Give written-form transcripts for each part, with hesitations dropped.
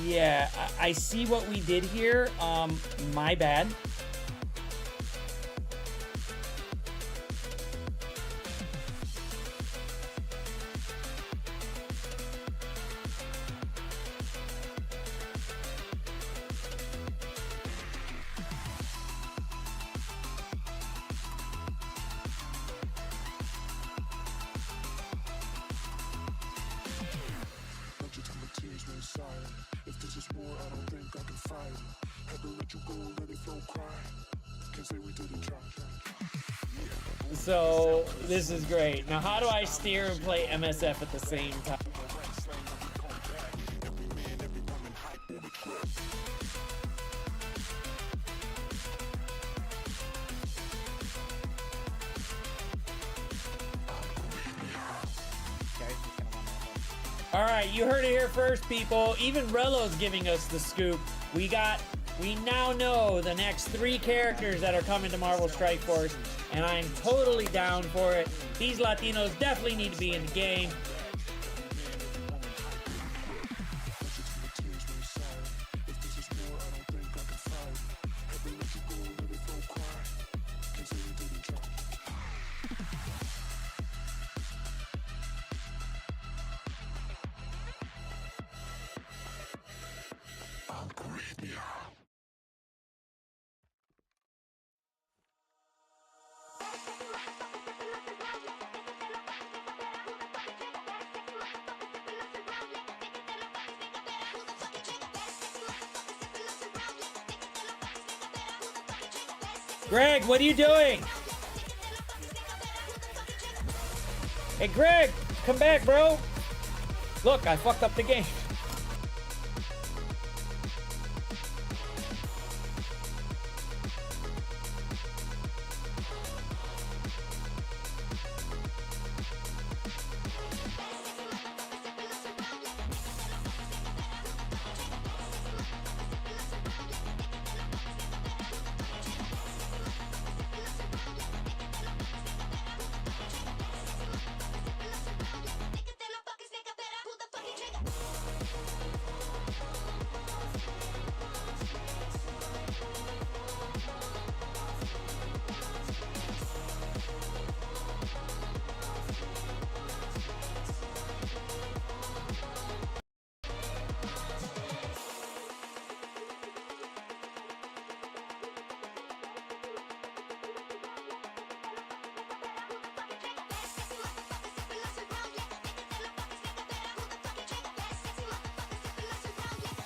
Yeah, I see what we did here. My bad. If this is war, I don't think I can fight. Had to let you go, let it flow, cry. Can't say we didn't try. So this is great. Now, how do I steer and play MSF at the same time? All right, you heard it here first, people. Even Relo's giving us the scoop. We now know the next 3 characters that are coming to Marvel Strike Force, and I'm totally down for it. These Latinos definitely need to be in the game. Greg, what are you doing? Hey, Greg, come back, bro. Look, I fucked up the game.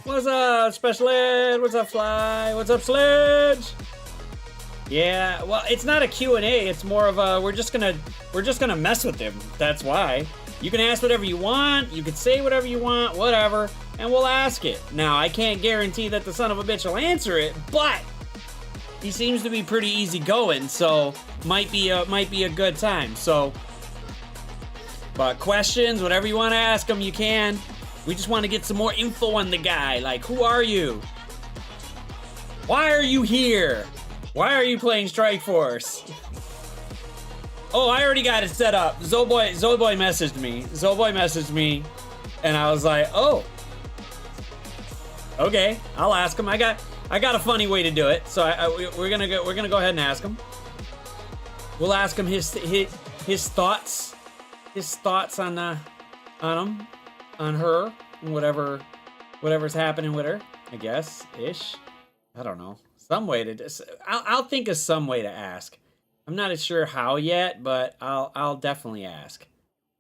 What's up, Special Ed? What's up, Fly? What's up, Sledge? Yeah, well, it's not a Q&A. It's more of a we're just gonna mess with him. That's why. You can ask whatever you want. You can say whatever you want, whatever, and we'll ask it. Now, I can't guarantee that the son of a bitch will answer it, but he seems to be pretty easygoing, so might be a good time. So, but questions, whatever you want to ask him, you can. We just want to get some more info on the guy. Like, who are you? Why are you here? Why are you playing Strike Force? Oh, I already got it set up. Zoboy messaged me. And I was like, oh. Okay, I'll ask him. I got a funny way to do it. So we're gonna go ahead and ask him. We'll ask him his thoughts. His thoughts on him. On her, whatever's happening with her, I guess, ish. I don't know. Some way to, I'll think of some way to ask. I'm not sure how yet, but I'll definitely ask.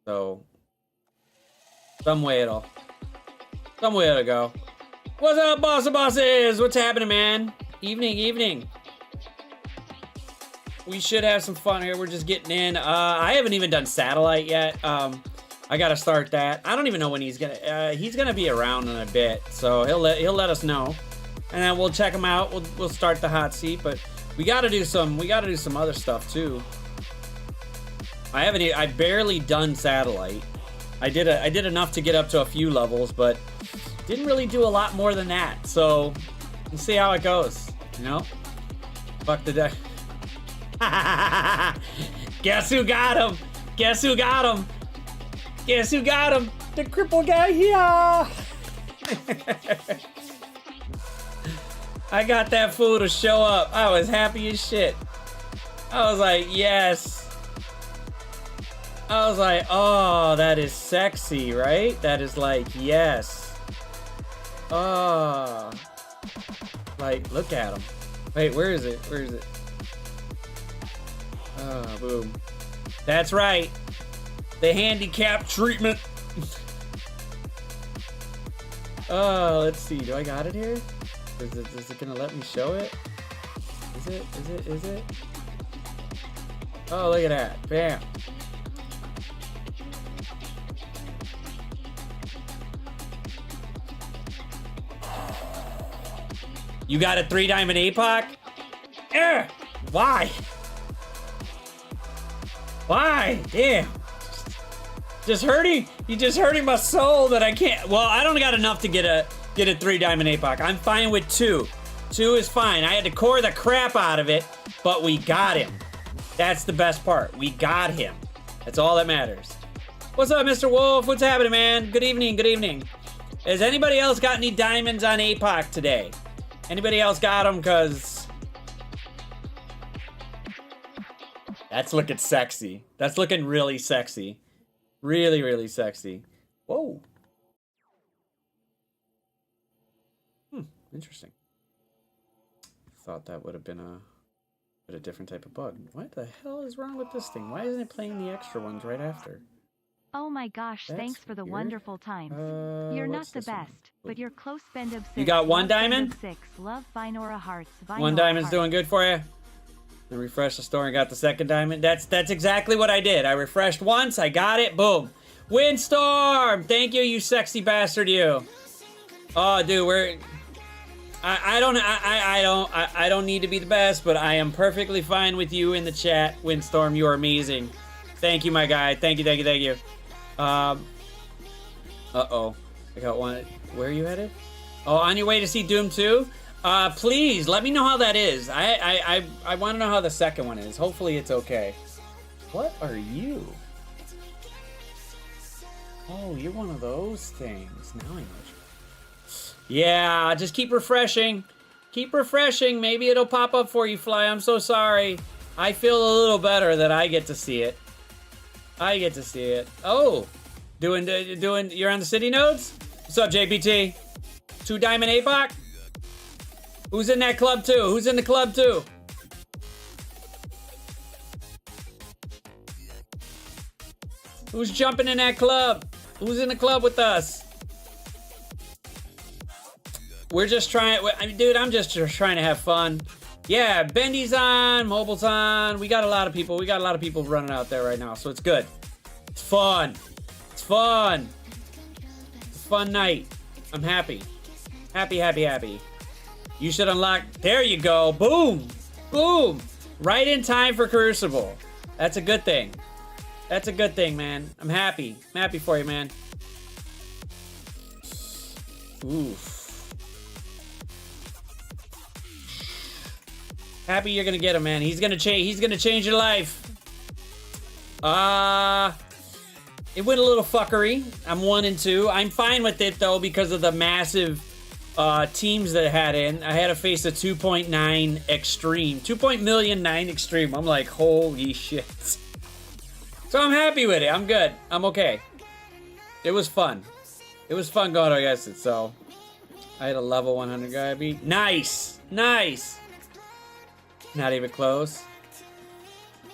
So, some way it'll go. What's up, bosses? What's happening, man? Evening. We should have some fun here. We're just getting in. I haven't even done Satelitte yet. I gotta start that. I don't even know when he's gonna be around in a bit, so he'll let us know, and then we'll check him out. We'll start the hot seat, but we gotta do some other stuff too. I barely done Satelitte. I did enough to get up to a few levels, but didn't really do a lot more than that. So we'll see how it goes. You know, fuck the deck. Guess who got him? Guess who got him? The cripple guy here. I got that fool to show up. I was happy as shit. I was like, yes. I was like, oh, that is sexy, right? That is like, yes. Oh. Like, look at him. Wait, where is it? Where is it? Oh, boom. That's right. The handicap treatment. Oh, let's see. Do I got it here? Is it gonna let me show it? Is it? Is it? Is it? Oh, look at that. Bam. You got a 3-diamond Apoc? Why? Why? Damn. Just hurting. You just hurting my soul that I can't. Well, I don't got enough to get a 3-diamond Apoc. I'm fine with 2. 2 is fine. I had to core the crap out of it, but we got him. That's the best part. We got him. That's all that matters. What's up, Mr. Wolf? What's happening, man? Good evening. Good evening. Has anybody else got any diamonds on Apoc today? Anybody else got them? Because that's looking sexy. That's looking really sexy. Really, really sexy. Whoa. Interesting. Thought that would have been a different type of bug. What the hell is wrong with this thing? Why isn't it playing the extra ones right after? Oh my gosh, That's thanks for the weird. wonderful times. You're not what's the this one? best, but you're close bend of 6. You got one love bend diamond? of 6. Love Vinora hearts. One Vinora diamond's hearts. doing good for you? Then refresh the store and got the second diamond. That's exactly what I did. I refreshed once, I got it, boom. Windstorm! Thank you, you sexy bastard, you. Oh, dude, I don't need to be the best, but I am perfectly fine with you in the chat. Windstorm, you are amazing. Thank you, my guy. Thank you, thank you, thank you. Uh-oh. I got one. Where are you headed? Oh, on your way to see Doom 2? Please, let me know how that is. I want to know how the second one is. Hopefully it's okay. What are you? Oh, you're one of those things. Now I know. Yeah, just keep refreshing. Keep refreshing. Maybe it'll pop up for you, Fly. I'm so sorry. I feel a little better that I get to see it. I get to see it. Oh, doing. You're on the city nodes. What's up, JPT? 2 diamond Apoc. Who's in that club too? Who's in the club too? Who's jumping in that club? Who's in the club with us? We're just trying, dude, I'm just trying to have fun. Yeah, Bendy's on, Mobile's on. We got a lot of people. We got a lot of people running out there right now, so it's good. It's fun. It's fun. It's a fun night. I'm happy. Happy, happy, happy. You should unlock, there you go. Boom. Boom. Right in time for Crucible. That's a good thing. That's a good thing, man. I'm happy. I'm happy for you, man. Oof. Happy you're gonna get him, man. He's gonna change your life. It went a little fuckery. I'm 1 and 2. I'm fine with it though because of the massive teams that I had in. I had to face a 2.9 extreme. 2.9 extreme. I'm like, holy shit. So I'm happy with it. I'm good. I'm okay. It was fun. It was fun going against it, so I had a level 100 guy I beat. Nice! Nice! Not even close.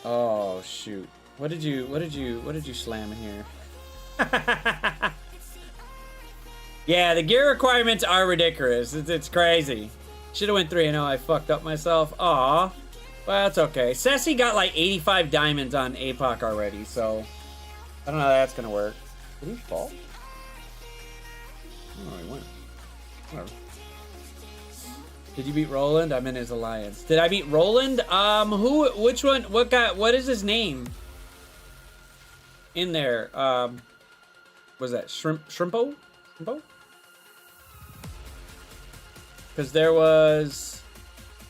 Oh shoot. What did you slam in here? Yeah, the gear requirements are ridiculous. It's crazy. Should have went 3-0. I fucked up myself. Aw. Well, that's okay. Ceci got like 85 diamonds on Apoc already, so I don't know how that's gonna work. Did he fall? Oh, he went. Whatever. Did you beat Roland? I'm in his alliance. Did I beat Roland? Which one? What is his name? In there. Was that Shrimpo? Shrimpo? Because there was,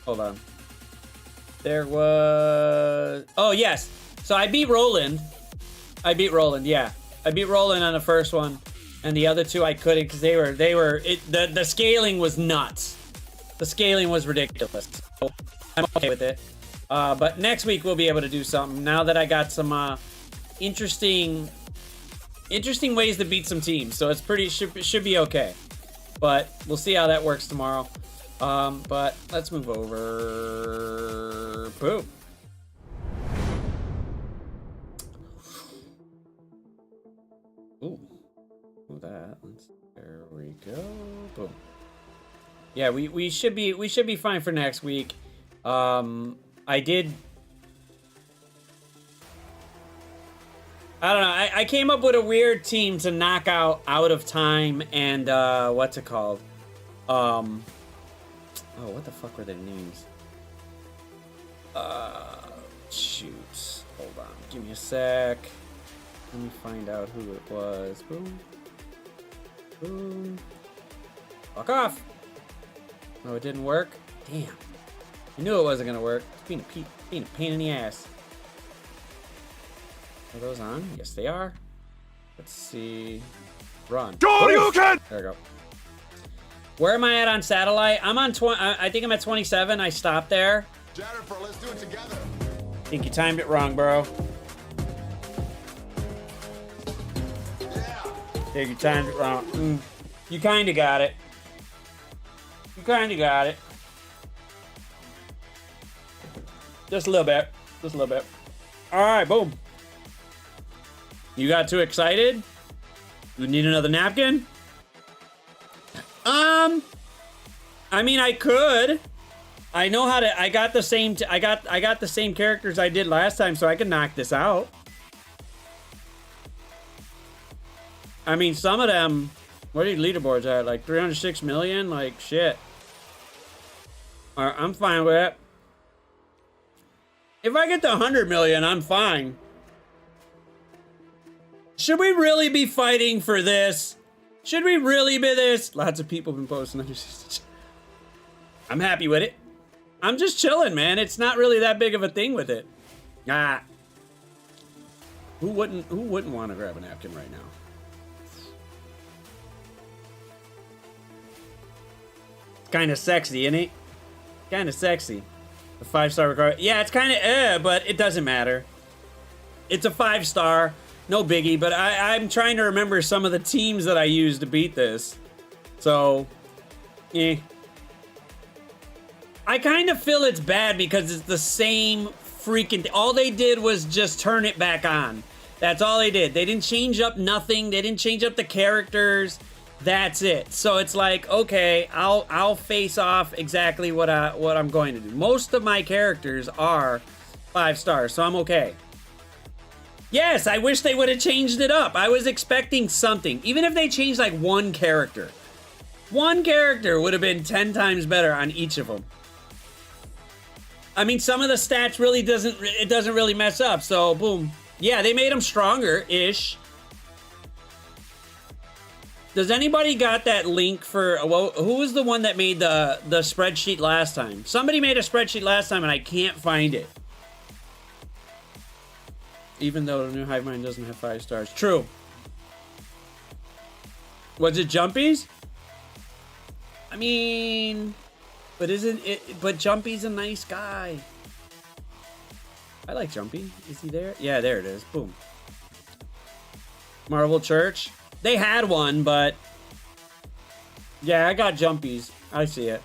hold on. There was, oh yes. So I beat Roland. Yeah. I beat Roland on the first one. And the other two I couldn't because the scaling was nuts. The scaling was ridiculous. So I'm okay with it. But next week we'll be able to do something now that I got some interesting ways to beat some teams. So it's should be okay. But we'll see how that works tomorrow. But let's move over. Boom. Ooh. That. There we go. Boom. Yeah, we should be fine for next week. I don't know. I came up with a weird team to knock out of time and what's it called? Oh, what the fuck were their names? Shoot. Hold on. Give me a sec. Let me find out who it was. Boom. Boom. Fuck off. Oh, it didn't work? Damn. I knew it wasn't gonna work. It's being a pain in the ass. Are those on? Yes, they are. Let's see. Run. There we go. Where am I at on Satelitte? I'm on I think I'm at 27. I stopped there. Jennifer, let's do it together. I think you timed it wrong, bro. Yeah. I think you timed it wrong. You kinda got it. You kinda got it. Just a little bit. Just a little bit. Alright, boom. You got too excited? You need another napkin? I mean, I could. I know how to. I got the same. I got the same characters I did last time, so I can knock this out. I mean, some of them. What are your leaderboards at? Like 306 million? Like shit. Alright, I'm fine with it. If I get to 100 million, I'm fine. Should we really be fighting for this? Should we really be this? Lots of people have been posting. I'm happy with it. I'm just chilling, man. It's not really that big of a thing with it. Ah. Who wouldn't want to grab a napkin right now? Kind of sexy, isn't it? Kind of sexy. A 5-star requirement. Yeah, it's kind of but it doesn't matter. It's a 5-star. No biggie, but I'm trying to remember some of the teams that I used to beat this. So, I kind of feel it's bad because it's the same freaking thing. All they did was just turn it back on. That's all they did. They didn't change up nothing. They didn't change up the characters. That's it. So it's like, okay, I'll face off exactly what I'm going to do. Most of my characters are 5 stars, so I'm okay. Yes, I wish they would have changed it up. I was expecting something. Even if they changed like one character. One character would have been 10 times better on each of them. I mean, some of the stats really doesn't really mess up. So, boom. Yeah, they made them stronger-ish. Does anybody got that link for... Well, who was the one that made the spreadsheet last time? Somebody made a spreadsheet last time and I can't find it. Even though the new Hive Mind doesn't have 5 stars. True. Was it Jumpy's? I mean... But isn't it... But Jumpy's a nice guy. I like Jumpy. Is he there? Yeah, there it is. Boom. Marvel Church. They had one, but... Yeah, I got Jumpy's. I see it.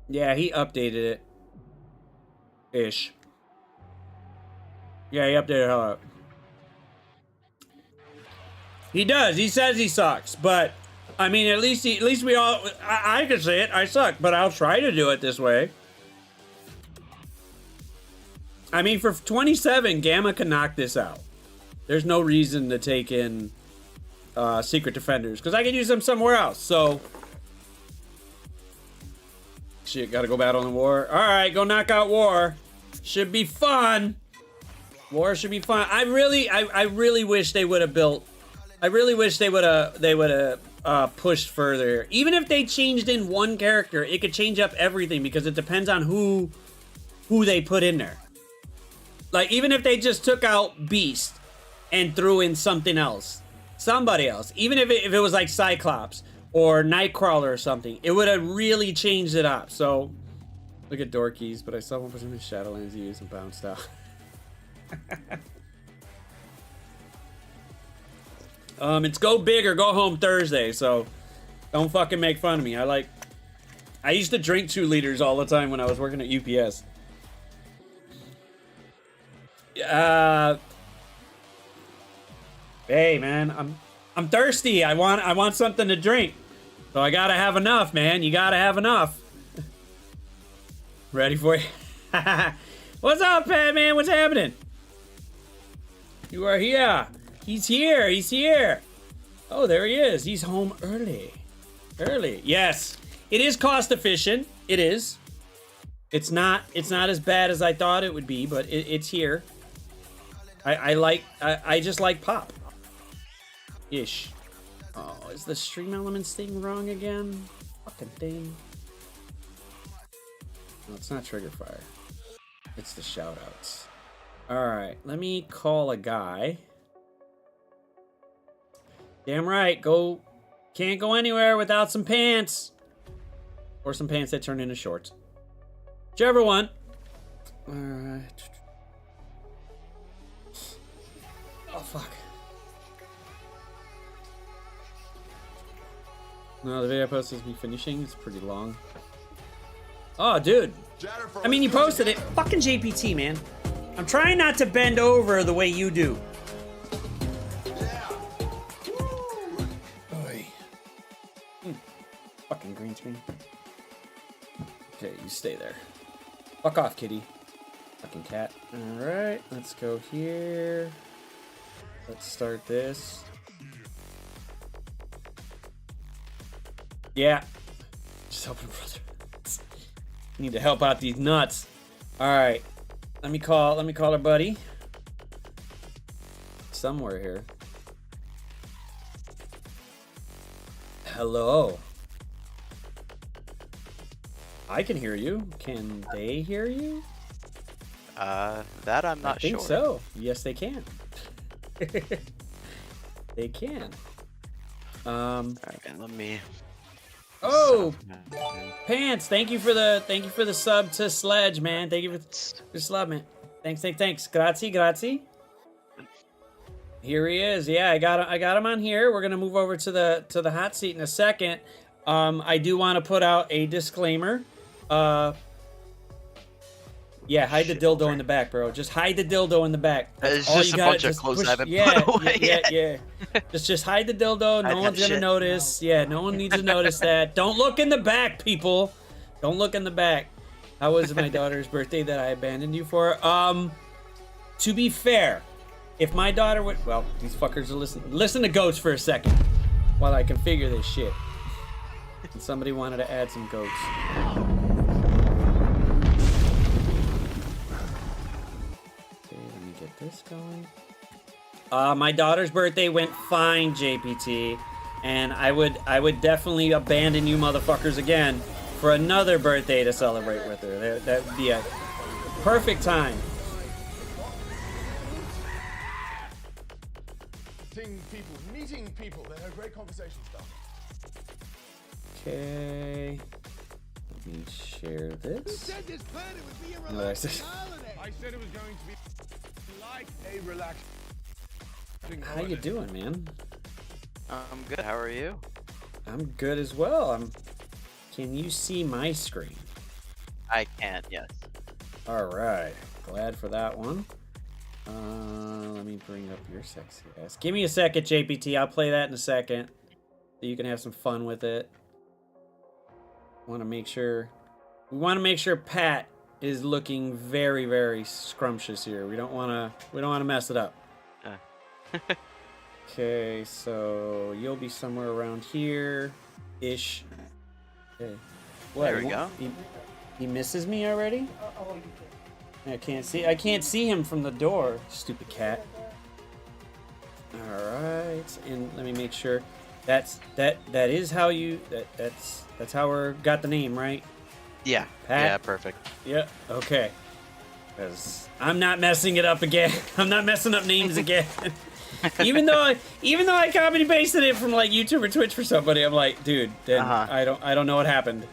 Yeah, he updated it. Ish. Yeah, he updated hell up. He does. He says he sucks, but I mean, at least we all. I can say it. I suck, but I'll try to do it this way. I mean, for 27, Gamma can knock this out. There's no reason to take in Secret Defenders because I can use them somewhere else. So. Shit, gotta go battle in War. Alright, go knock out War. Should be fun. War should be fun. I really wish they would have built. I really wish they would have pushed further. Even if they changed in one character, it could change up everything because it depends on who they put in there. Like, even if they just took out Beast and threw in something else, somebody else, even if it was like Cyclops or Nightcrawler or something, it would have really changed it up. So look at Dorkies, but I saw 1% of Shadowlands used and bounced out. It's go big or go home Thursday, so don't fucking make fun of me. I used to drink 2 liters all the time when I was working at UPS. Hey man, I'm thirsty. I want something to drink. So I gotta have enough, man. You gotta have enough. Ready for you? What's up, Patm? What's happening? You are here. He's here. He's here. Oh, there he is. He's home early. Early. Yes. It is cost efficient. It is. It's not as bad as I thought it would be, but it's here. I just like pop. Ish. Oh, is the stream elements thing wrong again? Fucking thing. No, it's not trigger fire. It's the shoutouts. Alright, let me call a guy. Damn right, can't go anywhere without some pants. Or some pants that turn into shorts. Whichever one. Alright. Oh, fuck. No, the video post is me finishing. It's pretty long. Oh, dude. Jennifer, I mean, you posted it. Fucking JPT, man. I'm trying not to bend over the way you do. Yeah. Oy. Fucking green screen. Okay, you stay there. Fuck off, kitty. Fucking cat. Alright, let's go here. Let's start this. Yeah. Just helping brother. Need to help out these nuts. Alright. Let me call our buddy. Somewhere here. Hello. I can hear you. Can they hear you? That I'm not sure. I think so. Yes, they can. They can. Okay, let me. Oh, Pants! Thank you for the sub to Sledge, man. Thank you for the sub, man. Thanks. Grazie. Here he is. Yeah, I got him on here. We're gonna move over to the hot seat in a second. I do want to put out a disclaimer. Yeah, hide the dildo in the back, bro. Just hide the dildo in the back. It's all just you a gotta bunch of just clothes push. I haven't Yeah, put away yet. yeah. Just hide the dildo. No Hide one's that gonna shit. notice. Yeah, no one needs to notice that. Don't look in the back, people. Don't look in the back. How was my daughter's birthday that I abandoned you for? To be fair, if my daughter would, well, these fuckers are listening. Listen to goats for a second while I configure this shit. And somebody wanted to add some goats. Okay, let me get this going. My daughter's birthday went fine, JPT, and I would definitely abandon you motherfuckers again for another birthday to celebrate with her. That would be a perfect time. Meeting people. They have great conversations, though. Okay. Let me share this. Who said this planet would be a No, that's relaxing it. holiday? I said it was going to be like a relaxing How you doing, man? I'm good. How are you? I'm good as well. Can you see my screen? I can, yes. All right. Glad for that one. Let me bring up your sexy ass. Give me a second, JPT. I'll play that in a second, so you can have some fun with it. We want to make sure Pat is looking very, very scrumptious here. We don't want to mess it up. Okay, so you'll be somewhere around here, ish. Okay. What, There we go. He misses me already? I can't see him from the door. Stupid cat. All right, and let me make sure that is how you that's how we got the name, right? Yeah. Pat? Yeah, perfect. Yeah. Okay. Because I'm not messing it up again. I'm not messing up names again. even though I copy and pasted it from like YouTube or Twitch for somebody, I'm like, dude, then I don't know what happened.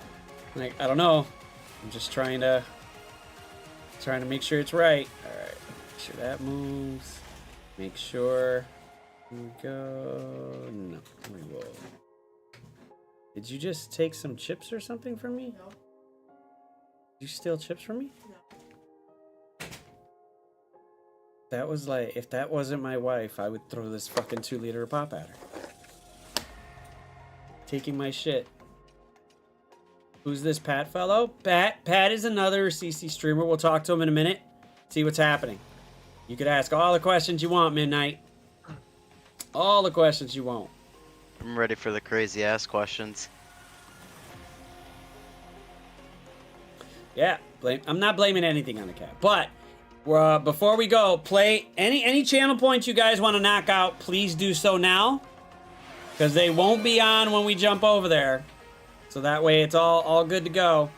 Like, I don't know. I'm just trying to make sure it's right. All right, make sure that moves. Make sure we go. No, we will. Did you just take some chips or something from me? No. Did you steal chips from me? No. That was like, if that wasn't my wife, I would throw this fucking 2-liter of pop at her. Taking my shit. Who's this Pat fellow? Pat is another CC streamer. We'll talk to him in a minute. See what's happening. You could ask all the questions you want, Midnight. All the questions you want. I'm ready for the crazy ass questions. Yeah, I'm not blaming anything on the cat. But before we go, play any channel points you guys want to knock out, please do so now. Because they won't be on when we jump over there. So that way it's all good to go.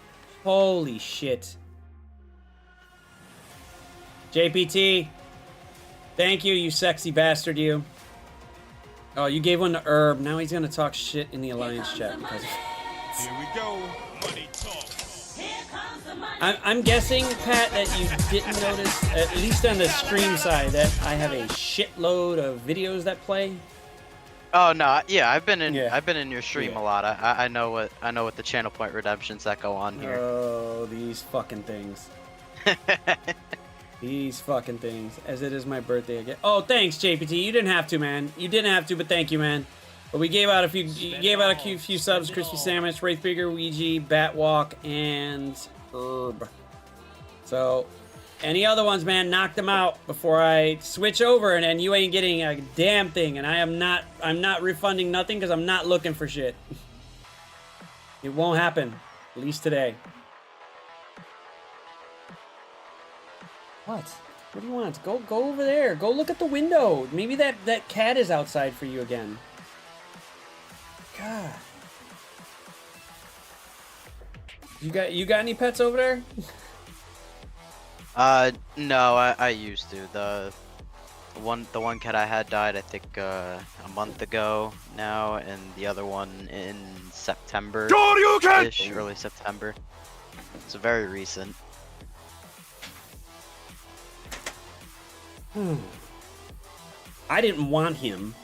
Holy shit. JPT, thank you, you sexy bastard, you. Oh, you gave one to Herb. Now he's gonna talk shit in the Alliance chat because of... Here we go. Money talk. I'm guessing, Pat, that you didn't notice, at least on the stream side, that I have a shitload of videos that play. Oh no, yeah, I've been in your stream a lot. I know what the channel point redemptions that go on here. Oh, these fucking things. These fucking things. As it is my birthday again. Oh, thanks, JPT. You didn't have to, man. You didn't have to, but thank you, man. But we gave out a few. You gave out a few subs: Crispy Sandwich, Wraithbigger, Ouija, Batwalk, and Herb. So, any other ones, man? Knock them out before I switch over, and you ain't getting a damn thing. And I'm not refunding nothing because I'm not looking for shit. It won't happen, at least today. What? What do you want? Go over there. Go look at the window. Maybe that cat is outside for you again. God. You got any pets over there? No, I used to. The one cat I had died, I think, a month ago now, and the other one in September. Early September. It's very recent. I didn't want him.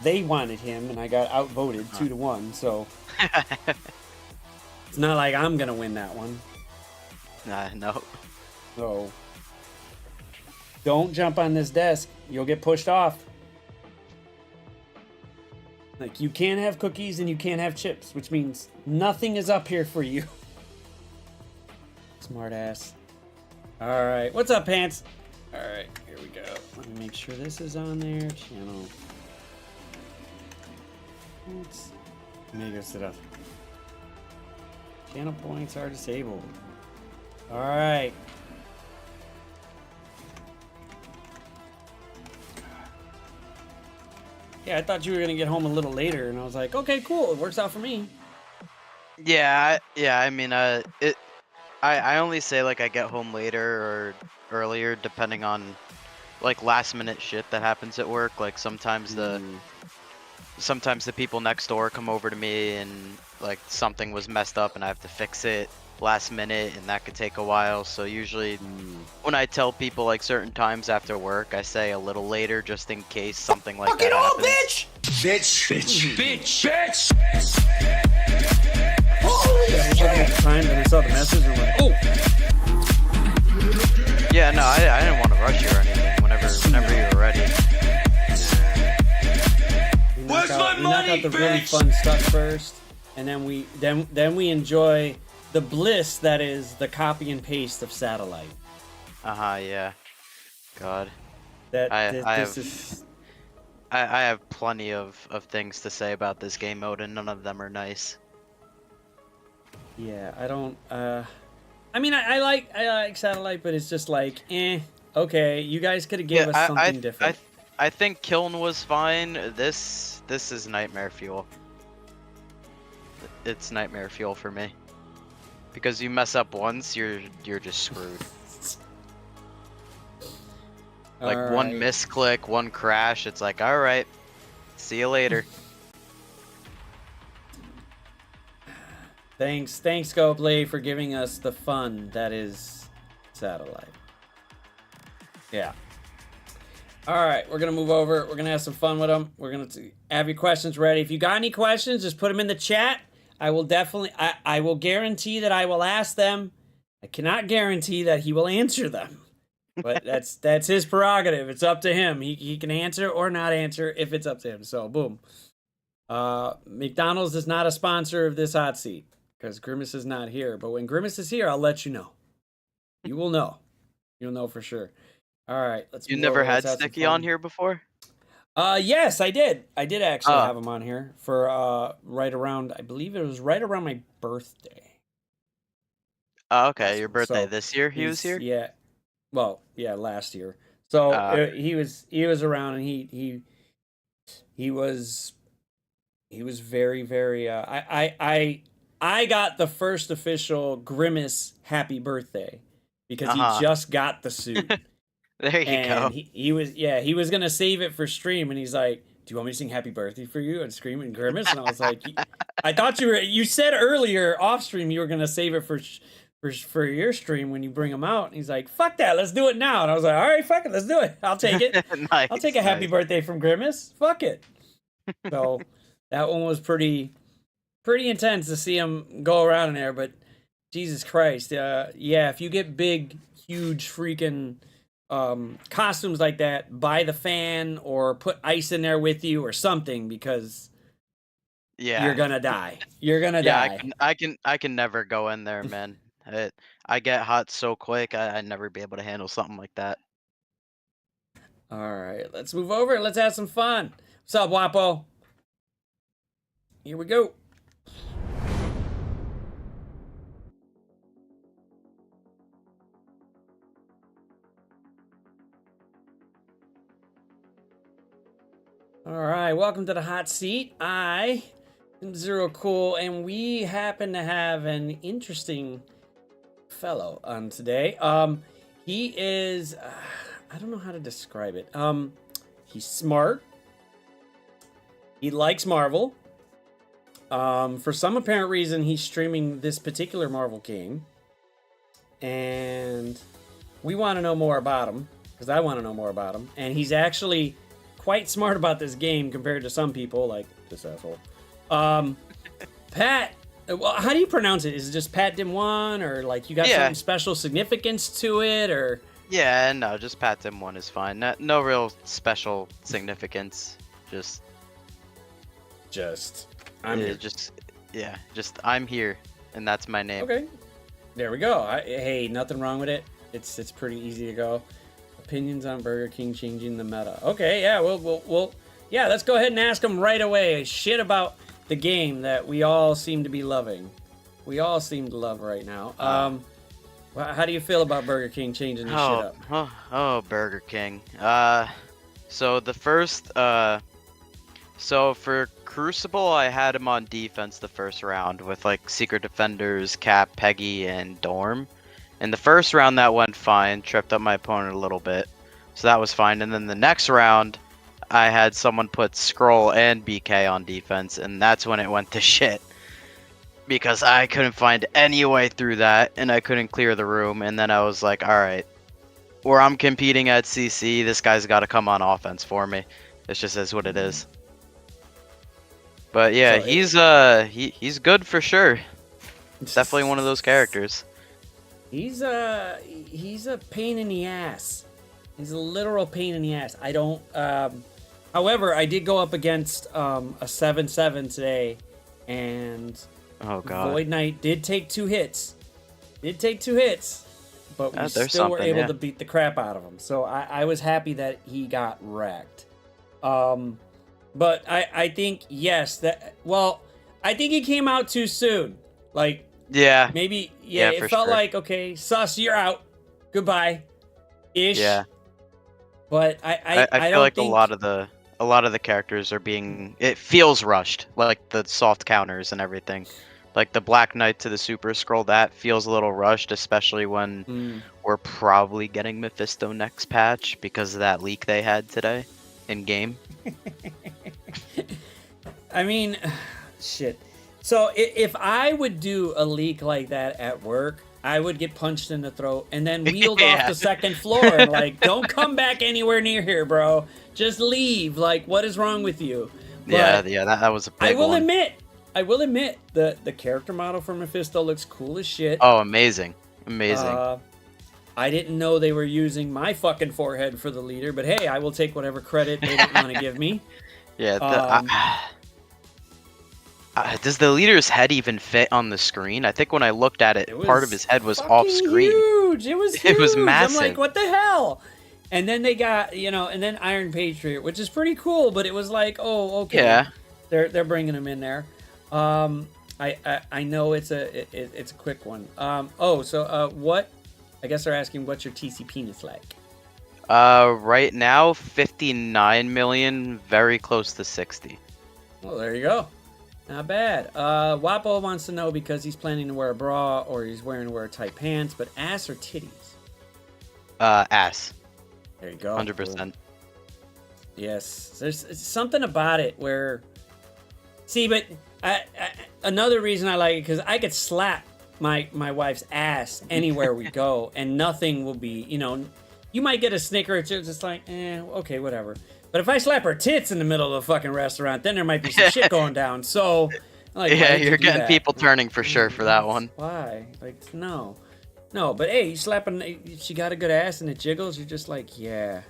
They wanted him, and I got outvoted 2-1. So it's not like I'm gonna win that one. No. So don't jump on this desk. You'll get pushed off. Like, you can't have cookies and you can't have chips, which means nothing is up here for you. Smart ass. All right, what's up, Pants? All right, here we go. Let me make sure this is on there. Channel. Oops. Let me go sit up. Channel points are disabled. All right. Yeah, I thought you were gonna get home a little later, and I was like, okay, cool. It works out for me. Yeah. I mean, I only say like I get home later or earlier depending on like last minute shit that happens at work. Like sometimes the people next door come over to me and like something was messed up and I have to fix it last minute, and that could take a while. So usually when I tell people like certain times after work, I say a little later just in case something like that happens. Bitch! Time and I saw the message and I'm like, oh! Yeah, no, I didn't want to rush you or anything. Whenever you were ready. Where's my money, knock out the really fun stuff first, and then we enjoy the bliss that is the copy and paste of Satellite. Yeah. God. I have plenty of things to say about this game mode, and none of them are nice. Yeah, I don't. I mean, I like Satellite, but it's just like, okay, you guys could have gave us something different. I think Kiln was fine. This is nightmare fuel. It's nightmare fuel for me. Because you mess up once, you're just screwed. Like All one right. misclick, one crash. It's like, all right, see you later. Thanks, Scopely, for giving us the fun that is Satelitte. Yeah. All right, we're gonna move over. We're gonna have some fun with them. We're gonna have your questions ready. If you got any questions, just put them in the chat. I will definitely. I will guarantee that I will ask them. I cannot guarantee that he will answer them, but that's his prerogative. It's up to him. He can answer or not answer if it's up to him. So boom. McDonald's is not a sponsor of this hot seat because Grimace is not here. But when Grimace is here, I'll let you know. You will know. You'll know for sure. All right, let's. You move never over. had Let's have some Sticky on fun. here before? Yes, I did. I did actually Oh. have him on here for right around. I believe it was right around my birthday. Oh, okay, your So, birthday this year he was he's- here? Yeah. Well, yeah, last year. So Okay. he was around, and he was very very. I got the first official Grimace happy birthday because he just got the suit. There you go. And he was gonna save it for stream, and he's like, "Do you want me to sing Happy Birthday for you?" and scream and grimace, and I was like, "I thought you said earlier off stream you were gonna save it for your stream when you bring him out." And he's like, "Fuck that, let's do it now." And I was like, "All right, fuck it, let's do it. I'll take it. Nice, I'll take a Happy nice. Birthday from Grimace. Fuck it." So that one was pretty intense to see him go around in there, but Jesus Christ, yeah, if you get big, huge, freaking costumes like that, buy the fan or put ice in there with you or something because Yeah. you're gonna die. You're gonna Yeah, die. I can never go in there, man. I get hot so quick. I'd never be able to handle something like that. All right, let's move over. Let's have some fun. What's up, Wapo? Here we go. All right, welcome to the hot seat. I am Zero Cool, and we happen to have an interesting fellow on today. He is, I don't know how to describe it. He's smart. He likes Marvel. For some apparent reason, he's streaming this particular Marvel game, and we want to know more about him because I want to know more about him. And he's actually quite smart about this game compared to some people, like this asshole. Pat, well, how do you pronounce it? Is it just Patm 1, or like you got some special significance to it, or? Yeah, no, just Patm 1 is fine. No real special significance. Just I'm here. Just I'm here, and that's my name. Okay, there we go. Hey, nothing wrong with it. It's pretty easy to go. Opinions on Burger King changing the meta. Okay, yeah, we'll yeah, let's go ahead and ask him right away. Shit about the game that we all seem to be loving. We all seem to love right now. How do you feel about Burger King changing this shit up? Oh, Burger King. So the first, so for Crucible, I had him on defense the first round with like Secret Defenders, Cap, Peggy, and Dorm. In the first round, that went fine. Tripped up my opponent a little bit, so that was fine. And then the next round, I had someone put Scroll and BK on defense, and that's when it went to shit. Because I couldn't find any way through that, and I couldn't clear the room. And then I was like, alright, where I'm competing at CC, this guy's got to come on offense for me. It just is what it is. But yeah, So he's good for sure. Definitely one of those characters. He's a pain in the ass. He's a literal pain in the ass. I don't. However, I did go up against a 7-7 today, and Oh god. Void Knight did take 2 hits. But we still were able to beat the crap out of him. So I was happy that he got wrecked. But I think yes I think he came out too soon. Like. Yeah. Maybe, yeah, it felt like, okay, Sus, you're out. Goodbye. Ish. Yeah. But I feel don't like think... a lot of the characters are being, it feels rushed, like the soft counters and everything. Like the Black Knight to the Super Scroll, that feels a little rushed, especially when we're probably getting Mephisto next patch because of that leak they had today in game. I mean, shit. So if I would do a leak like that at work, I would get punched in the throat and then wheeled off the second floor. And like, don't come back anywhere near here, bro. Just leave. Like, what is wrong with you? Yeah, But that was a big I will one. admit, the character model for Mephisto looks cool as shit. Oh, amazing. Amazing. I didn't know they were using my fucking forehead for the leader, but hey, I will take whatever credit they didn't want to give me. Yeah, does the leader's head even fit on the screen? I think when I looked at it, part of his head was off screen. Huge. It was huge. It was massive. I'm like, what the hell? And then they got, and then Iron Patriot, which is pretty cool, but it was like, oh, okay. Yeah. They're bringing him in there. I know it's a quick one. What? I guess they're asking what's your TC penis like? Right now 59 million, very close to 60. Well, there you go. Not bad. Wapo wants to know because he's planning to wear a bra or he's wearing to wear tight pants, but ass or titties? Ass. There you go. 100%. Yes. There's something about it where... See, but another reason I like it, because I could slap my wife's ass anywhere we go, and nothing will be, you might get a snicker or two, just like, okay, whatever. But if I slap her tits in the middle of a fucking restaurant, then there might be some shit going down. So, like, yeah, you're getting people turning for sure for that one. Why? Like, no. But hey, you slapping, she got a good ass and it jiggles, you're just like, yeah,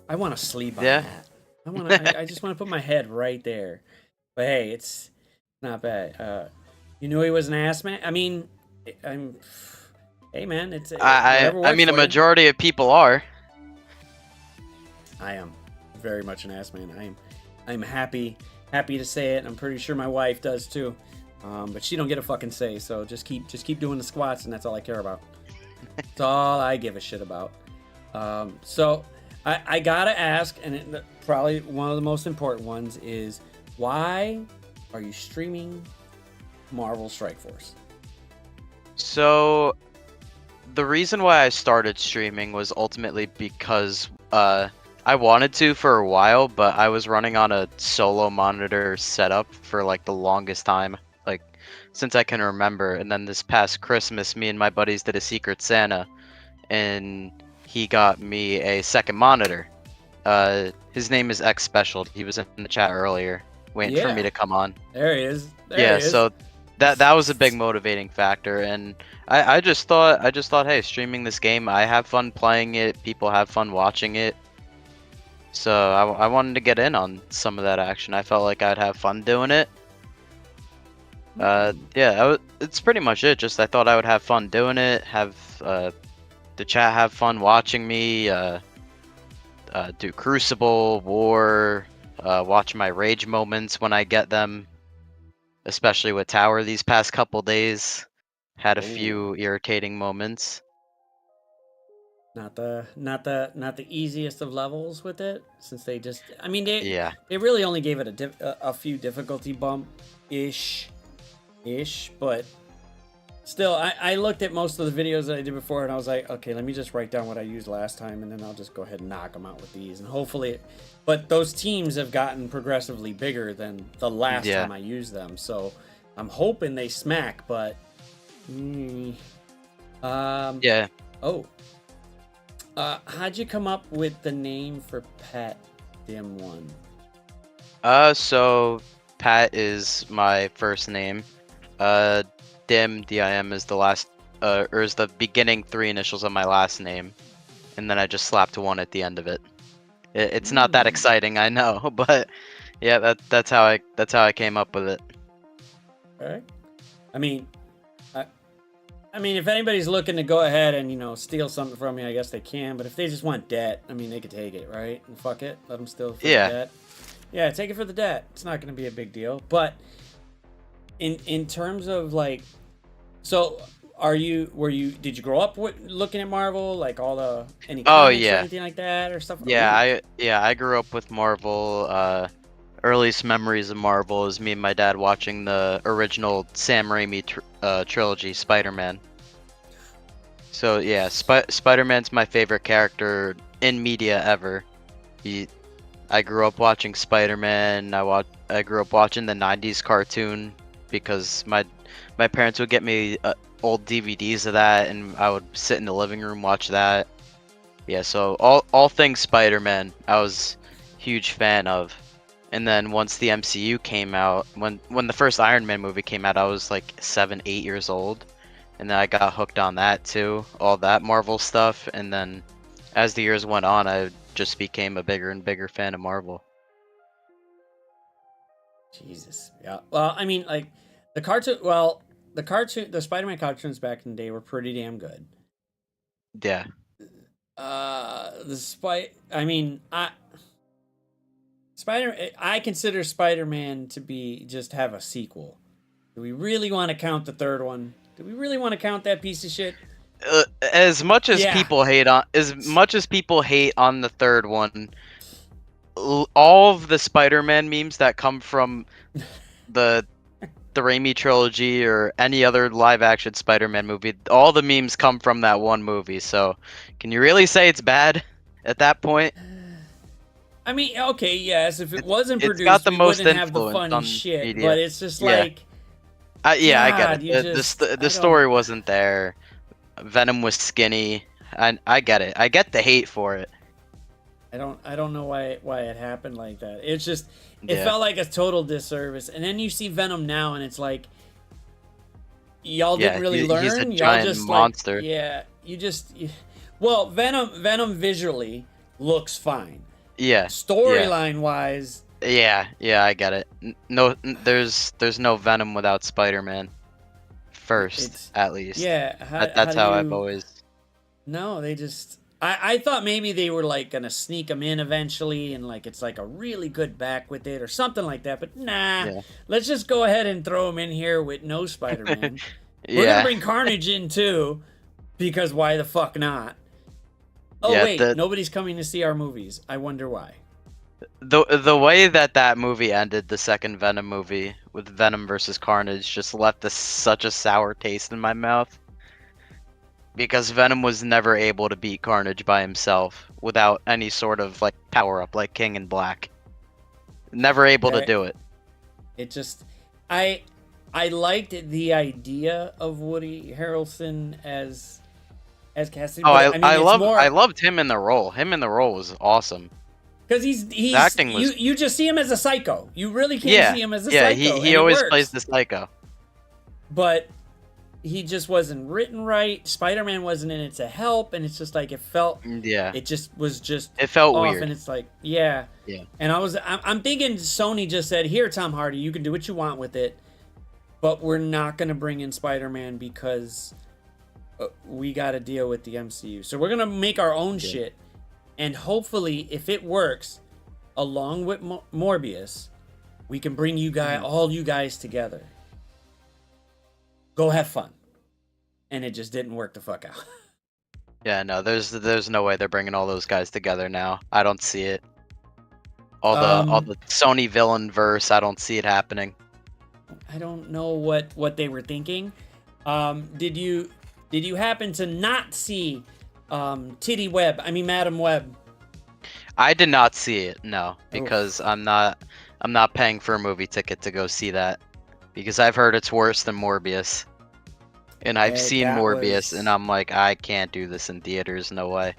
I want to sleep on that. I just want to put my head right there. But hey, it's not bad. You knew he was an ass man? I mean, hey man, it's I mean, a majority of people are. I am very much an ass man. I'm happy to say it. I'm pretty sure my wife does too. But she don't get a fucking say, so just keep doing the squats, and that's all I care about. That's all I give a shit about. So I gotta ask, and probably one of the most important ones is, why are you streaming Marvel Strike Force? So, the reason why I started streaming was ultimately because I wanted to for a while, but I was running on a solo monitor setup for like the longest time, like since I can remember. And then this past Christmas, me and my buddies did a Secret Santa, and he got me a second monitor. His name is X Special. He was in the chat earlier, waiting for me to come on. There he is. There he is. So that was a big motivating factor, and I just thought, hey, streaming this game, I have fun playing it, people have fun watching it. So I wanted to get in on some of that action. I felt like I'd have fun doing it. It's pretty much it. Just I thought I would have fun doing it, have the chat have fun watching me, do Crucible, War, watch my rage moments when I get them, especially with Tower these past couple days. Had a few irritating moments. Not the easiest of levels with it, since they just, I mean, they really only gave it a few difficulty bump ish, but still, I looked at most of the videos that I did before, and I was like, okay, let me just write down what I used last time, and then I'll just go ahead and knock them out with these, and hopefully, but those teams have gotten progressively bigger than the last time I used them, so I'm hoping they smack, but how'd you come up with the name for Patm 1? So Pat is my first name. DIM is the last, or is the beginning three initials of my last name, and then I just slapped one at the end of it. It's not that exciting, I know, but yeah, that's how I came up with it. Alright. I mean, if anybody's looking to go ahead and, steal something from me, I guess they can. But if they just want debt, I mean, they could take it, right? And fuck it. Let them steal for the debt. Yeah, take it for the debt. It's not going to be a big deal. But in terms of, like... So, did you grow up looking at Marvel? Like, any comics or anything like that or stuff? Yeah, I grew up with Marvel. earliest memories of Marvel is me and my dad watching the original Sam Raimi trilogy, Spider-Man. So yeah, Spider-Man's my favorite character in media ever. I grew up watching Spider-Man. I grew up watching the '90s cartoon because my parents would get me old DVDs of that, and I would sit in the living room watch that. Yeah, so all things Spider-Man, I was huge fan of. And then once the MCU came out, when the first Iron Man movie came out, I was like 7, 8 years old, and then I got hooked on that too, all that Marvel stuff. And then as the years went on, I just became a bigger and bigger fan of Marvel. Jesus. Yeah. Well, I mean, like the cartoon. Well, the Spider-Man cartoons back in the day were pretty damn good. Yeah. I consider Spider-Man to be just have a sequel. Do we really want to count the third one? Do we really want to count that piece of shit? As much as Yeah. people hate on the third one, all of the Spider-Man memes that come from the Raimi trilogy or any other live-action Spider-Man movie, all the memes come from that one movie. So, can you really say it's bad at that point? I mean, okay, yes, if it wasn't it's produced, got the we most wouldn't have the influence funny on shit. media. But it's just Yeah. like, Yeah, I God, get you it. just- I The story don't- wasn't there. Venom was skinny. I get it. I get the hate for it. I don't know why it happened like that. It's just it Yeah. felt like a total disservice. And then you see Venom now, and it's like y'all Yeah, didn't really he's a learn. Y'all giant just monster. Like, yeah, well, Venom visually looks fine. Yeah. Storyline wise, Yeah, I get it. There's no Venom without Spider-Man. First, It's- at least. yeah. That's do how I've you- always. No, they just. I thought maybe they were like gonna sneak him in eventually, and like it's like a really good back with it or something like that. But nah, Yeah. let's just go ahead and throw him in here with no Spider-Man. We're gonna Yeah. bring Carnage in too, because why the fuck not? Oh Yeah, wait, nobody's coming to see our movies. I wonder why. The way that movie ended, the second Venom movie with Venom versus Carnage, just left such a sour taste in my mouth. Because Venom was never able to beat Carnage by himself without any sort of like power up like King in Black. Never able to do it. It just, I liked the idea of Woody Harrelson as Cassidy. Oh, but, I loved him in the role. Him in the role was awesome. because he's acting was- you just see him as a psycho. You really can't see him as a yeah, psycho. he always plays the psycho. But he just wasn't written right. Spider-Man wasn't in it to help, and it's just like it felt. Yeah. It just was just. It felt off, weird. and it's like yeah. Yeah. And I'm thinking Sony just said, "Here, Tom Hardy, you can do what you want with it, but we're not gonna bring in Spider-Man because we got to deal with the MCU. So we're gonna make our own shit, and hopefully, if it works, along with Morbius, we can bring you guys, all you guys together. Go have fun." And it just didn't work the fuck out. Yeah, no, there's no way they're bringing all those guys together now. I don't see it. All the Sony villain verse, I don't see it happening. I don't know what they were thinking. Did you happen to not see Madam Web? I did not see it, no, because I'm not paying for a movie ticket to go see that, because I've heard it's worse than Morbius. And I've seen Morbius, and I'm like, I can't do this in theaters, no way.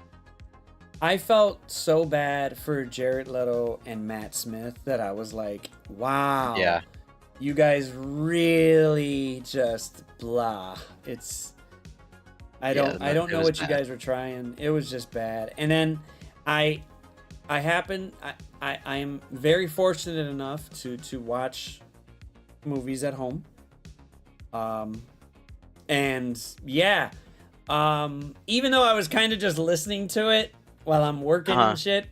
I felt so bad for Jared Leto and Matt Smith that I was like, wow. Yeah. You guys really just blah. I don't know what you guys were trying. It was just bad. And then I am very fortunate enough to watch movies at home. And yeah, even though I was kind of just listening to it while I'm working and shit,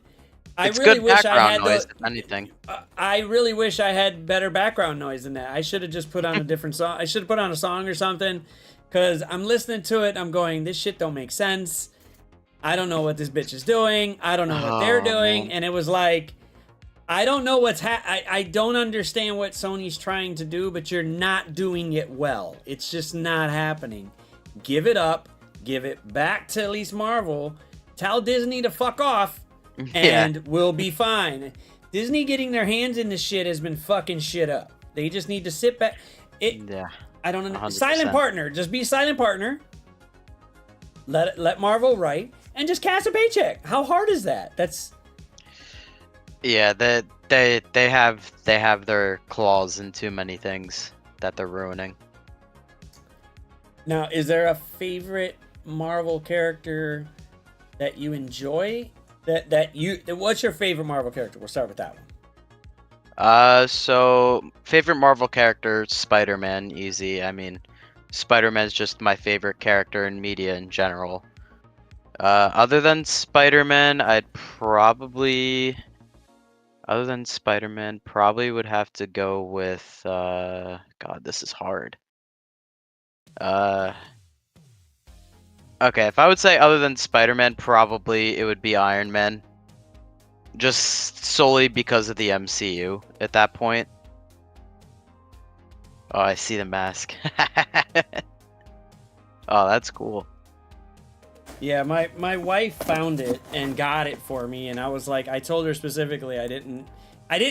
It's I really good wish background I had noise, if anything. I really wish I had better background noise than that. I should have just put on a different song. I should have put on a song or something, because I'm listening to it and I'm going, this shit don't make sense. I don't know what this bitch is doing. I don't know what they're doing. Man. And it was like, I don't know what's I don't understand what Sony's trying to do, but you're not doing it well. It's just not happening. Give it up. Give it back to at least Marvel. Tell Disney to fuck off, and we'll be fine. Disney getting their hands in this shit has been fucking shit up. They just need to sit back. I don't know. Silent partner. Just be a silent partner. Let Marvel write and just cash a paycheck. How hard is that? That's. Yeah, they have their claws in too many things that they're ruining. Now, is there a favorite Marvel character that you enjoy? What's your favorite Marvel character? We'll start with that one. So favorite Marvel character, Spider-Man, easy. I mean, Spider-Man's just my favorite character in media in general. Other than Spider-Man, other than Spider-Man, probably would have to go with, God, this is hard. Okay, if I would say other than Spider-Man, probably it would be Iron Man. Just solely because of the MCU at that point. Oh, I see the mask. Oh, that's cool. Yeah, my wife found it and got it for me, and I was like, I told her specifically I didn't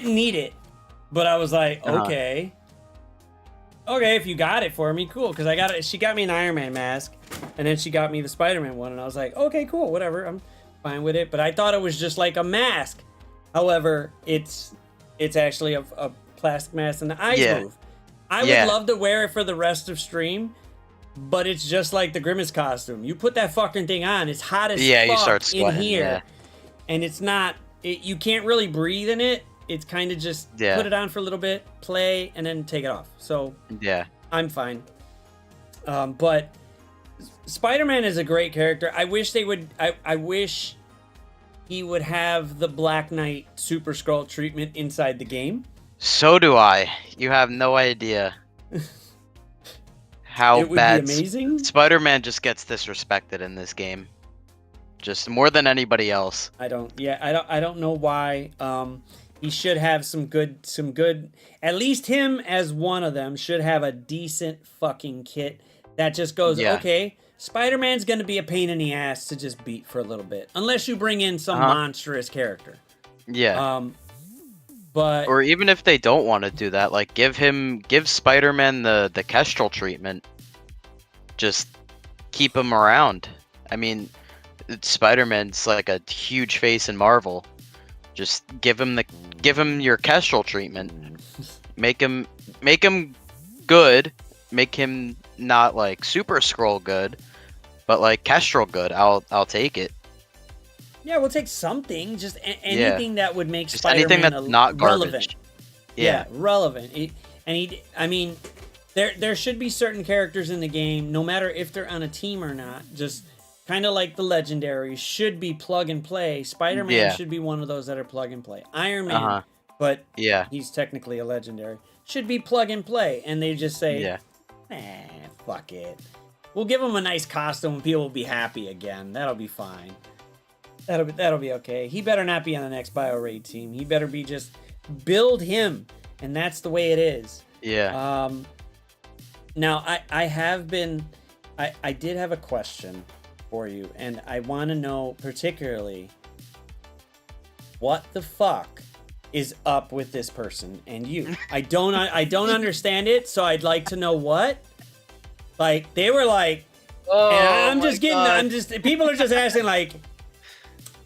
need it, but I was like, okay, if you got it for me, cool, because I got it. She got me an Iron Man mask, and then she got me the Spider-Man one, and I was like, okay, cool, whatever, I'm fine with it. But I thought it was just like a mask. However, it's actually a plastic mask, and the eyes move. I would love to wear it for the rest of stream. But it's just like the Grimace costume. You put that fucking thing on, it's hot as fuck you start sweating, in here. And it's not, you can't really breathe in it. It's kind of just put it on for a little bit, play, and then take it off. So I'm fine. But Spider-Man is a great character. I wish they would, I wish he would have the Black Knight Super Skrull treatment inside the game. So do I. You have no idea. How it would bad be amazing. Spider-Man just gets disrespected in this game, just more than anybody else. I don't know why. He should have some good. At least him as one of them should have a decent fucking kit that just goes okay. Spider-Man's gonna be a pain in the ass to just beat for a little bit, unless you bring in some monstrous character. But or even if they don't want to do that, like give Spider-Man the Kestrel treatment. Just keep him around. I mean, Spider-Man's like a huge face in Marvel. Just give him your Kestrel treatment. Make him good. Make him not like Super Skrull good, but like Kestrel good. I'll take it. Yeah, we'll take something. Just anything that would make just Spider-Man anything that's not garbage. Relevant. Yeah, relevant. I mean, there should be certain characters in the game, no matter if they're on a team or not, just kind of like the legendaries, should be plug and play. Spider-Man should be one of those that are plug and play. Iron Man, but he's technically a legendary, should be plug and play. And they just say, fuck it. We'll give him a nice costume and people will be happy again. That'll be fine. That'll be okay. He better not be on the next BioRaid team. He better be just build him, and that's the way it is. Yeah. Now I did have a question for you, and I want to know particularly what the fuck is up with this person and you. I don't understand it, so I'd like to know what. Like they were like, and people are just asking like.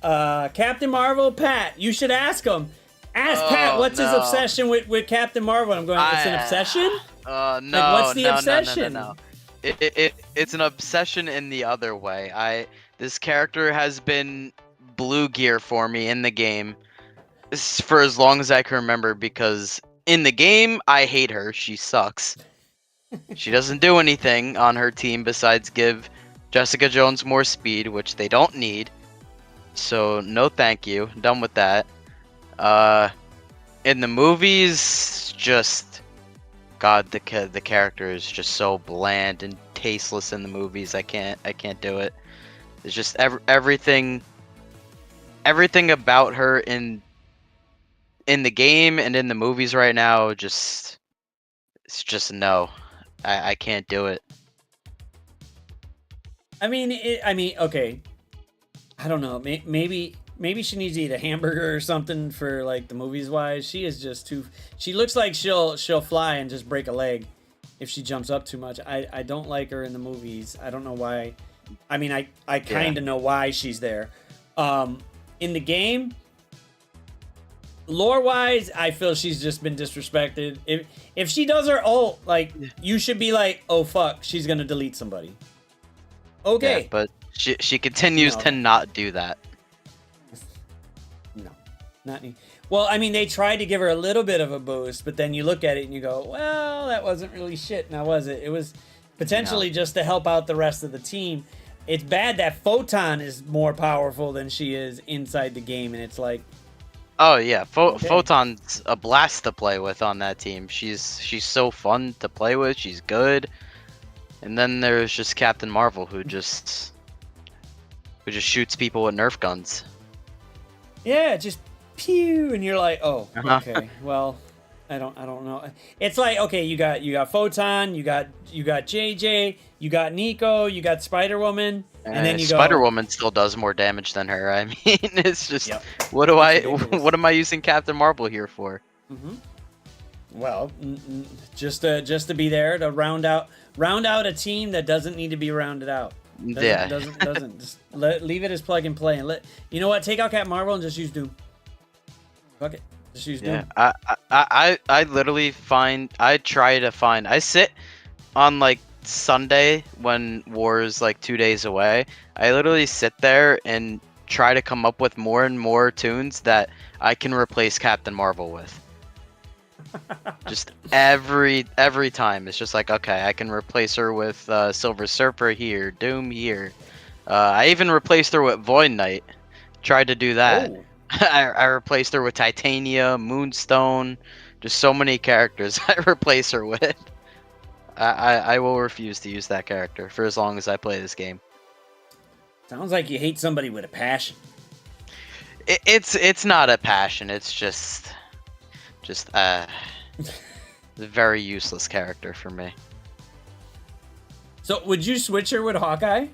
Captain Marvel, Pat, you should ask him. Ask Pat what's his obsession with Captain Marvel. I'm going, it's an obsession? No. Like, what's the obsession? No. It's an obsession in the other way. This character has been blue gear for me in the game for as long as I can remember, because in the game, I hate her. She sucks. She doesn't do anything on her team besides give Jessica Jones more speed, which they don't need. So no thank you. Done with that. In the movies, just God, the character is just so bland and tasteless in the movies. I can't do it. It's just everything about her in in the game and in the movies right now, it's just no. I can't do it. I mean, okay. I don't know. Maybe she needs to eat a hamburger or something for like the movies wise. She is just too. She looks like she'll fly and just break a leg if she jumps up too much. I don't like her in the movies. I don't know why. I mean, I kind of know why she's there. In the game, lore wise, I feel she's just been disrespected. If she does her ult, like you should be like, oh fuck, she's gonna delete somebody. Okay, Yeah, but she continues to not do that. no, not any. Well, I mean, they tried to give her a little bit of a boost, but then you look at it and you go, well, that wasn't really shit, now was it? It was potentially just to help out the rest of the team. It's bad that Photon is more powerful than she is inside the game, and it's like, Oh yeah, Okay. Photon's a blast to play with on that team. She's so fun to play with. She's good. And then there's just Captain Marvel who just shoots people with Nerf guns. yeah, just pew, and you're like, oh, okay, well, I don't know. It's like, okay, you got Photon, you got JJ, you got Nico, you got Spider Woman, and then you go Spider Woman still does more damage than her. I mean, it's just Yep. what ridiculous. am I using Captain Marvel here for? Well, just to be there to round out a team that doesn't need to be rounded out. Doesn't just leave it as plug and play, and you know what? Take out Captain Marvel and just use Doom. Fuck it, just use Doom. Yeah, I literally I sit on like Sunday when war is like 2 days away. I literally sit there and try to come up with more and more tunes that I can replace Captain Marvel with. Just every time it's just like, okay, I can replace her with Silver Surfer here, Doom here. I even replaced her with Void Knight. Tried to do that. Oh. I replaced her with Titania, Moonstone, just so many characters I replace her with. I will refuse to use that character for as long as I play this game. Sounds like you hate somebody with a passion. It's not a passion. It's just a very useless character for me. So, would you switch her with Hawkeye?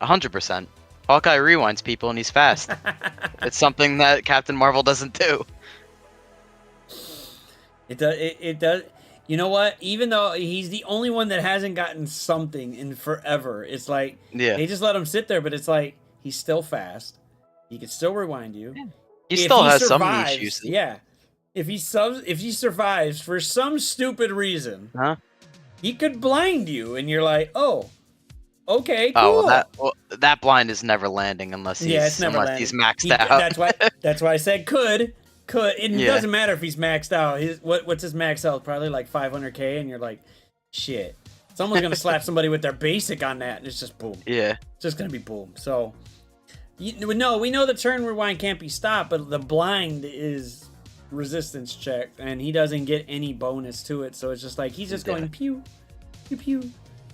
100%. Hawkeye rewinds people and he's fast. It's something that Captain Marvel doesn't do. It does. It does. You know what? Even though he's the only one that hasn't gotten something in forever, it's like they just let him sit there. But it's like he's still fast. He can still rewind you. Yeah. He still has some survives, niche uses. Yeah. If he survives for some stupid reason, he could blind you, and you're like, oh, okay, cool. Oh, well, that blind is never landing unless he's it's never landing. he's maxed out. That's why I said could. It doesn't matter if he's maxed out. What's his max health? Probably like 500k, and you're like, shit. Someone's gonna slap somebody with their basic on that, and it's just boom. Yeah. It's just gonna be boom. So, we know the turn rewind can't be stopped, but the blind is resistance check, and he doesn't get any bonus to it. So it's just like he's just going pew, pew, pew.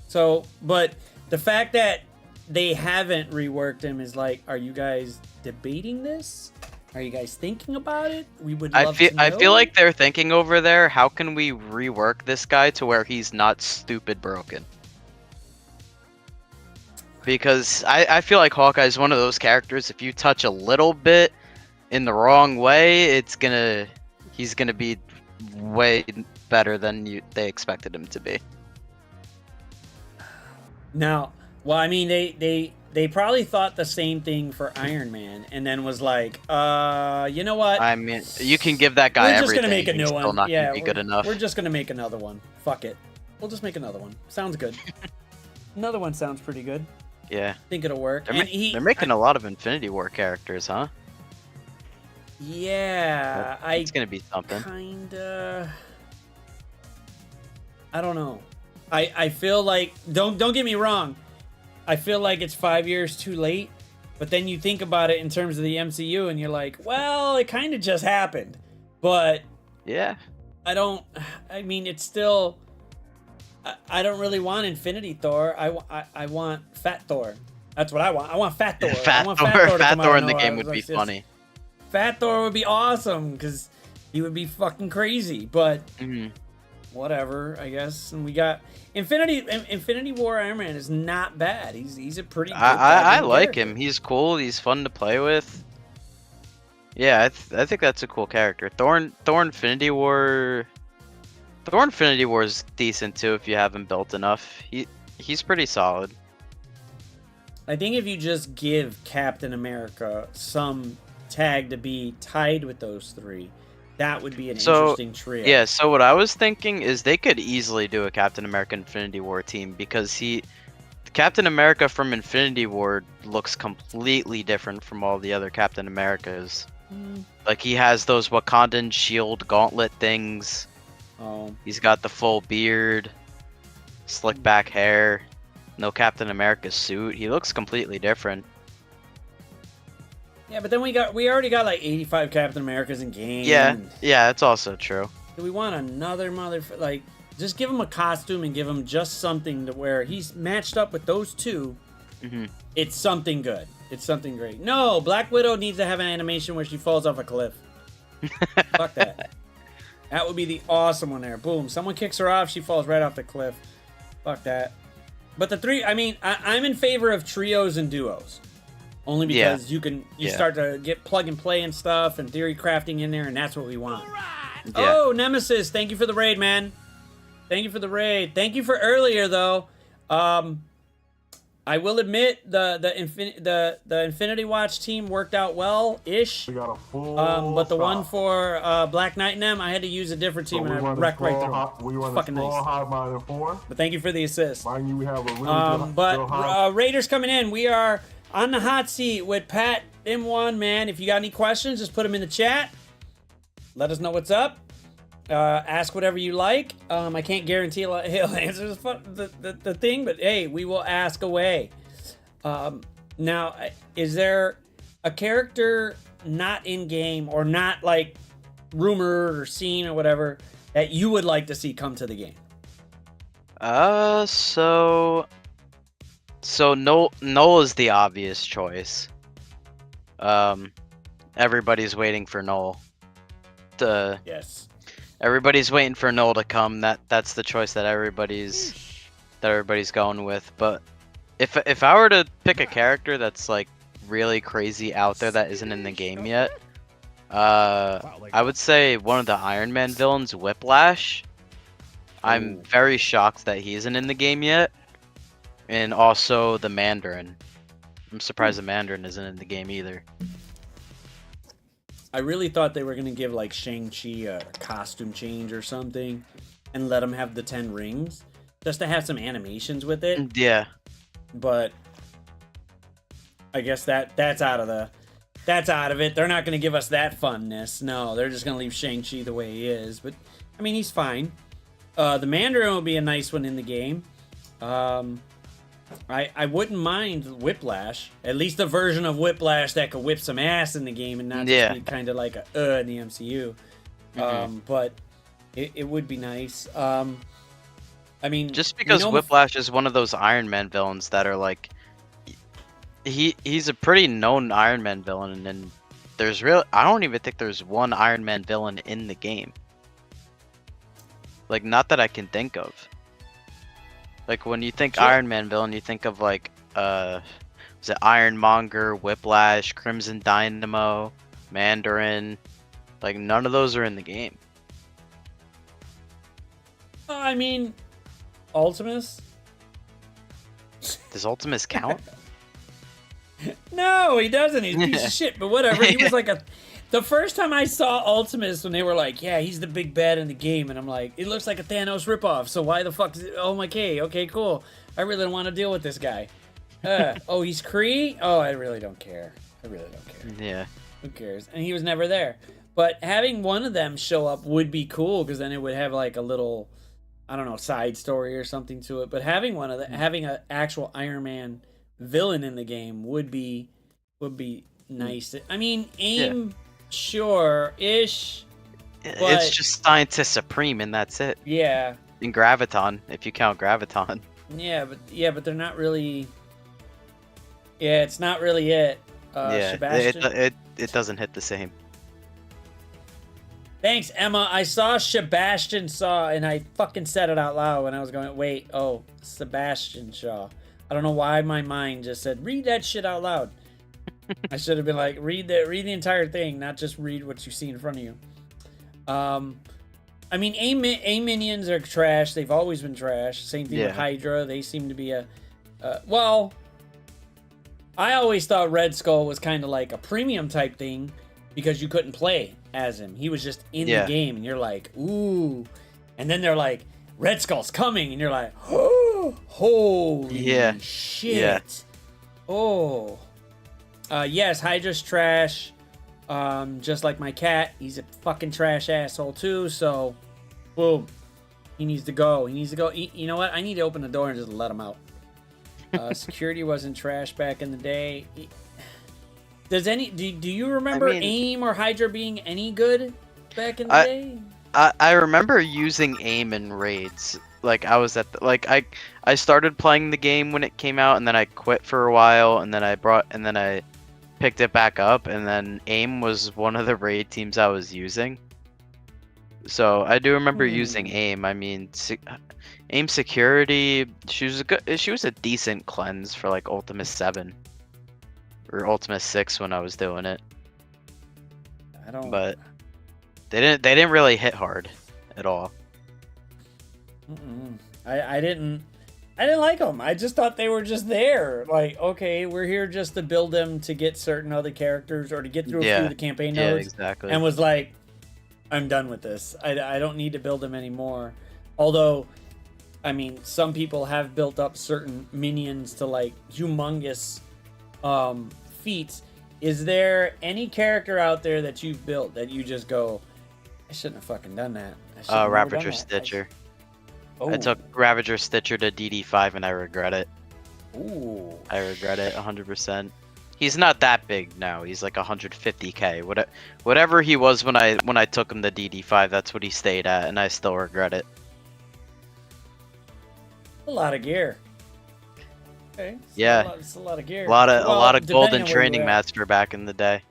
So, but the fact that they haven't reworked him is like, are you guys debating this? Are you guys thinking about it? We would love to know. I feel like they're thinking over there, how can we rework this guy to where he's not stupid broken? Because I feel like Hawkeye is one of those characters, if you touch a little bit in the wrong way, he's gonna be way better than they expected him to be. Now, well, I mean, they probably thought the same thing for Iron Man, and then was like, you know what? I mean, you can give that guy we're just everything. gonna make a new he's one. Still not Yeah, gonna be good enough. We're just gonna make another one. Fuck it. We'll just make another one. Sounds good. Another one sounds pretty good. Yeah. Think it'll work. They're making a lot of Infinity War characters, huh? Yeah, It's gonna be something. Kinda. I don't know. I feel like don't get me wrong. I feel like it's 5 years too late. But then you think about it in terms of the MCU, and you're like, well, it kind of just happened. But yeah, I mean, it's still. I don't really want Infinity Thor. I want Fat Thor. That's what I want. I want Fat Thor. Fat I want Thor. to Fat come Thor out in the of game nowhere. would be funny. Fat Thor would be awesome because He would be fucking crazy, but Mhm. whatever, I guess. And we got Infinity War Iron Man is not bad. He's a pretty good I goddamn like character. him. He's cool. He's fun to play with. Yeah, I think that's a cool character. Thor Infinity War. Thor Infinity War is decent too if you have him built enough. He's pretty solid. I think if you just give Captain America some tag to be tied with those three, that would be an interesting trio. Yeah, so what I was thinking is they could easily do a Captain America Infinity War team because Captain America from Infinity War looks completely different from all the other Captain Americas. Like he has those Wakandan shield gauntlet things. Oh. He's got the full beard, slick back hair, no Captain America suit. He looks completely different. Yeah, but then we already got like 85 Captain Americas in game. Yeah, yeah, it's also true. Do we want another like just give him a costume and give him just something to where he's matched up with those two. Hmm. It's something good. It's something great. No, Black Widow needs to have an animation where she falls off a cliff. Fuck that. That would be the awesome one there. Boom. Someone kicks her off, she falls right off the cliff. Fuck that. But the three, I mean, I'm in favor of trios and duos. Only because you start to get plug and play and stuff and theory crafting in there, and that's what we want. Yeah. Oh, Nemesis, thank you for the raid, man. Thank you for the raid. Thank you for earlier, though. I will admit the Infinity Watch team worked out well-ish. We got a full But the one stop. for Black Knight and them, I had to use a different team, So and we I run wrecked right full through. We run Fucking a full nice. high minor 4. But thank you for the assist. Mind you, we have a really good But still high. Raiders coming in. We are on the hot seat with Pat M1, man. If you got any questions, just put them in the chat. Let us know what's up. Ask whatever you like. I can't guarantee he'll answer the thing, but hey, we will ask away. Now, is there a character not in game or not like rumored or seen or whatever that you would like to see come to the game? So Null is the obvious choice. Everybody's waiting for Null. Yes. Everybody's waiting for Null to come. That's the choice that everybody's going with. But if I were to pick a character that's like really crazy out there that isn't in the game yet, I would say one of the Iron Man villains, Whiplash. I'm very shocked that he isn't in the game yet. And also the Mandarin. I'm surprised the Mandarin isn't in the game either. I really thought they were going to give like Shang-Chi a costume change or something and let him have the 10 rings just to have some animations with it. Yeah. But I guess that's out of it. They're not going to give us that funness. No, they're just going to leave Shang-Chi the way he is. But I mean, he's fine. The Mandarin will be a nice one in the game. I wouldn't mind Whiplash. At least a version of Whiplash that could whip some ass in the game and not just be kind of like a in the MCU. But it would be nice. I mean, just because Whiplash is one of those Iron Man villains that are like, he's a pretty known Iron Man villain, and I don't even think there's one Iron Man villain in the game. Like, not that I can think of. Like, when you think Iron Man villain, you think of like, is it Ironmonger, Whiplash, Crimson Dynamo, Mandarin? Like, none of those are in the game. I mean, Ultimus? Does Ultimus count? No, he doesn't. He's a piece of shit, but whatever. He was like the first time I saw Ultimus when they were like, yeah, he's the big bad in the game, and I'm like, it looks like a Thanos ripoff, so why the fuck is it? Oh my K, okay, cool. I really don't want to deal with this guy. Oh, he's Kree? Oh, I really don't care. I really don't care. Yeah. Who cares? And he was never there. But having one of them show up would be cool, because then it would have like a little, I don't know, side story or something to it. But having one of the, having an actual Iron Man villain in the game would be nice. I mean, AIM, sure-ish. It's just Scientist Supreme, and that's it. Yeah. And Graviton, if you count Graviton. Yeah, but they're not really. Yeah, it's not really it. Yeah, Sebastian. it doesn't hit the same. Thanks, Emma. I saw Sebastian Shaw, and I fucking said it out loud when I was going, wait, oh, Sebastian Shaw. I don't know why my mind just said, read that shit out loud. I should have been like, read the entire thing, not just read what you see in front of you. I mean, A minions are trash. They've always been trash. Same thing with Hydra. They seem to be well, I always thought Red Skull was kind of like a premium type thing because you couldn't play as him. He was just in the game, and you're like, ooh. And then they're like, Red Skull's coming, and you're like, oh, holy shit. Yeah. Oh. Yes, Hydra's trash. Just like my cat. He's a fucking trash asshole too, so boom. He needs to go. He needs to go. You know what? I need to open the door and just let him out. Security wasn't trash back in the day. Do you remember AIM or Hydra being any good back in the day? I remember using AIM in raids. Like I was at I started playing the game when it came out, and then I quit for a while, and then I picked it back up, and then AIM was one of the raid teams I was using. So I do remember using AIM. I mean, AIM security. She was a decent cleanse for like Ultima 7 or Ultima 6 when I was doing it. But they didn't really hit hard at all. I didn't like them. I just thought they were just there. Like, okay, we're here just to build them to get certain other characters or to get through a few of the campaign nodes. Yeah, exactly. And was like, I'm done with this. I don't need to build them anymore. Although, I mean, some people have built up certain minions to like humongous feats. Is there any character out there that you've built that you just go, I shouldn't have fucking done that? Ravager Stitcher. I took Ravager Stitcher to DD5 and I regret it. Ooh. I regret it 100%. He's not that big now. He's like 150k. Whatever he was when I took him to DD5, that's what he stayed at, and I still regret it. A lot of gear. Okay. It's a lot of gear. A lot of golden training master back in the day.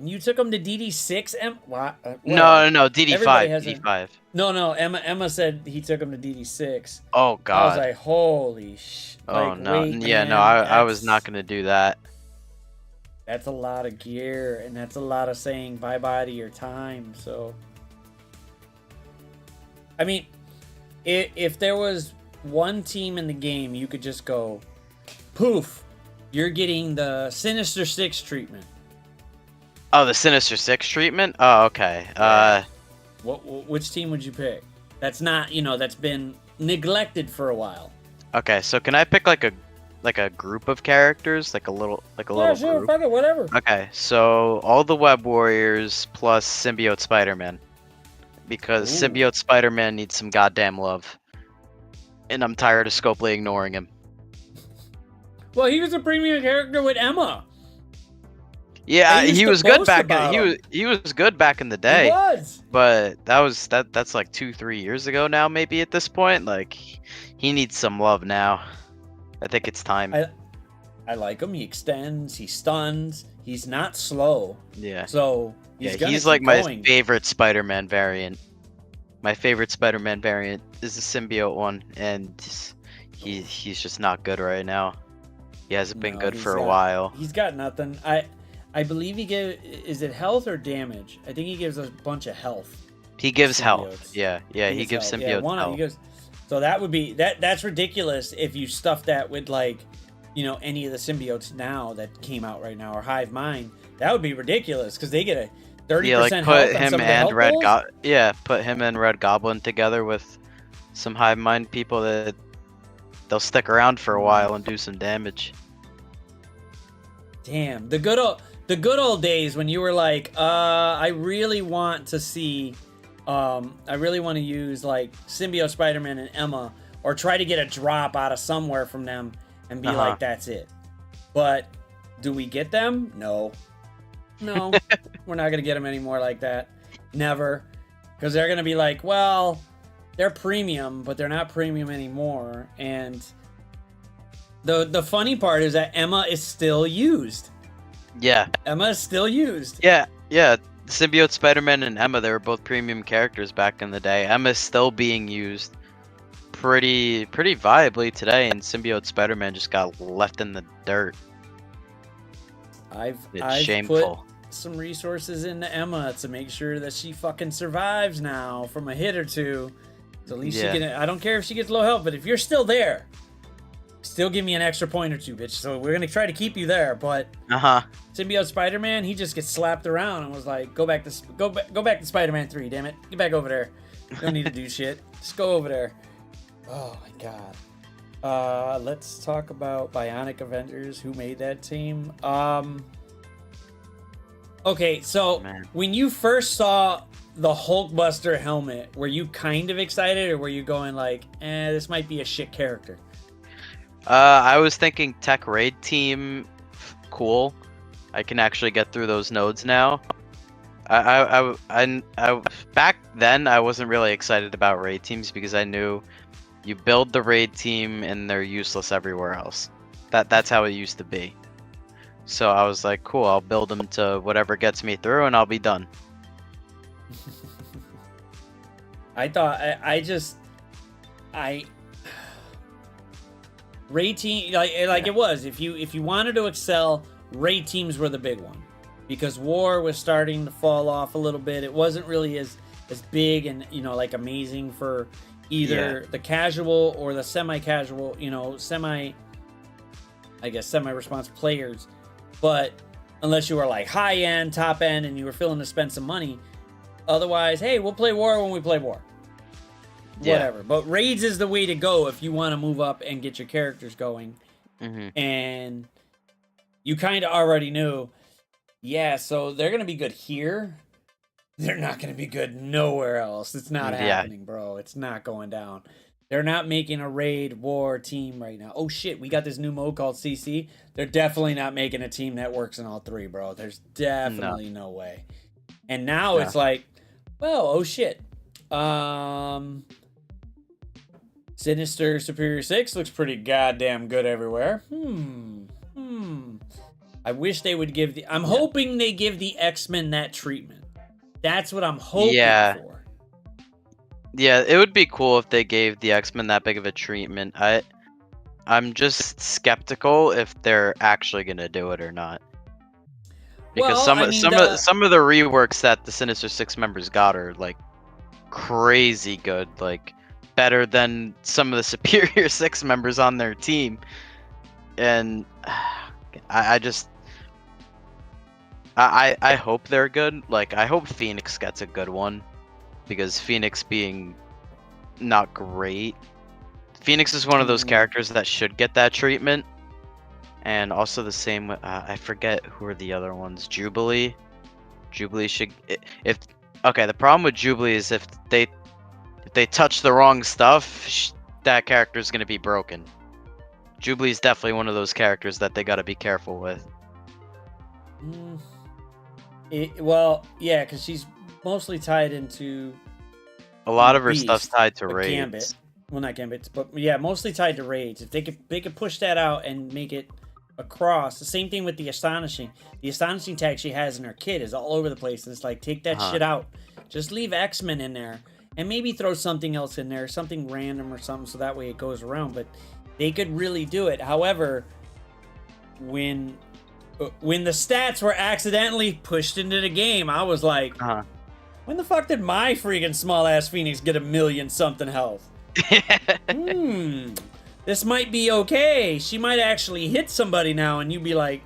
You took him to DD6? No, DD5. No, Emma said he took him to DD6. Oh god. I was like, holy sh. Oh no. I was not gonna do that. That's a lot of gear, and that's a lot of saying bye-bye to your time, so. I mean, if there was one team in the game you could just go, poof, you're getting the Sinister Six treatment. Oh, the Sinister Six treatment? Oh, okay. Which team would you pick? That's not, that's been neglected for a while. Okay, so can I pick like a group of characters, like a little sure, group? Fuck it, whatever. Okay, so all the Web Warriors plus Symbiote Spider-Man, because Symbiote Spider-Man needs some goddamn love, and I'm tired of Scopely ignoring him. Well, he was a premium character with Emma. Yeah, he was good back. He was good back in the day. He was. But that's like 2-3 years ago now, maybe at this point. Like, he needs some love now. I think it's time. I like him. He extends. He stuns. He's not slow. Yeah. So he's like my favorite Spider-Man variant. My favorite Spider-Man variant is the symbiote one, and he's just not good right now. He hasn't been good for a while. He's got nothing. I believe he gives, is it health or damage? I think he gives a bunch of health. He gives health. Yeah, he gives symbiotes health. So that would be, that's ridiculous if you stuff that with like, any of the symbiotes now that came out right now, or Hive Mind. That would be ridiculous because they get a 30% health on some of the health rolls? Put him and Red Goblin together with some Hive Mind people that they'll stick around for a while and do some damage. Damn, the good old days when you were like, I really want to see, I really want to use like Symbiote Spider-Man and Emma, or try to get a drop out of somewhere from them and be like, that's it. But do we get them? No, we're not gonna get them anymore like that. Never, because they're gonna be like, well, they're premium, but they're not premium anymore. And the funny part is that Emma is still used. Yeah. Emma's still used. Yeah. Yeah. Symbiote Spider-Man and Emma, they were both premium characters back in the day. Emma's still being used pretty viably today, and Symbiote Spider-Man just got left in the dirt. I've Shameful. put some resources into Emma to make sure that she fucking survives now from a hit or two. So at least she can. I don't care if she gets low health, but if you're still there, still give me an extra point or two, bitch. So we're gonna try to keep you there, but Symbiote Spider-Man, he just gets slapped around and was like, go back to Spider-Man 3, damn it, get back over there. You don't need to do shit. Just go over there. Oh my god. Let's talk about Bionic Avengers. Who made that team? Okay, so when you first saw the Hulkbuster helmet, were you kind of excited, or were you going like, this might be a shit character? I was thinking Tech Raid team, cool. I can actually get through those nodes now. I back then I wasn't really excited about raid teams because I knew you build the raid team and they're useless everywhere else. That's how it used to be. So I was like, cool, I'll build them to whatever gets me through and I'll be done. Raid team, like it was. If you wanted to excel, raid teams were the big one, because war was starting to fall off a little bit. It wasn't really as big and like amazing for either the casual or the semi-casual, semi-responsive players. But unless you were like high end, top end, and you were willing to spend some money, otherwise, hey, we'll play war when we play war. Whatever. But raids is the way to go if you want to move up and get your characters going. And you kind of already knew, so they're going to be good here. They're not going to be good nowhere else. It's not happening, bro. It's not going down. They're not making a raid war team right now. Oh shit, we got this new mode called CC. They're definitely not making a team that works in all three, bro. There's definitely no way. And now it's like, well, oh shit. Sinister Superior 6 looks pretty goddamn good everywhere. I wish they would give I'm hoping they give the X-Men that treatment. That's what I'm hoping for. Yeah, it would be cool if they gave the X-Men that big of a treatment. I'm just skeptical if they're actually gonna do it or not. Because some of the reworks that the Sinister Six members got are like crazy good, like better than some of the Superior Six members on their team. And I hope they're good. Like, I hope Phoenix gets a good one, because Phoenix being not great, Phoenix is one of those characters that should get that treatment. And also the same, I forget who are the other ones. Jubilee should, the problem with Jubilee is if they touch the wrong stuff, that character is going to be broken. Jubilee is definitely one of those characters that they got to be careful with. Because she's mostly tied into a lot of her stuff's tied to raids. Gambit. Well, not Gambit, but yeah, mostly tied to raids. If they could push that out and make it across. The same thing with the Astonishing. The Astonishing tag she has in her kit is all over the place. And it's like, take that shit out. Just leave X-Men in there. And maybe throw something else in there. Something random or something, so that way it goes around. But they could really do it. However, when the stats were accidentally pushed into the game, I was like, when the fuck did my freaking small-ass Phoenix get 1,000,000 something health? This might be okay. She might actually hit somebody now, and you'd be like,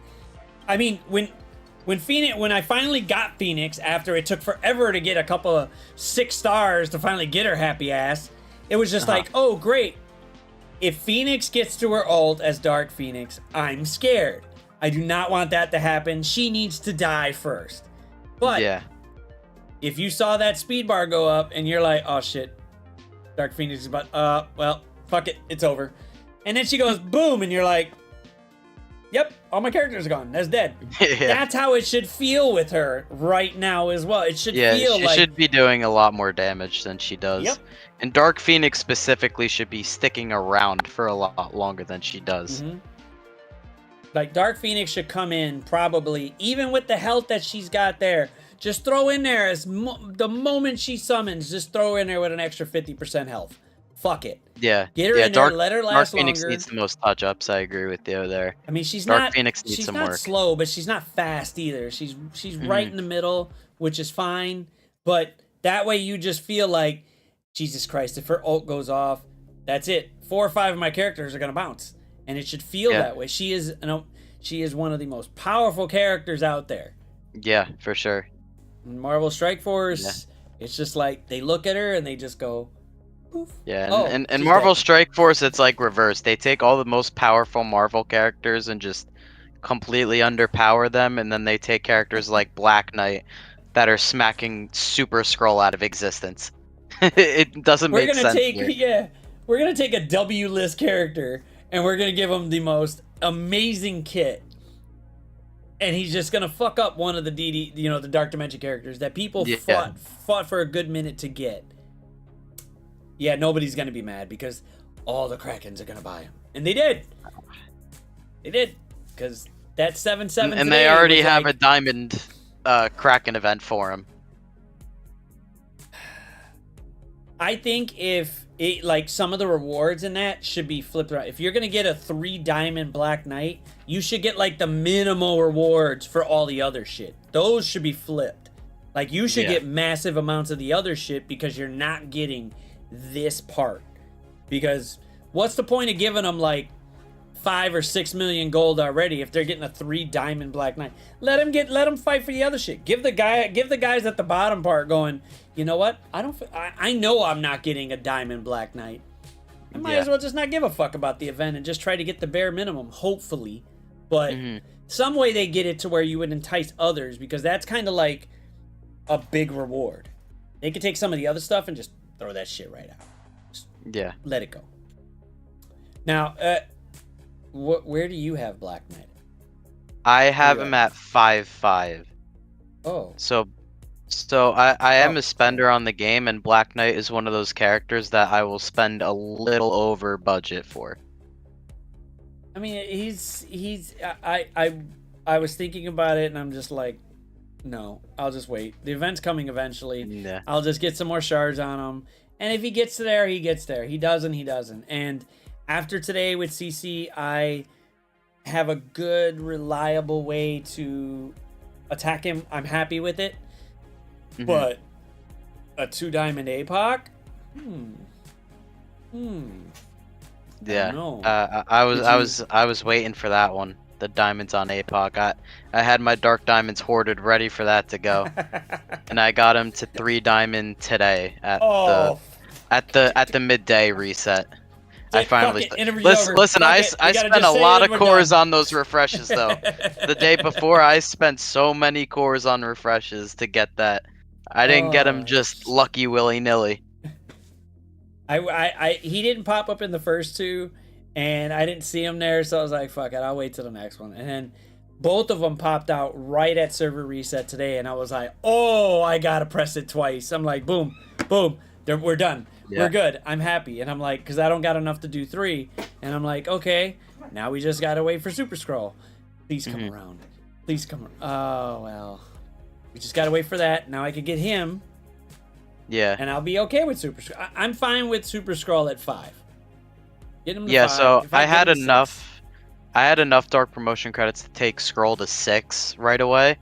I mean, when I finally got Phoenix, after it took forever to get a couple of 6 stars to finally get her happy ass, it was just like, oh great. If Phoenix gets to her ult as Dark Phoenix, I'm scared. I do not want that to happen. She needs to die first. But if you saw that speed bar go up and you're like, oh shit, Dark Phoenix is about, well, fuck it, it's over. And then she goes boom, and you're like, yep, all my characters are gone. That's dead. That's how it should feel with her right now as well. It should feel like... she should be doing a lot more damage than she does. Yep. And Dark Phoenix specifically should be sticking around for a lot longer than she does. Like, Dark Phoenix should come in probably, even with the health that she's got there. Just throw in there the moment she summons, just throw in there with an extra 50% health. Fuck it. Yeah. Get her yeah, in there, let her Dark last Phoenix longer. needs the most touch-ups. I agree with you there. I mean, she's Dark not Phoenix needs she's some not work. slow, but she's not fast either. She's right in the middle, which is fine. But that way you just feel like, Jesus Christ, if her ult goes off, that's it. 4 or 5 of my characters are gonna bounce, and it should feel that way. She is one of the most powerful characters out there. Yeah, for sure. Marvel Strike Force, it's just like they look at her and they just go, poof. Yeah, Oh, and she's Marvel dead. Strike Force, it's like reverse. They take all the most powerful Marvel characters and just completely underpower them, and then they take characters like Black Knight that are smacking Super Skrull out of existence. It doesn't We're make gonna sense. we're gonna take a W list character and we're gonna give him the most amazing kit, and he's just gonna fuck up one of the the Dark Dimension characters that people fought for a good minute to get. Yeah, nobody's gonna be mad because all the Krakens are gonna buy him, and they did. They did, because that 7-7 And they already have a diamond Kraken event for him. I think if it, like, some of the rewards in that should be flipped around. If you're gonna get a 3 diamond Black Knight, you should get like the minimal rewards for all the other shit. Those should be flipped. Like, you should get massive amounts of the other shit because you're not getting this part. Because what's the point of giving them like 5 or 6 million gold already if they're getting a 3 diamond Black Knight? Let them fight for the other shit. Give the guys at the bottom part going, you know what? I know I'm not getting a diamond Black Knight. I might as well just not give a fuck about the event and just try to get the bare minimum, hopefully. But some way they get it to where you would entice others, because that's kind of like a big reward. They could take some of the other stuff and just throw that shit right out. Just let it go. Now, where do you have Black Knight? I have him at 5-5. Oh. So I am a spender on the game, and Black Knight is one of those characters that I will spend a little over budget for. I mean, I was thinking about it, and I'm just like, no, I'll just wait. The event's coming eventually. Yeah. I'll just get some more shards on him, and if he gets there, he gets there. He doesn't, he doesn't. And after today with CC, I have a good, reliable way to attack him. I'm happy with it. But a 2 diamond Apoc? Yeah. I was waiting for that one. The diamonds on Apoc. I had my dark diamonds hoarded, ready for that to go, and I got him to 3 diamond today at the midday reset. I finally listen. I spent a lot of cores on those refreshes though. The day before, I spent so many cores on refreshes to get that. I didn't get him just lucky willy nilly. He didn't pop up in the first 2, and I didn't see him there, so I was like, fuck it, I'll wait till the next one. And then both of them popped out right at server reset today, and I was like, oh, I gotta press it twice. I'm like, boom, boom, we're done. We're good. I'm happy. And I'm like, because I don't got enough to do 3. And I'm like, okay, now we just gotta wait for Super Skrull. Please come around. Please come around. Oh, well. We just gotta wait for that. Now I can get him. Yeah. And I'll be okay with Super Skrull. I'm fine with Super Skrull at 5. Get him to 5. So If I get had him to enough. 6. I had enough dark promotion credits to take Skrull to 6 right away.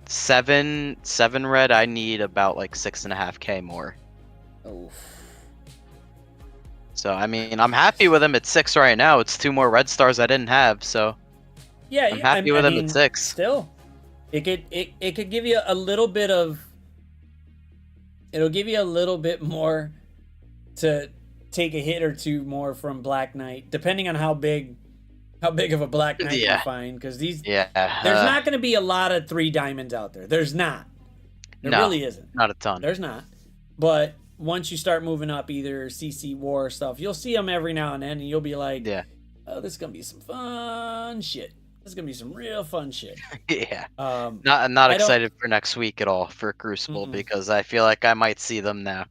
7 red. I need about like 6.5k more. Oh. So I mean, I'm happy with him at 6 right now. It's 2 more red stars I didn't have, so yeah, I'm happy with him at 6. Still, it could give you a little bit of. It'll give you a little bit more to take a hit or 2 more from Black Knight, depending on how big of a Black Knight you find. Because there's not going to be a lot of 3 diamonds out there. There's not. There really isn't. Not a ton. There's not. But once you start moving up either CC War or stuff, you'll see them every now and then, and you'll be like, oh, this is going to be some fun shit. This is going to be some real fun shit. Yeah. Not excited for next week at all for Crucible because I feel like I might see them now.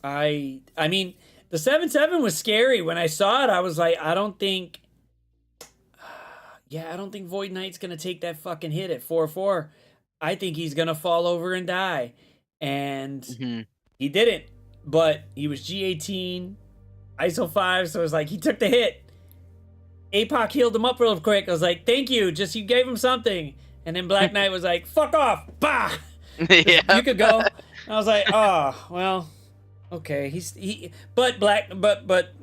I mean, the 7-7 was scary. When I saw it, I was like, I don't think... yeah, I don't think Void Knight's gonna take that fucking hit at 4-4. I think he's gonna fall over and die. And he didn't. But he was G18, ISO 5, so it was like he took the hit. Apoc healed him up real quick. I was like, thank you, just you gave him something. And then Black Knight was like, fuck off! Bah! Yeah. You could go. And I was like, oh, well, okay. But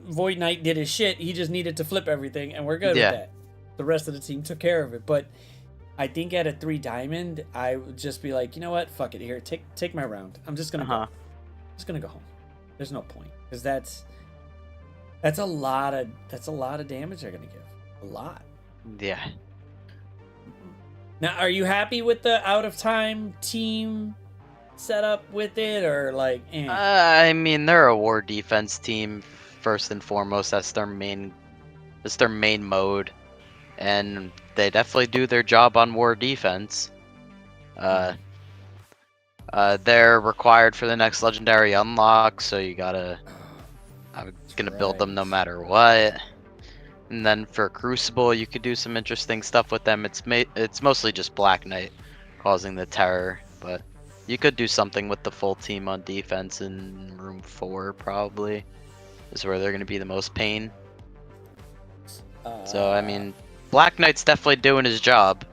Void Knight did his shit. He just needed to flip everything, and we're good with that. The rest of the team took care of it. But I think at a 3 diamond, I would just be like, you know what? Fuck it. Here, take my round. I'm just gonna go. Just gonna go home. There's no point, because that's a lot of damage they're gonna give. A lot. Yeah. Now, are you happy with the out of time team setup with it, or like? I mean, they're a war defense team first and foremost. That's their main mode, and they definitely do their job on war defense. They're required for the next legendary unlock, so you gotta. I'm gonna build them no matter what. And then for Crucible, you could do some interesting stuff with them. It's mostly just Black Knight causing the terror, but you could do something with the full team on defense in room 4. Probably is where they're gonna be the most pain. So I mean, Black Knight's definitely doing his job.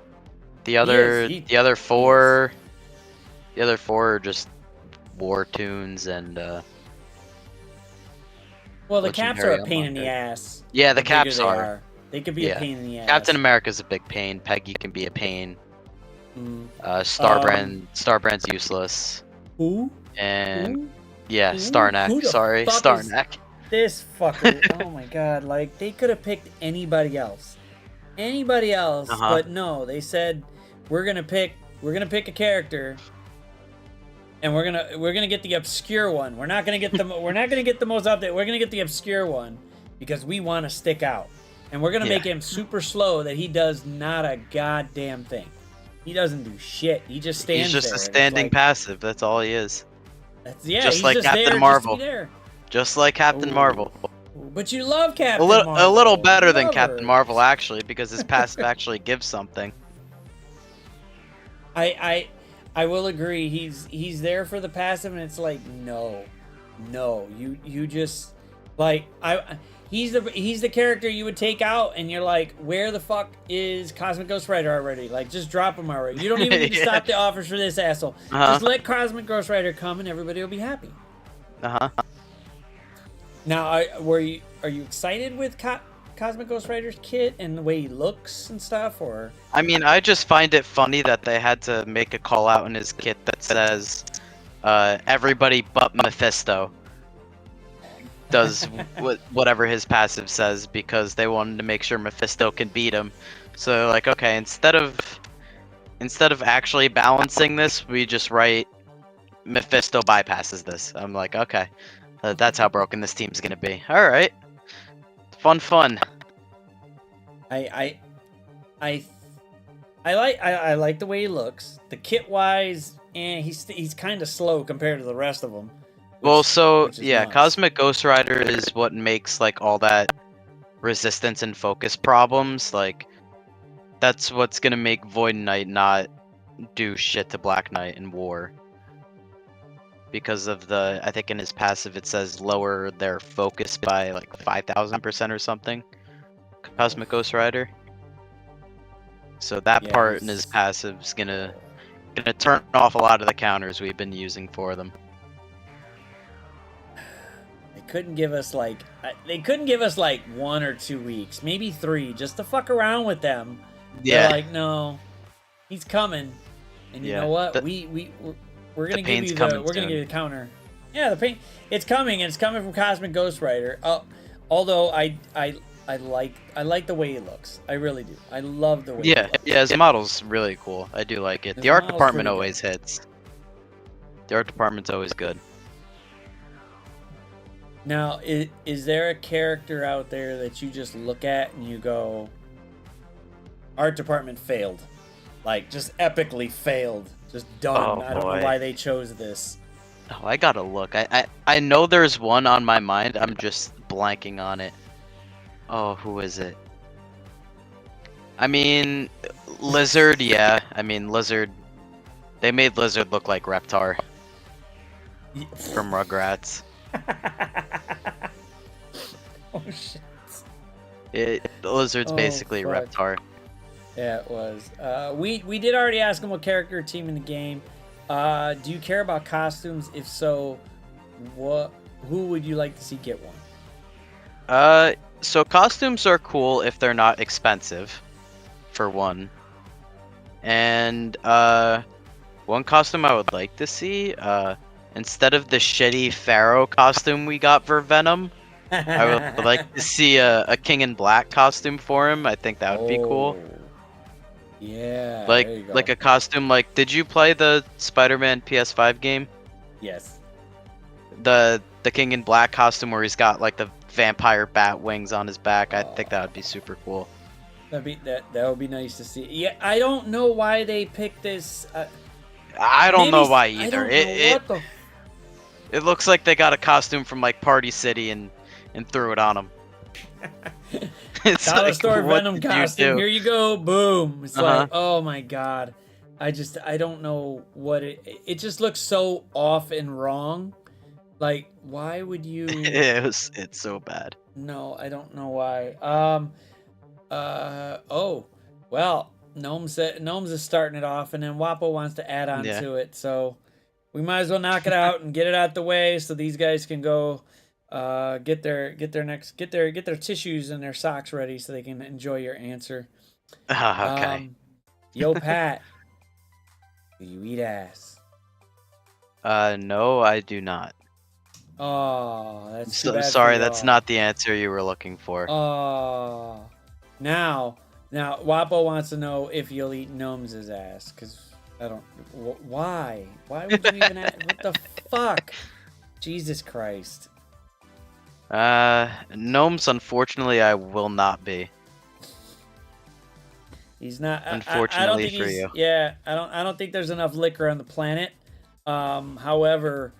The other four are just war tunes and. Well, the caps are a pain in the ass. Yeah, the caps are. They could be a pain in the ass. Captain America's a big pain. Peggy can be a pain. Starbrand's useless. Who? And yeah, Starnak. Sorry, Starnak. This fucker. Oh my god! Like they could have picked anybody else. But no, they said we're gonna pick a character. And we're gonna get the obscure one. We're not gonna get the most update. We're gonna get the obscure one because we want to stick out. And we're gonna make him super slow that he does not a goddamn thing. He doesn't do shit. He just stands there. He's just a standing passive. That's all he is. Just like Captain Marvel. Just like Captain Marvel. But you love Captain Marvel. A little better than Captain Marvel actually, because his passive actually gives something. I will agree. He's there for the passive, and it's like no, you just like he's the character you would take out, and you're like, where the fuck is Cosmic Ghost Rider already? Like, just drop him already. You don't even need to stop the offers for this asshole. Just let Cosmic Ghost Rider come, and everybody will be happy. Now, are you excited with Cosmic Ghost Rider's kit and the way he looks and stuff, or? I mean, I just find it funny that they had to make a call out in his kit that says, everybody but Mephisto does whatever his passive says, because they wanted to make sure Mephisto can beat him. So like, okay, instead of actually balancing this, we just write Mephisto bypasses this. I'm like, okay, that's how broken this team's gonna be. All right. Fun. I like the way he looks. The kit wise, he's kind of slow compared to the rest of them. Well, so yeah, nuts. Cosmic Ghost Rider is what makes like all that resistance and focus problems. Like that's what's gonna make Void Knight not do shit to Black Knight in war. Because of I think in his passive it says lower their focus by like 5,000% or something. Cosmic Ghost Rider. So that part in his passive is gonna turn off a lot of the counters we've been using for them. They couldn't give us like 1 or 2 weeks, maybe 3, just to fuck around with them. Yeah. They're like, no, he's coming, and you know what? We're gonna give you the counter. Yeah, the pain. It's coming, and it's coming from Cosmic Ghost Rider. Although I like the way he looks. I really do. I love the way. He looks. Yeah, his model's really cool. I do like it. The art department always hits. The art department's always good. Now, is there a character out there that you just look at and you go, art department failed, like just epically failed? Just done. I don't know why they chose this. Oh, I gotta look. I know there's one on my mind. I'm just blanking on it. Oh, who is it? I mean, Lizard, yeah. I mean, Lizard. They made Lizard look like Reptar from Rugrats. Oh shit. Lizard's Oh, basically fuck. Reptar. Yeah, it was. We did already ask him what character or team in the game. Do you care about costumes? If so, who would you like to see get one? So costumes are cool if they're not expensive, for one. And one costume I would like to see, instead of the shitty Pharaoh costume we got for Venom, I would like to see a King in Black costume for him. I think that would be cool. Yeah. Like there you go. like a costume like, did you play the Spider-Man PS5 game? Yes. The King in Black costume where he's got like the vampire bat wings on his back. I think that would be super cool. That would be nice to see. Yeah, I don't know why they picked this. I don't know why I either. don't know what the It looks like they got a costume from like Party City and threw it on him. It's Dollar like, store what Venom did you costume. do? Here you go. Boom. It's like, oh my god. I don't know what it just looks so off and wrong. Like, why would you? It's so bad. No, I don't know why. Oh, well, Gnomes is starting it off, and then Wapo wants to add on to it, so we might as well knock it out and get it out the way, so these guys can go get their tissues and their socks ready, so they can enjoy your answer. Okay. Yo, Pat, do you eat ass? No, I do not. Oh, that's too bad for Sorry, that's y'all. not the answer you were looking for. Oh, now, Wapo wants to know if you'll eat Gnomes' ass, because I don't. Why? Why would you even? What the fuck? Jesus Christ. Gnomes, unfortunately, I will not be. He's not. Unfortunately I don't think for he's, you. Yeah, I don't think there's enough liquor on the planet. However,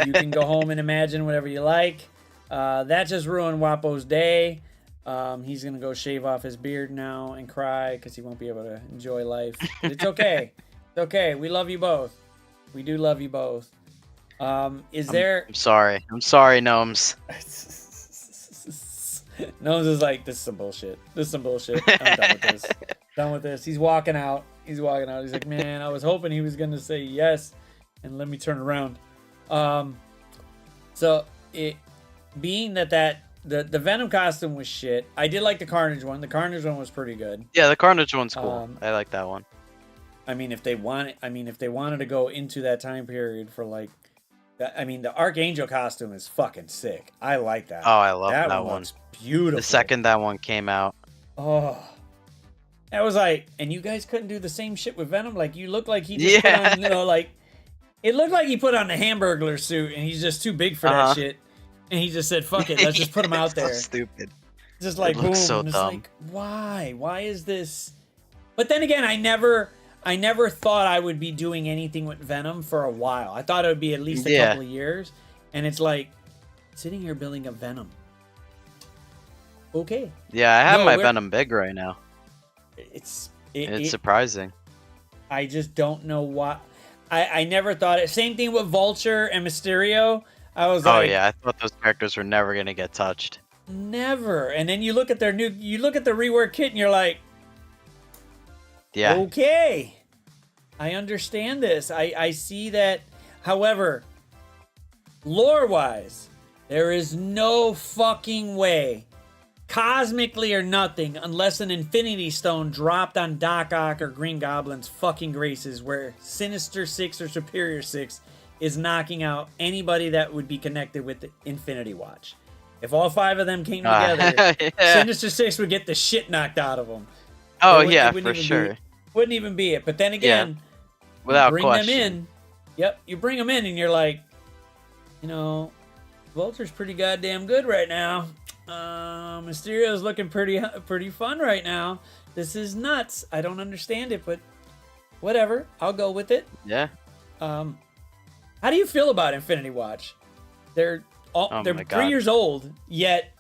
you can go home and imagine whatever you like. That just ruined Wapo's day. He's gonna go shave off his beard now and cry because he won't be able to enjoy life. But it's okay. It's okay. We love you both. We do love you both. Is there? I'm sorry. I'm sorry, Gnomes. Gnomes is like, this is some bullshit. This is some bullshit. I'm done with this. Done with this. He's walking out. He's like, man, I was hoping he was gonna say yes and let me turn around. So it being that the Venom costume was shit. I did like the Carnage one. The Carnage one was pretty good. Yeah, the Carnage one's cool. I like that one. I mean, if they wanted to go into that time period for like, I mean, the Archangel costume is fucking sick. I like that. Oh, I love that one. Looks beautiful. The second that one came out. Oh, that was like, and you guys couldn't do the same shit with Venom. Like, you look like he just put on, like, it looked like he put on the Hamburglar suit, and he's just too big for that shit. And he just said, "Fuck it, let's just put him out there." So stupid. Just like, It boom. looks so and it's dumb. like, why? Why is this? But then again, I never thought I would be doing anything with Venom for a while. I thought it would be at least a couple of years. And it's like, sitting here building a Venom. Okay. Yeah, I have No, my we're- Venom big right now. It's Surprising. I just don't know why. I never thought it. Same thing with Vulture and Mysterio. I was Oh like, yeah, I thought those characters were never gonna get touched. never. And then you look at the rework kit and you're like, Yeah. okay, I understand this. I see that. However, lore-wise, there is no fucking way, cosmically or nothing, unless an Infinity Stone dropped on Doc Ock or Green Goblin's fucking graces, where Sinister Six or Superior Six is knocking out anybody that would be connected with the Infinity Watch. If all five of them came together, Yeah. Sinister Six would get the shit knocked out of them. Oh It yeah, wouldn't for even sure. Wouldn't even be it. But then again, Without bring question. them in. Yep, you bring them in and you're like, you know, Vulture's pretty goddamn good right now. Mysterio's looking pretty fun right now. This is nuts. I don't understand it, but whatever. I'll go with it. Yeah. How do you feel about Infinity Watch? They're Oh they're my 3 God. years old, yet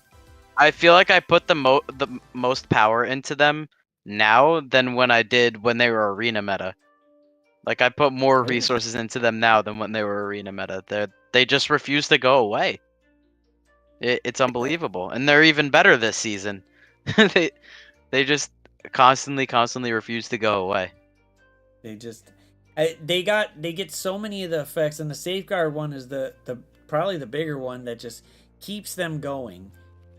I feel like I put the most power into them now than when I did when they were arena meta. Like I put more Really? resources into them now than when they were arena meta. They just refuse to go away. It's unbelievable, and they're even better this season. they they just constantly refuse to go away. They just they get so many of the effects, and the safeguard one is the probably the bigger one that just keeps them going.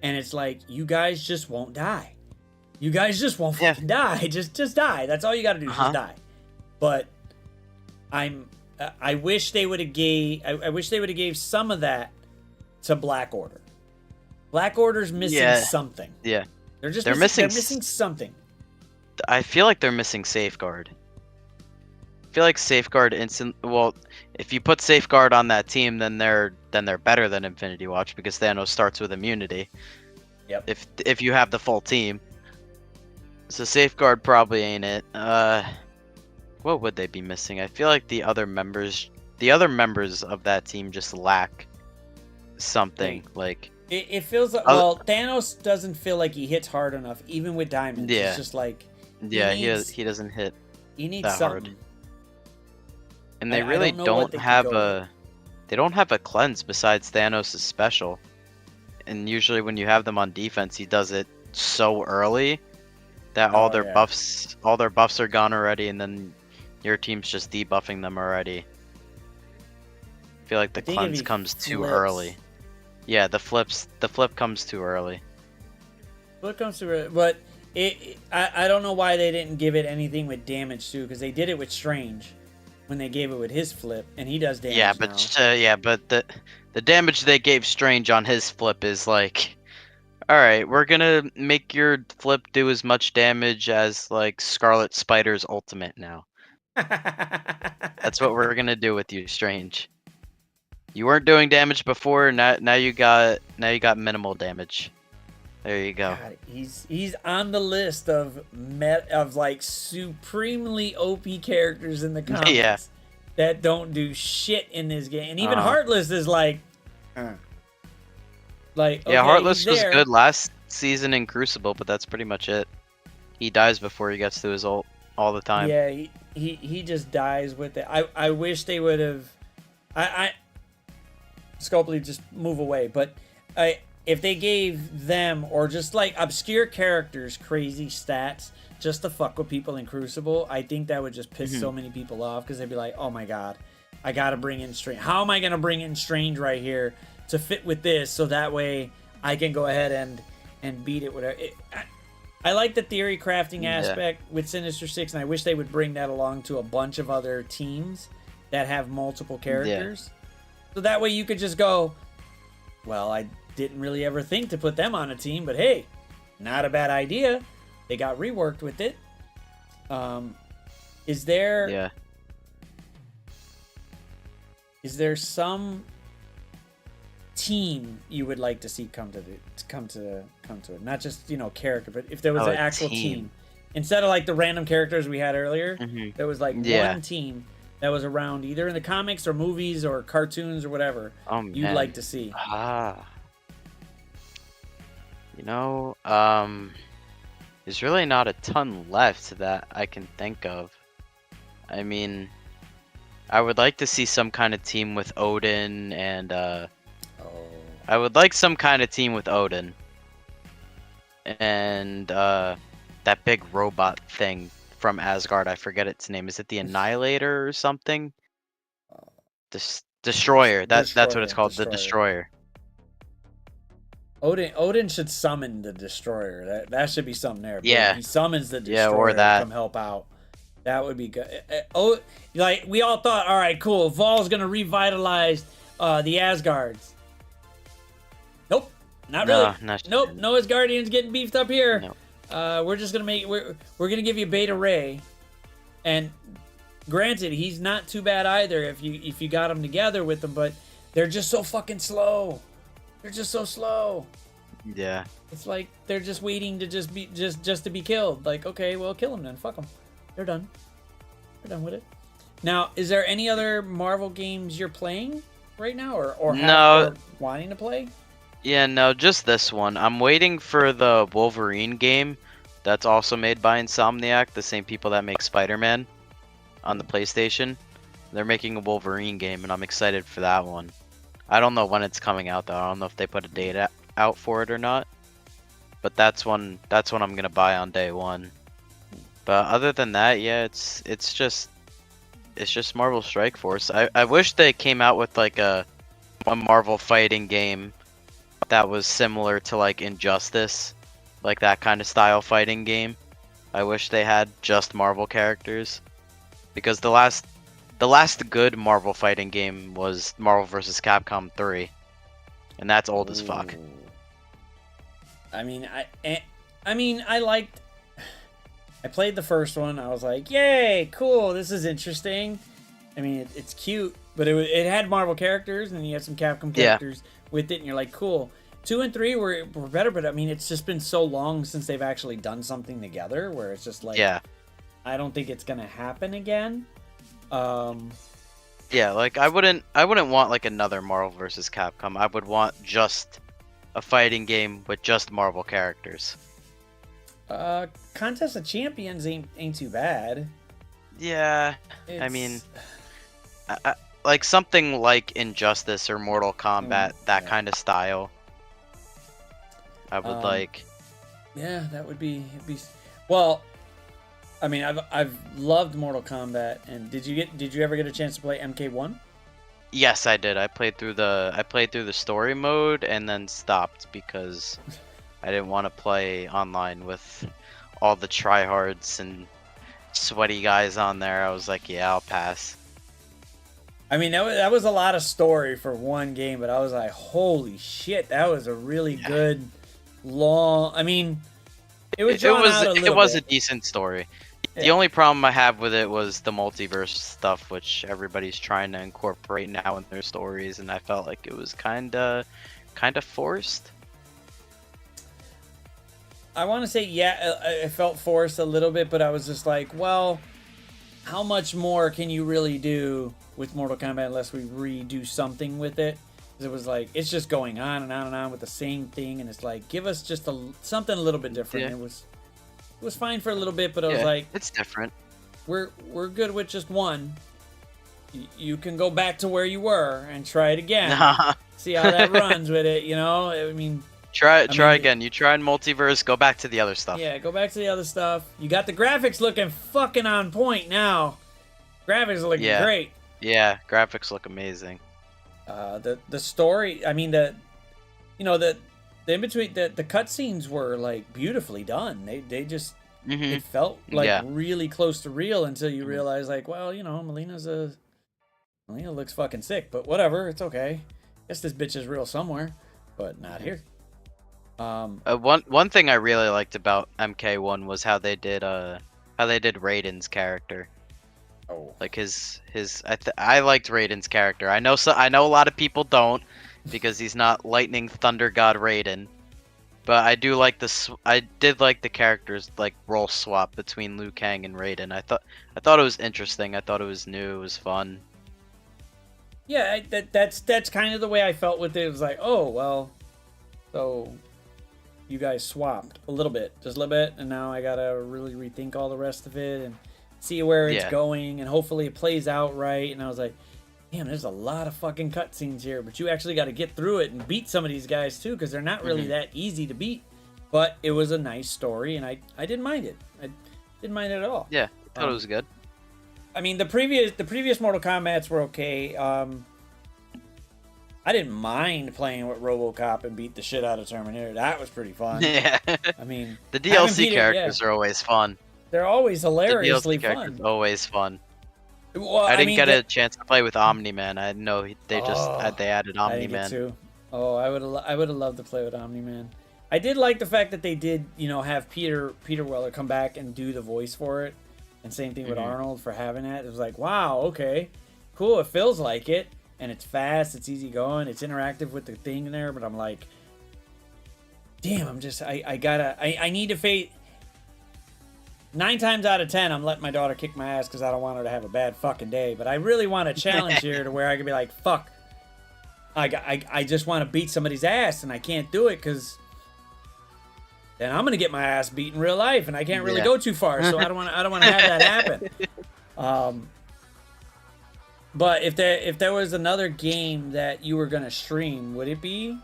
And it's like, you guys just won't die. You guys just won't fucking die. Just die. That's all you got to do. Just die. But I wish they would have gave some of that to Black Order. Black Order's missing something. Yeah. They're missing something. I feel like they're missing Safeguard. I feel like Safeguard well, if you put Safeguard on that team, then they're better than Infinity Watch because Thanos starts with immunity. Yep. If you have the full team. So Safeguard probably ain't it. What would they be missing? I feel like the other members of that team just lack something. Like it feels like, well, Thanos doesn't feel like he hits hard enough, even with diamonds. Yeah. It's just like he doesn't hit he needs that something. hard. And they really don't have a cleanse besides Thanos' special. And usually when you have them on defense, he does it so early that all their buffs are gone already, and then your team's just debuffing them already. I feel like the cleanse comes too early. Yeah, the flip comes too early. Flip comes too early, but I don't know why they didn't give it anything with damage too, because they did it with Strange when they gave it with his flip, and he does damage. Yeah, but the damage they gave Strange on his flip is like, all right, we're gonna make your flip do as much damage as like Scarlet Spider's ultimate now. That's what we're gonna do with you, Strange. You weren't doing damage before. Now you got minimal damage. There you go. God, he's on the list of like supremely OP characters in the comics that don't do shit in this game, and even Heartless is like, okay, Heartless was good last season in Crucible, but that's pretty much it. He dies before he gets to his ult all the time. Yeah, he just dies with it. I wish they would have. Scopely, just move away, but if they gave them, or just like obscure characters crazy stats just to fuck with people in Crucible, I think that would just piss so many people off, because they'd be like, oh my god, I gotta bring in Strange. How am I gonna bring in Strange right here to fit with this, so that way I can go ahead and beat it? Whatever. I like the theory crafting aspect with Sinister Six, and I wish they would bring that along to a bunch of other teams that have multiple characters. So that way you could just go, well, I didn't really ever think to put them on a team, but hey, not a bad idea. They got reworked with it. Is there some team you would like to see come to it? Not just, character, but if there was an actual team instead of like the random characters we had earlier, there was like one team that was around either in the comics or movies or cartoons or whatever you'd like to see. There's really not a ton left that I can think of. I mean, I would like to see some kind of team with Odin, and I would like some kind of team with Odin and that big robot thing from Asgard. I forget its name. Is it the Annihilator or something? Destroyer. That's what it's called. The Destroyer. Odin should summon the Destroyer. That should be something there. Yeah. He summons the Destroyer to come help out. That would be good. Like we all thought, all right, cool. Vol's gonna revitalize the Asgards. Nope, not really. Nope, no Asgardians getting beefed up here. Nope. We're just gonna we're gonna give you Beta Ray, and granted, he's not too bad either if you got him together with them, but they're just so fucking slow. They're just so slow. Yeah. It's like they're just waiting to just to be killed. Like, okay, well, kill them then. Fuck them. They're done. They're done with it. Now, is there any other Marvel games you're playing right now, or wanting to play? Yeah, no, just this one. I'm waiting for the Wolverine game, that's also made by Insomniac, the same people that make Spider-Man on the PlayStation. They're making a Wolverine game, and I'm excited for that one. I don't know when it's coming out though. I don't know if they put a date out for it or not. But that's one I'm gonna buy on day one. But other than that, yeah, it's just Marvel Strike Force. I wish they came out with like one Marvel fighting game that was similar to like Injustice, like that kind of style fighting game. I wish they had just Marvel characters, because the last good Marvel fighting game was Marvel vs. Capcom 3, and that's old as fuck. Ooh. I mean, I liked. I played the first one. I was like, "Yay, cool! This is interesting." I mean, it's cute, but it had Marvel characters, and you had some Capcom characters with it, and you're like, "Cool." 2 and 3 were better, but I mean, it's just been so long since they've actually done something together, where it's just like, I don't think it's gonna happen again. Yeah, like I wouldn't want like another Marvel vs. Capcom. I would want just a fighting game with just Marvel characters. Contest of Champions ain't too bad. Yeah, I mean, like something like Injustice or Mortal Kombat, that kind of style. I would like. Yeah, that would be. Well, I mean, I've loved Mortal Kombat, and did you ever get a chance to play MK1? Yes, I did. I played through the story mode and then stopped because I didn't want to play online with all the tryhards and sweaty guys on there. I was like, yeah, I'll pass. I mean, that was a lot of story for one game, but I was like, holy shit, that was a really good, long. I mean, it was drawn out a little it was bit. a decent story. The only problem I have with it was the multiverse stuff, which everybody's trying to incorporate now in their stories, and I felt like it was kind of forced. I want to say, yeah, it felt forced a little bit, but I was just like, well, how much more can you really do with Mortal Kombat unless we redo something with it? Because it was like, it's just going on and on and on with the same thing, and it's like, give us just something a little bit different. Yeah. It was fine for a little bit, but I was like, it's different. We're good with just one. You can go back to where you were and try it again. See how that runs with it, you know? I mean, try again. You tried multiverse, go back to the other stuff. Yeah, go back to the other stuff. You got the graphics looking fucking on point now. Graphics are looking great. Yeah, graphics look amazing. The story, I mean, the in between, the cutscenes were like beautifully done. They just it felt like really close to real until you realize, like, well, you know, Melina looks fucking sick, but whatever, it's okay. Guess this bitch is real somewhere, but not here. One thing I really liked about MK1 was how they did Raiden's character. Oh, like I liked Raiden's character. I know a lot of people don't, because he's not Lightning Thunder God Raiden. But I did like the characters like role swap between Liu Kang and Raiden. I thought it was interesting. I thought it was new. It was fun. Yeah, that's kind of the way I felt with it. It was like, oh well, so you guys swapped a little bit, just a little bit, and now I gotta really rethink all the rest of it and see where it's going, and hopefully it plays out right. And I was like, damn, there's a lot of fucking cutscenes here, but you actually got to get through it and beat some of these guys too, because they're not really that easy to beat. But it was a nice story, and I didn't mind it. I didn't mind it at all. Yeah, I thought it was good. I mean, the previous Mortal Kombats were okay. I didn't mind playing with RoboCop and beat the shit out of Terminator. That was pretty fun. Yeah. I mean, the DLC characters are always fun. They're always hilariously the DLC characters fun. Always fun. Well, I didn't get a chance to play with Omni-Man. I know they added Omni-Man. Too. Oh, I would have loved to play with Omni-Man. I did like the fact that they did, have Peter Weller come back and do the voice for it, and same thing with Arnold for having that. It was like, wow, okay, cool. It feels like it, and it's fast, it's easy going, it's interactive with the thing in there. But I'm like, damn, I need to face. 9 times out of 10, I'm letting my daughter kick my ass because I don't want her to have a bad fucking day. But I really want a challenge here to where I can be like, fuck, I just want to beat somebody's ass, and I can't do it because then I'm gonna get my ass beat in real life, and I can't really Yeah. go too far. So I don't want to have that happen. But if there was another game that you were gonna stream, would it be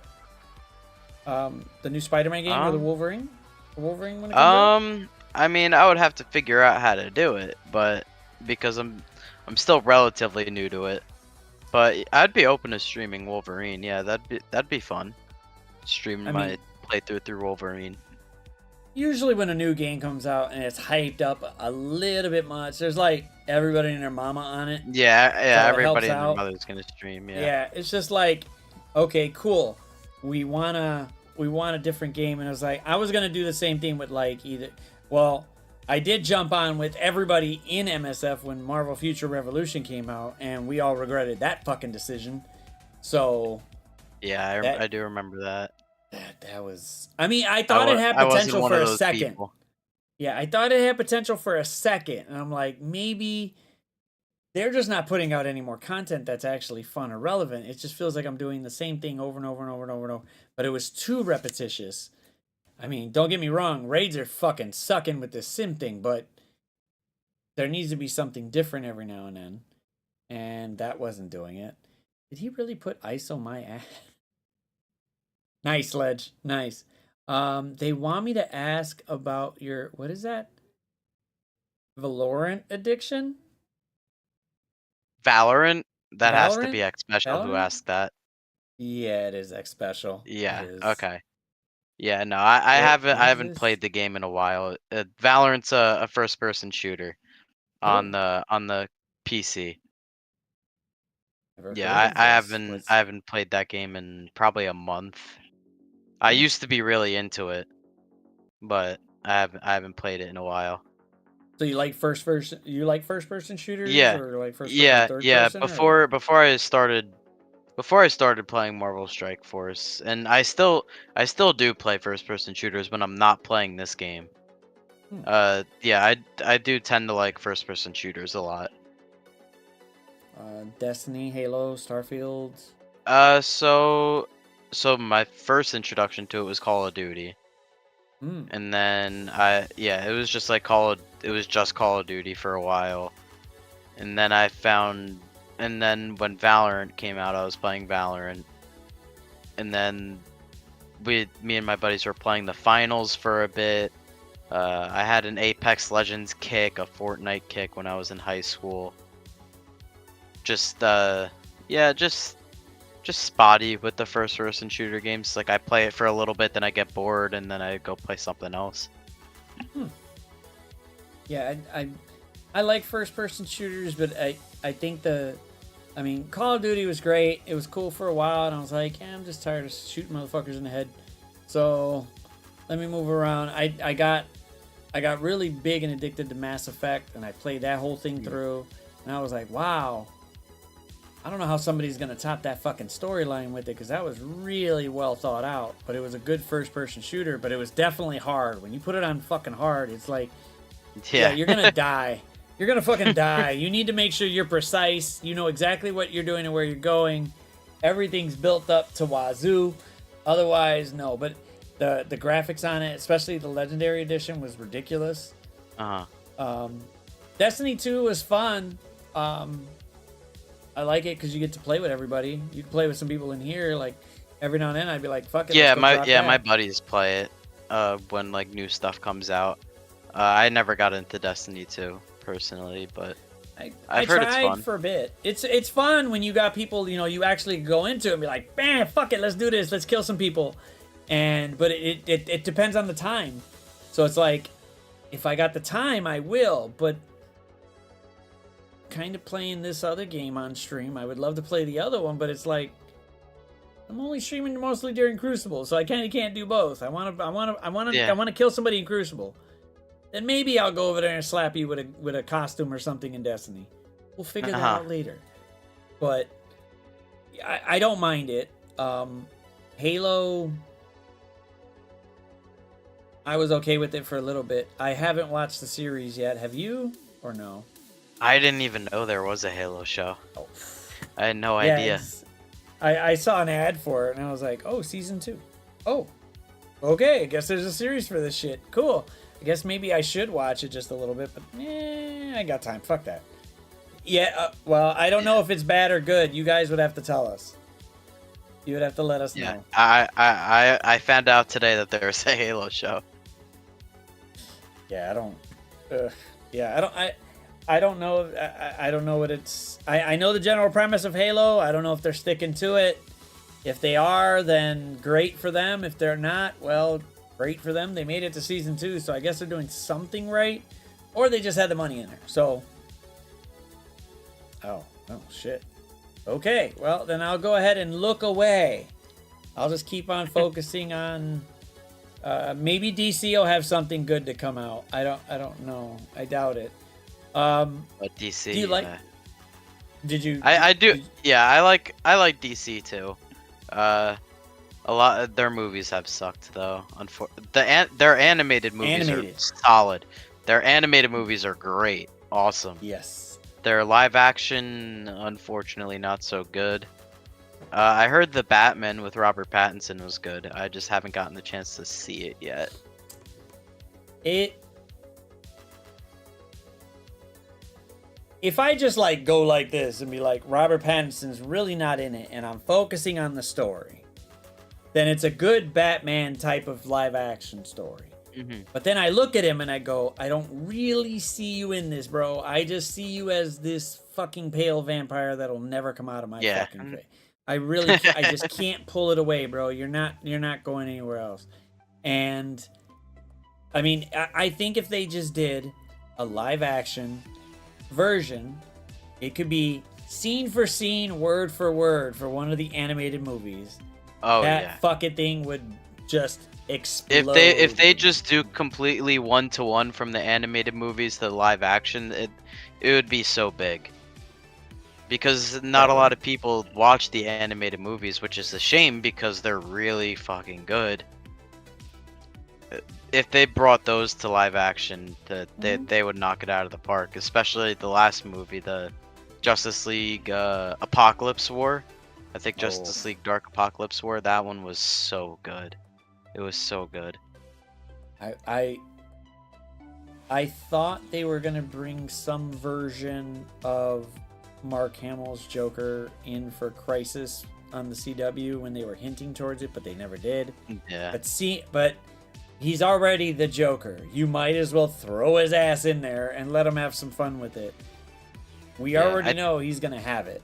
the new Spider-Man game or the Wolverine? The Wolverine when it comes out? I mean, I would have to figure out how to do it, but because I'm still relatively new to it. But I'd be open to streaming Wolverine. Yeah, that'd be fun. Streaming my playthrough through Wolverine. Usually when a new game comes out and it's hyped up a little bit much, there's like everybody and their mama on it. Yeah, So it everybody helps and their out. mother's gonna stream. Yeah. Yeah, it's just like, okay, cool. We want a different game, and I was like, I was gonna do the same thing with like either. Well, I did jump on with everybody in MSF when Marvel Future Revolution came out, and we all regretted that fucking decision. So Yeah, I do remember that. that was. I mean, I thought it had I wasn't potential one for of a those second. people. Yeah, I thought it had potential for a second, and I'm like, maybe they're just not putting out any more content that's actually fun or relevant. It just feels like I'm doing the same thing over and over and over and over and over. But it was too repetitious. I mean, don't get me wrong, raids are fucking sucking with this sim thing, but there needs to be something different every now and then. And that wasn't doing it. Did he really put ice on my ass? Nice, Sledge. Nice. They want me to ask about your, what is that? Valorant addiction? Valorant? That has to Valorant? be X Special who Valorant? asked that. Yeah, it is X Special. Yeah. It is. Okay. Yeah. No, I What haven't is played the game in a while. Valorant's a first-person shooter on the PC. Never Yeah, heard of I this. haven't I haven't played that game in probably a month. I used to be really into it, but I haven't played it in a while. So you like first person? You like first person shooters, Yeah. or like first Yeah, or third yeah. person? Or? Before I started playing Marvel Strike Force, and I still do play first person shooters when I'm not playing this game. Yeah, I do tend to like first person shooters a lot. Destiny, Halo, Starfield. So my first introduction to it was Call of Duty. And then it was just Call of Duty for a while. And then when Valorant came out, I was playing Valorant. And then me and my buddies were playing the finals for a bit. I had an Apex Legends kick, a Fortnite kick when I was in high school. Just spotty with the first person shooter games. Like I play it for a little bit, then I get bored, and then I go play something else. Yeah, I like first person shooters, but I think Call of Duty was great. It was cool for a while, and I was like, yeah, I'm just tired of shooting motherfuckers in the head. So let me move around. I got really big and addicted to Mass Effect, and I played that whole thing through, and I was like, wow. I don't know how somebody's going to top that fucking storyline with it, because that was really well thought out. But it was a good first-person shooter, but it was definitely hard. When you put it on fucking hard, it's like, yeah you're going to die. You're going to fucking die. You need to make sure you're precise. You know exactly what you're doing and where you're going. Everything's built up to wazoo. Otherwise, no. But the graphics on it, especially the Legendary Edition, was ridiculous. Destiny 2 was fun. I like it because you get to play with everybody. You can play with some people in here. Like every now and then, I'd be like, "Fuck it." Yeah, let's go drop my that. buddies play it when like new stuff comes out. I never got into Destiny 2 personally, but I've heard it's tried fun. for a bit. It's fun when you got people. You actually go into it and be like, "Bam, fuck it, let's do this. Let's kill some people." But it depends on the time. So it's like, if I got the time, I will. But kind of playing this other game on stream. I would love to play the other one, but it's like I'm only streaming mostly during Crucible, so I kind of can't do both. I want to kill somebody in Crucible. Then maybe I'll go over there and slap you with a costume or something in Destiny. We'll figure that out later. But I don't mind it. Halo, I was okay with it for a little bit. I haven't watched the series yet. Have you or no? I didn't even know there was a Halo show. Oh. I had no idea. I saw an ad for it, and I was like, oh, season 2. Oh, Okay, I guess there's a series for this shit. Cool. I guess maybe I should watch it just a little bit, but I got time. Fuck that. Yeah, well, I don't know if it's bad or good. You guys would have to tell us. You would have to let us Yeah, know. I found out today that there's a Halo show. Yeah, I don't. Yeah, I don't know. I don't know what it's. I know the general premise of Halo. I don't know if they're sticking to it. If they are, then great for them. If they're not, well, great for them. They made it to season 2, so I guess they're doing something right, or they just had the money in there. So, oh shit. Okay, well then I'll go ahead and look away. I'll just keep on focusing on. Maybe DC will have something good to come out. I don't know. I doubt it. But DC. Do you like? Did you? I do. Yeah, I like DC too. A lot of their movies have sucked though. Their animated movies are solid. Their animated movies are great, awesome. Yes. Their live action, unfortunately, not so good. I heard the Batman with Robert Pattinson was good. I just haven't gotten the chance to see it yet. If I just like go like this and be like, Robert Pattinson's really not in it, and I'm focusing on the story, then it's a good Batman type of live action story. But then I look at him and I go, I don't really see you in this, bro. I just see you as this fucking pale vampire that'll never come out of my fucking face. I really, I just can't pull it away, bro. You're not going anywhere else. And I mean, I think if they just did a live action version, it could be scene for scene, word for word for one of the animated movies. Oh, that fucking thing would just explode. If they just do completely 1-to-1 from the animated movies to the live action, it would be so big. Because not a lot of people watch the animated movies, which is a shame because they're really fucking good. If they brought those to live action, they would knock it out of the park. Especially the last movie, the Justice League Apocalypse War. I think Justice League Dark Apocalypse War. That one was so good. It was so good. I thought they were gonna bring some version of Mark Hamill's Joker in for Crisis on the CW when they were hinting towards it, but they never did. Yeah. But he's already the Joker. You might as well throw his ass in there and let him have some fun with it. We already know he's gonna have it.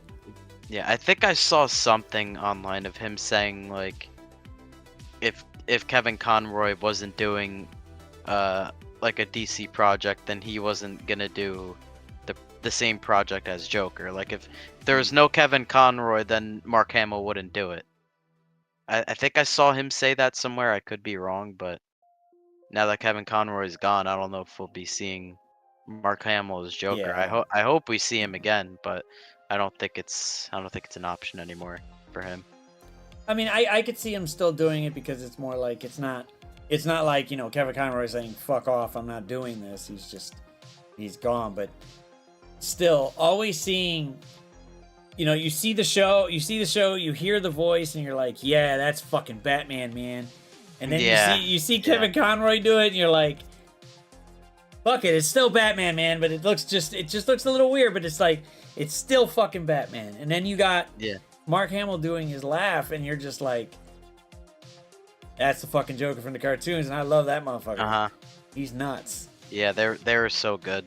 Yeah, I think I saw something online of him saying like, if Kevin Conroy wasn't doing like a DC project, then he wasn't gonna do the same project as Joker. Like if there was no Kevin Conroy, then Mark Hamill wouldn't do it. I think I saw him say that somewhere. I could be wrong, but now that Kevin Conroy is gone, I don't know if we'll be seeing Mark Hamill as Joker. Yeah. I hope we see him again, but I don't think it's an option anymore for him. I mean, I could see him still doing it because it's more like it's not like, you know, Kevin Conroy saying fuck off, I'm not doing this. He's gone, but still always seeing, you know, you see the show, you hear the voice, and you're like, yeah, that's fucking Batman, man. And then you see Kevin Conroy do it, and you're like, fuck it, it's still Batman, man. But it just looks a little weird, but it's like, it's still fucking Batman. And then you got Mark Hamill doing his laugh, and you're just like, that's the fucking Joker from the cartoons, and I love that motherfucker. He's nuts. Yeah, they're so good.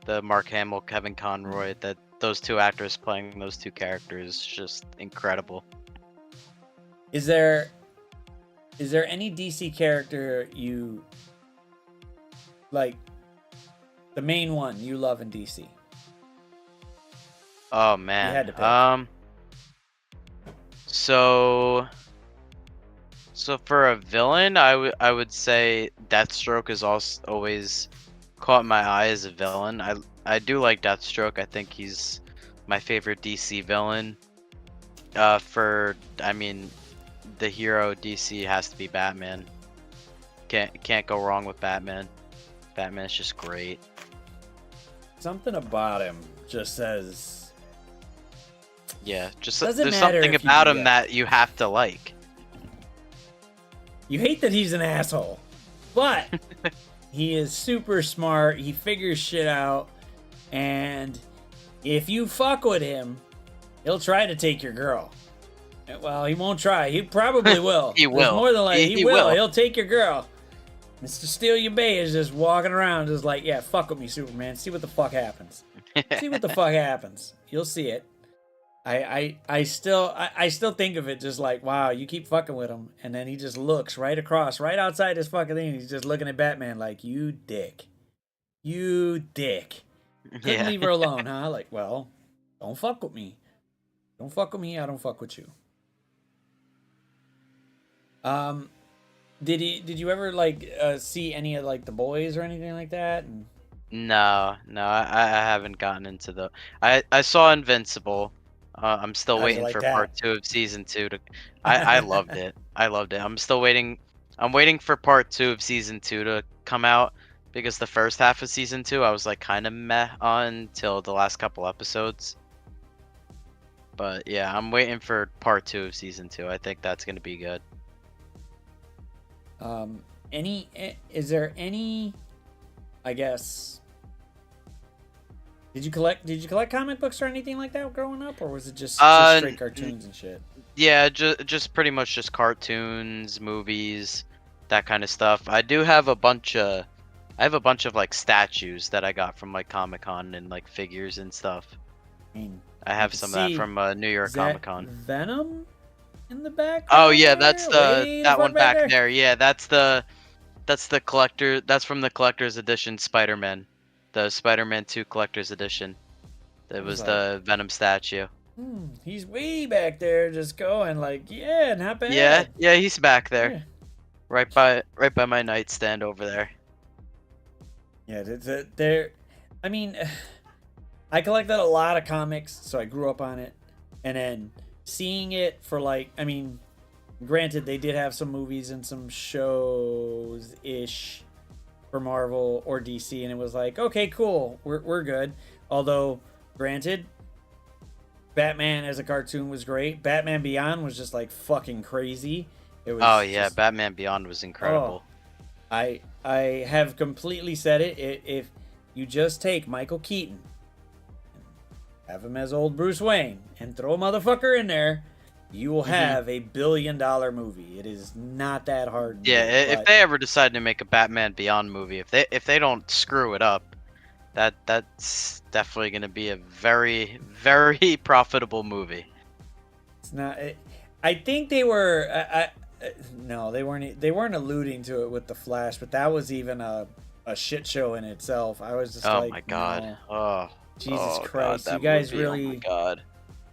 The Mark Hamill, Kevin Conroy, those two actors playing those two characters, just incredible. Is there any DC character you like, the main one you love in DC? Oh man. You had to pick. So for a villain, I would say Deathstroke is also always caught my eye as a villain. I do like Deathstroke. I think he's my favorite DC villain. I mean, the hero DC has to be Batman. Can't go wrong with Batman. Batman is just great. Something about him just says. Yeah, just Doesn't there's matter something if you about do him that. that you have to like. You hate that he's an asshole, but he is super smart. He figures shit out, and if you fuck with him, he'll try to take your girl. Well, he won't try. He probably will. He There's will. more than likely, he will. will. He'll take your girl. Mr. Steal Your Bay is just walking around, just like, yeah, fuck with me, Superman. See what the fuck happens. See what the fuck happens. You'll see it. I still think of it just like, wow, you keep fucking with him, and then he just looks right across, right outside his fucking thing. He's just looking at Batman like, you dick. Couldn't leave her alone, huh? Like, well, don't fuck with me. Don't fuck with me. I don't fuck with you. Did you ever like see any of like The Boys or anything like that? And... No, I haven't gotten into the. I saw Invincible. I'm still How'd you waiting like for that? part 2 of season 2 to. I loved it. I loved it. I'm still waiting. I'm waiting for part 2 of season 2 to come out because the first half of season 2 I was like kind of meh on till the last couple episodes. But yeah, I'm waiting for part 2 of season 2. I think that's gonna be good. Is there any, I guess, did you collect comic books or anything like that growing up, or was it just straight cartoons and shit? Yeah, just pretty much just cartoons, movies, that kind of stuff. I do have a bunch of like statues that I got from like Comic-Con and like figures and stuff. I have some of that from New York Comic Con. Venom in the back? Oh yeah, that's Way that fuck one back there. Yeah, that's the collector. That's from the collector's edition Spider-Man, the Spider-Man 2 collector's edition. That was the Venom statue. He's way back there, just going like, yeah, not bad. Yeah, he's back there, Yeah. right by my nightstand over there. Yeah, there. I mean, I collected a lot of comics, so I grew up on it, and then seeing it for like, I mean, granted they did have some movies and some shows ish for Marvel or DC, and it was like, okay, cool, we're good. Although, granted, Batman as a cartoon was great. Batman Beyond was just like fucking crazy. It was. Oh yeah, Batman Beyond was incredible. I have completely said it. If you just take Michael Keaton, have him as old Bruce Wayne, and throw a motherfucker in there, you will have a $1 billion movie. It is not that hard. Yeah, if they ever decide to make a Batman Beyond movie, if they don't screw it up, that's definitely going to be a very, very profitable movie. It's not. I think they were. No, they weren't. They weren't alluding to it with the Flash, but that was even a shit show in itself. I was just oh like, my god. no. Oh. Jesus oh Christ! God, You guys movie, really. Oh my god.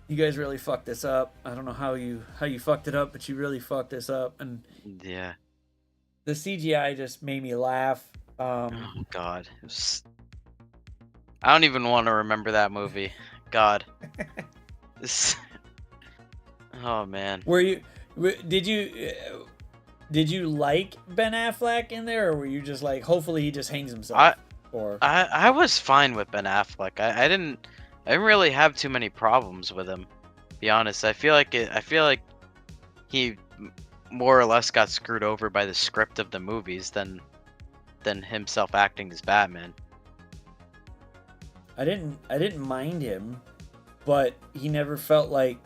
You guys really fucked this up. I don't know how you fucked it up, but you really fucked this up. And yeah, the CGI just made me laugh. Oh god. I don't even want to remember that movie. God. Oh man. Did you like Ben Affleck in there, or were you just like, hopefully he just hangs himself? I was fine with Ben Affleck. I didn't really have too many problems with him. To be honest, I feel like he more or less got screwed over by the script of the movies than himself acting as Batman. I didn't mind him, but he never felt like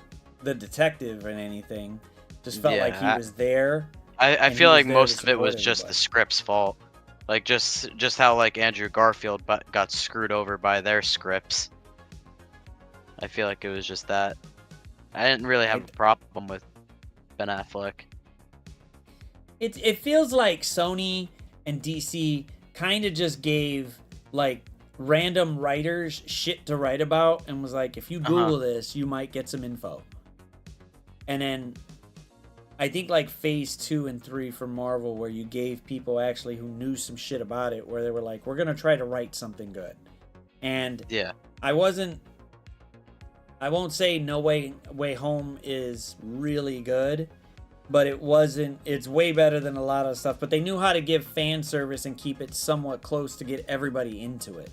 the detective in anything. Just felt like he was there. I feel like most of it was just the script's fault. Like just how like Andrew Garfield got screwed over by their scripts. I feel like it was just that. I didn't really have a problem with Ben Affleck. It feels like Sony and DC kind of just gave like random writers shit to write about and was like, if you Google this, you might get some info. And then I think like phase 2 and 3 for Marvel, where you gave people actually who knew some shit about it, where they were like, we're gonna try to write something good. And yeah, I won't say No Way Home is really good, but it's way better than a lot of stuff. But they knew how to give fan service and keep it somewhat close to get everybody into it.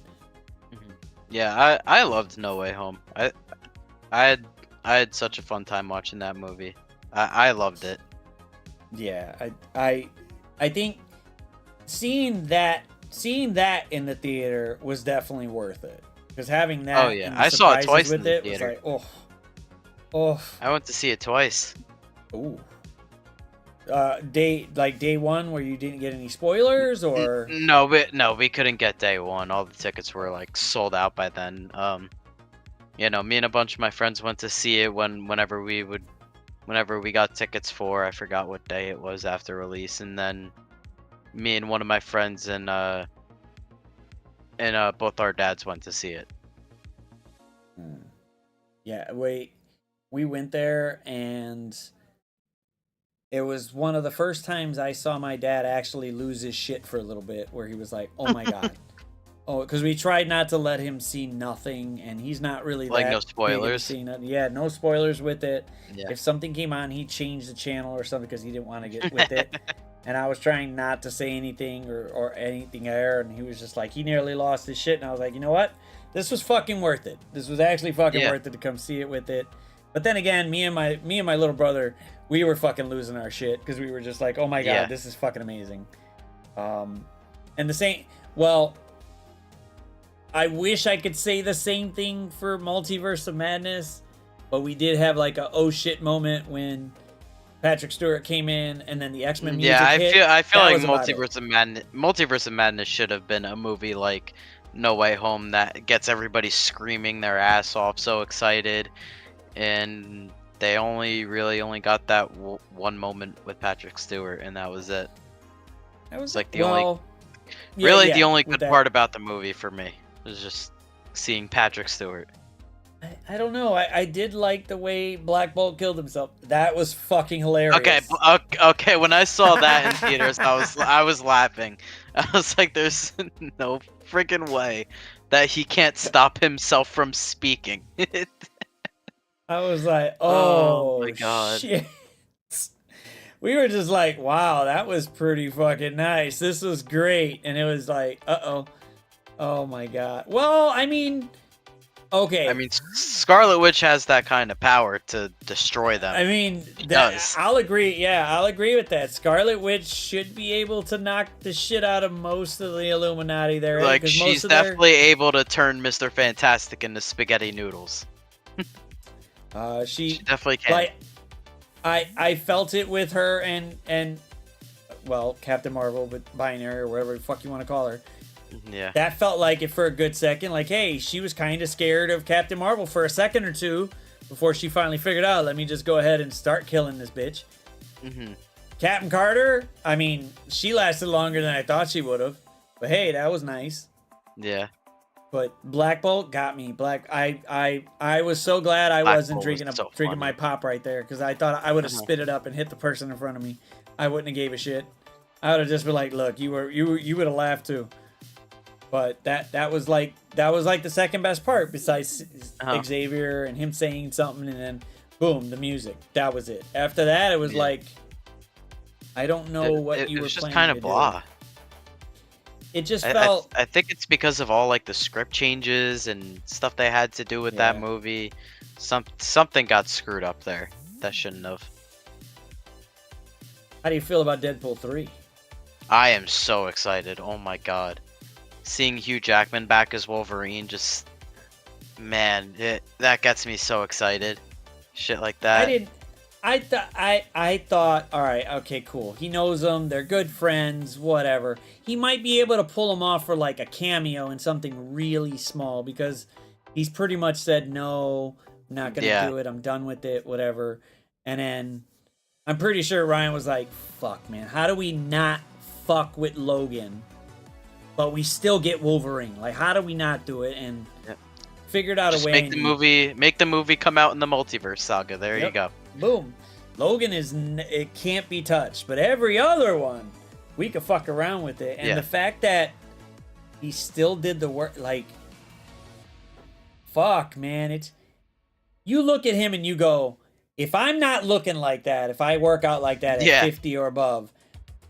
Yeah, I loved No Way Home. I had such a fun time watching that movie. I loved it. Yeah, I think seeing that in the theater was definitely worth it, because having that Oh, yeah. and the I saw it surprises twice in with the it was theater. like oh I went to see it twice. ooh. Day one where you didn't get any spoilers, or No, we couldn't get day one. All the tickets were like sold out by then. You know, me and a bunch of my friends went to see it whenever we got tickets for, I forgot what day it was after release, and then me and one of my friends and both our dads went to see it. yeah, we went there, and it was one of the first times I saw my dad actually lose his shit for a little bit, where he was like, "Oh my god." Oh, because we tried not to let him see nothing, and he's not really Like, that no big into spoilers? seeing nothing. Yeah, no spoilers with it. Yeah. If something came on, he'd change the channel or something because he didn't want to get with it. And I was trying not to say anything or anything there, and he was just like, he nearly lost his shit. And I was like, you know what? This was fucking worth it. This was actually fucking Yeah. worth it to come see it with it. But then again, me and my little brother, we were fucking losing our shit because we were just like, oh my god, Yeah. this is fucking amazing. And the same, well, I wish I could say the same thing for Multiverse of Madness, but we did have like a oh shit moment when Patrick Stewart came in, and then the X-Men music Yeah, hit. I feel That like was about it. Multiverse of Madness should have been a movie like No Way Home that gets everybody screaming their ass off, so excited, and they only got that one moment with Patrick Stewart, and that was it. That was It's like the only the only with good that. part about the movie for me was just seeing Patrick Stewart. I don't know. I did like the way Black Bolt killed himself. That was fucking hilarious. Okay. When I saw that in theaters, I was laughing. I was like, "There's no freaking way that he can't stop himself from speaking." I was like, Oh oh my God. shit. We were just like, wow, that was pretty fucking nice. This was great. And it was like, uh-oh. Oh my god. Well, I mean, okay. I mean, Scarlet Witch has that kind of power to destroy them. I mean, does. I'll agree. Yeah, I'll agree with that. Scarlet Witch should be able to knock the shit out of most of the Illuminati there. Like, 'cause she's most of their- definitely able to turn Mr. Fantastic into spaghetti noodles. she She definitely can. like, I felt it with her and well, Captain Marvel, but Binary or whatever the fuck you want to call her. Yeah. That felt like it for a good second. Like, hey, she was kind of scared of Captain Marvel for a second or two before she finally figured out, let me just go ahead and start killing this bitch. Mm-hmm. Captain Carter, I mean, she lasted longer than I thought she would have. But hey, that was nice. Yeah. But Black Bolt got me. I was so glad I Black wasn't Bolt was drinking so drinking my funny. pop right there, because I thought I would have Uh-huh. spit it up and hit the person in front of me. I wouldn't have gave a shit. I would have just been like, look, you would have laughed too. But that was like the second best part besides Uh-huh. Xavier and him saying something, and then boom, the music. That was it. After that, it was Yeah. like, I don't know what it you were was just planning kind to of blah. do. It just I felt I think it's because of all like the script changes and stuff they had to do with that Yeah. movie. Something got screwed up there that shouldn't have. How do you feel about Deadpool 3? I am so excited. Oh my god. Seeing Hugh Jackman back as Wolverine just man, that gets me so excited. Shit like that. I thought, all right, okay, cool. He knows them. They're good friends, whatever. He might be able to pull them off for like a cameo in something really small, because he's pretty much said, no, I'm not going to Yeah. do it. I'm done with it, whatever. And then I'm pretty sure Ryan was like, fuck, man. How do we not fuck with Logan, but we still get Wolverine? Like, how do we not do it? And Yeah. figured out Just a way. make and the movie come out in the multiverse saga. There you Yep. go. Boom. Logan it can't be touched, but every other one, we could fuck around with it. And Yeah. the fact that he still did the work, like, fuck, man, you look at him and you go, if I'm not looking like that, if I work out like that at Yeah. 50 or above,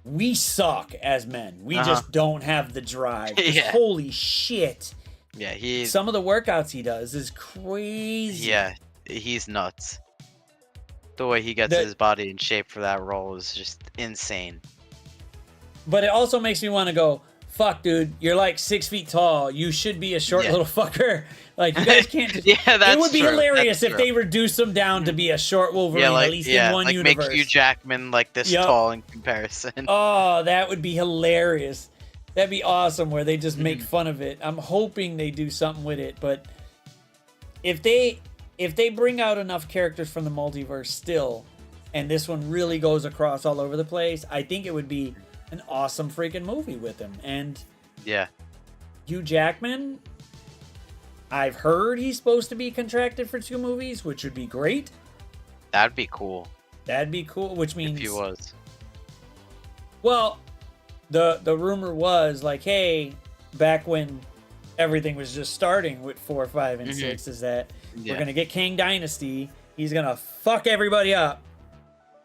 we suck as men. We Uh-huh. just don't have the drive. 'Cause Yeah. Holy shit. Yeah, he's Some of the workouts he does is crazy. yeah, he's nuts. The way he gets The- his body in shape for that role is just insane. But it also makes me want to go, fuck, dude, you're like 6 feet tall. You should be a short Yeah. little fucker. Like, you guys can't just... Yeah, that's It would be true. hilarious That's if true. they reduce him down to be a short Wolverine, Yeah, like at least in one like universe. make Hugh Jackman like this Yep. tall in comparison. Oh, that would be hilarious. That'd be awesome where they just make fun of it. I'm hoping they do something with it, but if they bring out enough characters from the multiverse still, and this one really goes across all over the place, I think it would be an awesome freaking movie with him. And Yeah. Hugh Jackman, I've heard he's supposed to be contracted for 2 movies, which would be great. That'd be cool That'd be cool, which means... if he was. Well, the rumor was like, hey, back when everything was just starting with 4, 5, and 6, is that Yeah. we're gonna get Kang Dynasty. He's gonna fuck everybody up,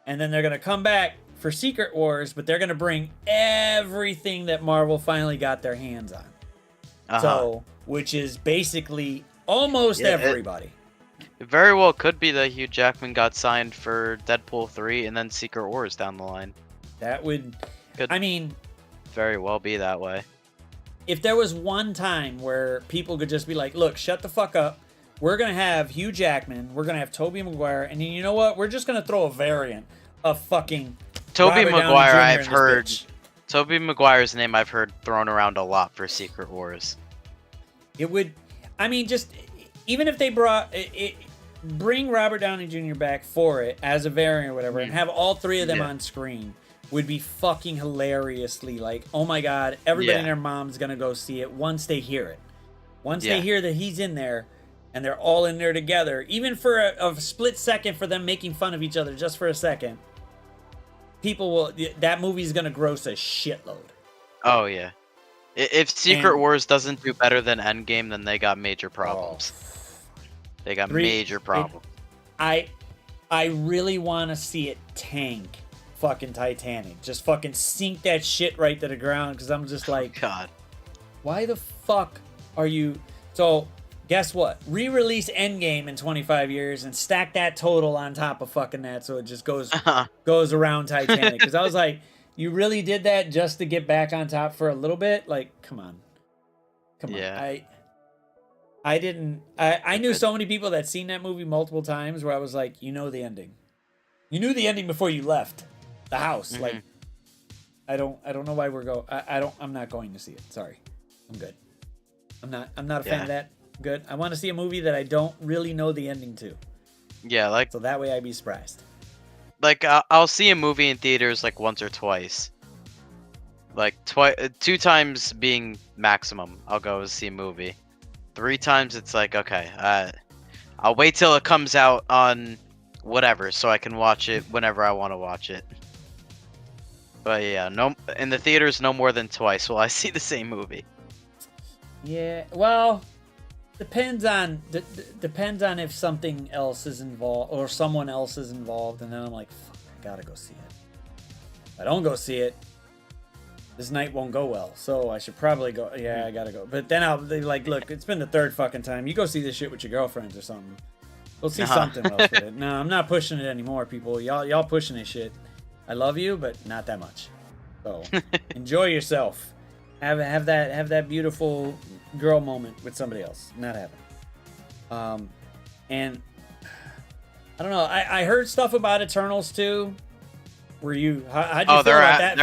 and then they're gonna come back for Secret Wars, but they're gonna bring everything that Marvel finally got their hands on. So, which is basically almost Yeah, everybody. It very well could be that Hugh Jackman got signed for Deadpool 3 and then Secret Wars down the line. That would, Could I mean, very well be that way. if there was one time where people could just be like, look, shut the fuck up. We're going to have Hugh Jackman. We're going to have Tobey Maguire. And then you know what? We're just going to throw a variant of fucking Tobey Robert Downey Maguire, Jr. in I've this heard. bitch. Tobey Maguire's name I've heard thrown around a lot for Secret Wars. It would, I mean, just even if they bring Robert Downey Jr. back for it as a variant or whatever, and have all 3 of them Yeah. on screen, would be fucking hilariously like, oh my god, everybody and their mom's gonna go see it once they hear it. Once they hear that he's in there, and they're all in there together, even for a split second for them making fun of each other just for a second, people will, that movie's gonna gross a shitload. Oh yeah. If Secret And- Wars doesn't do better than Endgame, then they got major problems. They got major problems. I really want to see it tank fucking Titanic. Just fucking sink that shit right to the ground, because I'm just like, God. why the fuck are you... So, guess what? Re-release Endgame in 25 years and stack that total on top of fucking that, so it just goes around Titanic. Because I was like, you really did that just to get back on top for a little bit? Like, come on. Come on. I knew so many people that seen that movie multiple times where I was like, you know the ending. You knew the ending before you left the house. Like, I don't know why I'm not going to see it. Sorry. I'm good. I'm not a fan of that. Good. I want to see a movie that I don't really know the ending to. Yeah, like So that way I'd be surprised. like I'll see a movie in theaters like once or twice. Like 2 times being maximum. I'll go see a movie. 3 times it's like, okay, I'll wait till it comes out on whatever so I can watch it whenever I want to watch it. But yeah, no, in the theaters no more than twice will I see the same movie. Yeah, well, depends on if something else is involved or someone else is involved, and then I'm like, fuck, I gotta go see it. If I don't go see it, this night won't go well, so I should probably go. Yeah, I gotta go. But then I'll be like, look, it's been the 3rd fucking time. You go see this shit with your girlfriends or something. We'll see something else with it. No, I'm not pushing it anymore, people. Y'all pushing this shit. I love you, but not that much. So enjoy yourself. Have that beautiful girl moment with somebody else. Not happening. And I don't know. I heard stuff about Eternals too. Were you? How'd you feel about that?